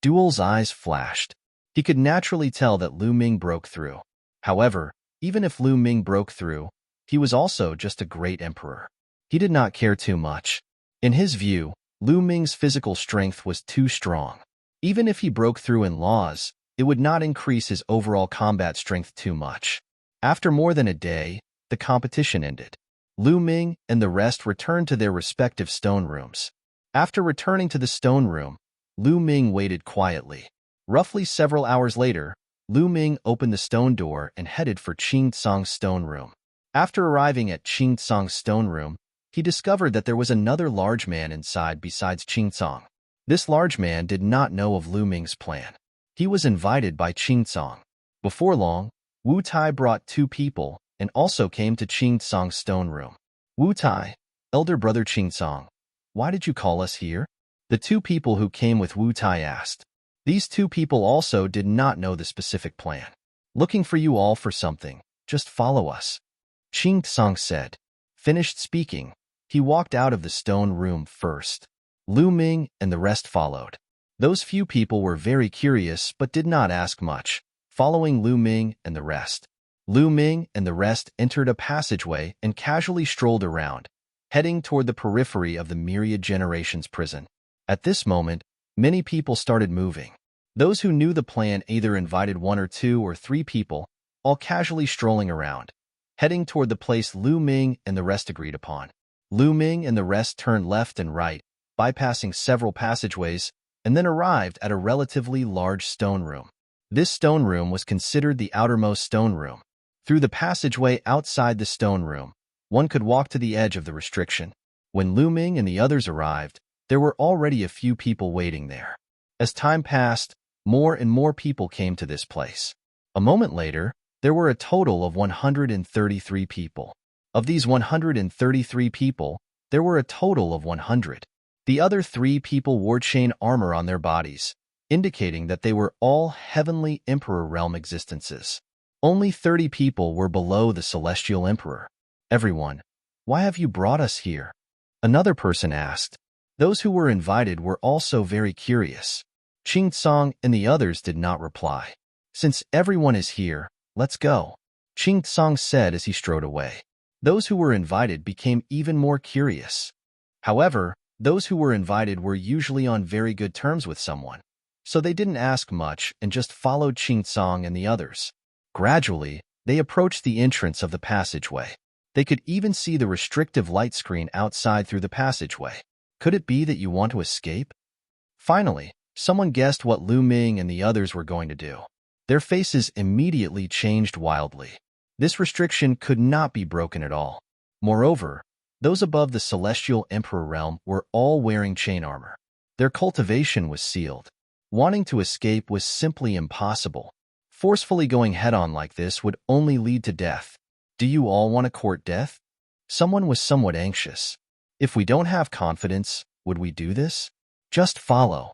Duo's eyes flashed. He could naturally tell that Lu Ming broke through. However, even if Lu Ming broke through, he was also just a great emperor. He did not care too much. In his view, Lu Ming's physical strength was too strong. Even if he broke through in laws, it would not increase his overall combat strength too much. After more than a day, the competition ended. Lu Ming and the rest returned to their respective stone rooms. After returning to the stone room, Lu Ming waited quietly. Roughly several hours later, Lu Ming opened the stone door and headed for Qing Tsang's stone room. After arriving at Qing Tsang's stone room, he discovered that there was another large man inside besides Qing Tsang. This large man did not know of Lu Ming's plan. He was invited by Qing Tsang. Before long, Wu Tai brought 2 people and also came to Qing Tsang's stone room. Wu Tai, elder brother Qing Tsang, why did you call us here? The 2 people who came with Wu Tai asked. These 2 people also did not know the specific plan. Looking for you all for something, just follow us. Qing Tsang said. Finished speaking, he walked out of the stone room first. Lu Ming and the rest followed. Those few people were very curious but did not ask much, following Lu Ming and the rest. Lu Ming and the rest entered a passageway and casually strolled around, heading toward the periphery of the Myriad Generations prison. At this moment, many people started moving. Those who knew the plan either invited 1 or 2 or 3 people, all casually strolling around, heading toward the place Lu Ming and the rest agreed upon. Lu Ming and the rest turned left and right, bypassing several passageways, and then arrived at a relatively large stone room. This stone room was considered the outermost stone room. Through the passageway outside the stone room, one could walk to the edge of the restriction. When Lu Ming and the others arrived, there were already a few people waiting there. As time passed, more and more people came to this place. A moment later, there were a total of 133 people. Of these 133 people, there were a total of 100. The other 3 people wore chain armor on their bodies, indicating that they were all heavenly emperor realm existences. Only 30 people were below the celestial emperor. Everyone, why have you brought us here? Another person asked. Those who were invited were also very curious. Qing Tsang and the others did not reply. Since everyone is here, let's go, Qing Tsang said as he strode away. Those who were invited became even more curious. However, those who were invited were usually on very good terms with someone, so they didn't ask much and just followed Qing Tsang and the others. Gradually, they approached the entrance of the passageway. They could even see the restrictive light screen outside through the passageway. Could it be that you want to escape? Finally, someone guessed what Lu Ming and the others were going to do. Their faces immediately changed wildly. This restriction could not be broken at all. Moreover, those above the Celestial Emperor realm were all wearing chain armor. Their cultivation was sealed. Wanting to escape was simply impossible. Forcefully going head-on like this would only lead to death. Do you all want to court death? Someone was somewhat anxious. If we don't have confidence, would we do this? Just follow,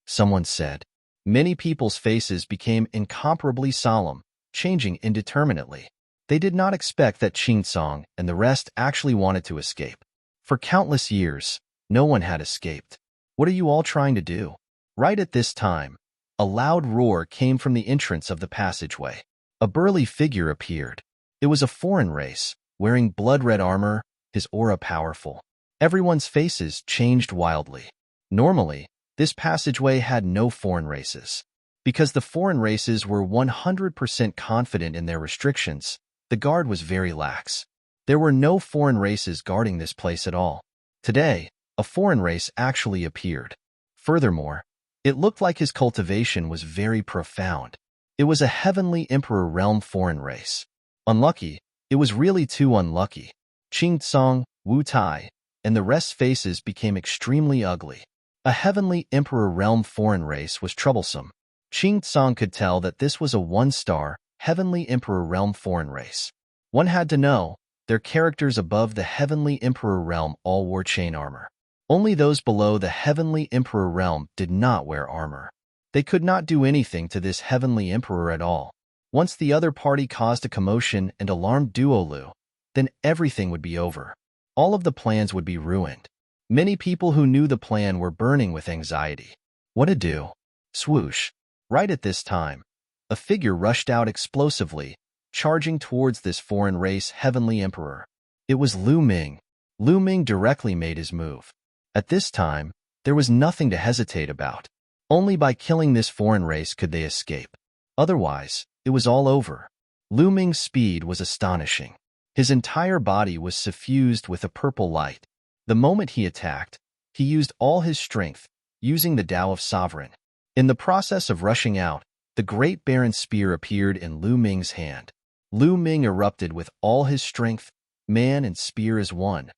someone said. Many people's faces became incomparably solemn, changing indeterminately. They did not expect that Qing Tsang and the rest actually wanted to escape. For countless years, no one had escaped. What are you all trying to do? Right at this time, a loud roar came from the entrance of the passageway. A burly figure appeared. It was a foreign race, wearing blood-red armor, his aura powerful. Everyone's faces changed wildly. Normally, this passageway had no foreign races. Because the foreign races were 100% confident in their restrictions, the guard was very lax. There were no foreign races guarding this place at all. Today, a foreign race actually appeared. Furthermore, it looked like his cultivation was very profound. It was a heavenly emperor realm foreign race. Unlucky, it was really too unlucky. Qing Tsong, Wu Tai, and the rest's faces became extremely ugly. A heavenly emperor realm foreign race was troublesome. Qing Tsong could tell that this was a one-star, heavenly emperor realm foreign race. One had to know, their characters above the heavenly emperor realm all wore chain armor. Only those below the heavenly emperor realm did not wear armor. They could not do anything to this heavenly emperor at all. Once the other party caused a commotion and alarmed Duolu, then everything would be over. All of the plans would be ruined. Many people who knew the plan were burning with anxiety. What to do? Swoosh. Right at this time, a figure rushed out explosively, charging towards this foreign race heavenly emperor. It was Lu Ming. Lu Ming directly made his move. At this time, there was nothing to hesitate about. Only by killing this foreign race could they escape. Otherwise, it was all over. Lu Ming's speed was astonishing. His entire body was suffused with a purple light. The moment he attacked, he used all his strength, using the Tao of Sovereign. In the process of rushing out, the Great Baron's spear appeared in Lu Ming's hand. Lu Ming erupted with all his strength, man and spear as one,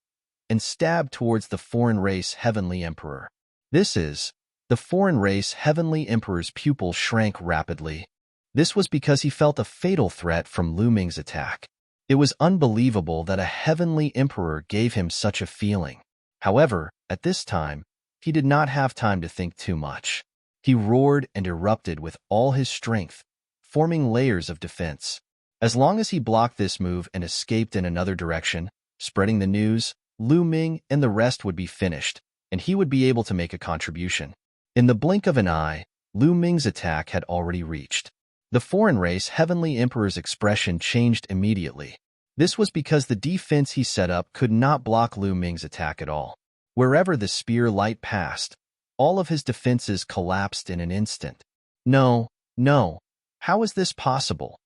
and stabbed towards the foreign race heavenly emperor. The foreign race heavenly emperor's pupil shrank rapidly. This was because he felt a fatal threat from Lu Ming's attack. It was unbelievable that a heavenly emperor gave him such a feeling. However, at this time, he did not have time to think too much. He roared and erupted with all his strength, forming layers of defense. As long as he blocked this move and escaped in another direction, spreading the news, Lu Ming and the rest would be finished, and he would be able to make a contribution. In the blink of an eye, Lu Ming's attack had already reached. The foreign race heavenly emperor's expression changed immediately. This was because the defense he set up could not block Lu Ming's attack at all. Wherever the spear light passed, all of his defenses collapsed in an instant. No, how is this possible?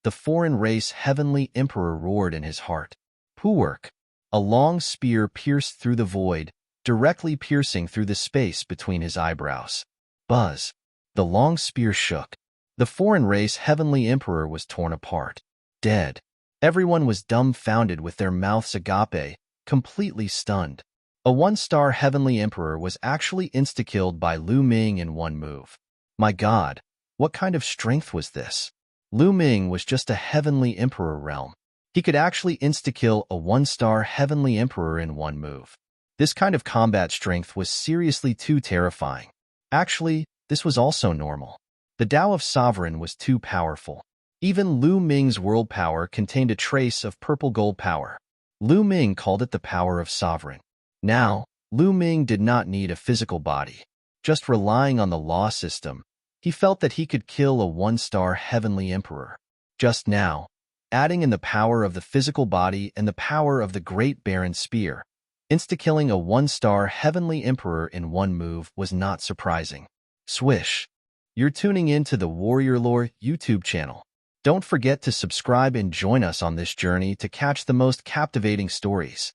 The foreign race heavenly emperor roared in his heart. Puwerk. A long spear pierced through the void, directly piercing through the space between his eyebrows. Buzz. The long spear shook. The foreign race heavenly emperor was torn apart. Dead. Everyone was dumbfounded with their mouths agape, completely stunned. A one-star heavenly emperor was actually insta-killed by Lu Ming in one move. My God, what kind of strength was this? Lu Ming was just a heavenly emperor realm. He could actually insta-kill a one-star heavenly emperor in one move. This kind of combat strength was seriously too terrifying. Actually, this was also normal. The Tao of Sovereign was too powerful. Even Lu Ming's world power contained a trace of purple gold power. Lu Ming called it the power of Sovereign. Now, Lu Ming did not need a physical body. Just relying on the law system, he felt that he could kill a one-star heavenly emperor. Just now, adding in the power of the physical body and the power of the Great Baron's spear, insta-killing a one-star heavenly emperor in one move was not surprising. Swish. You're tuning in to the Warrior Lore YouTube channel. Don't forget to subscribe and join us on this journey to catch the most captivating stories.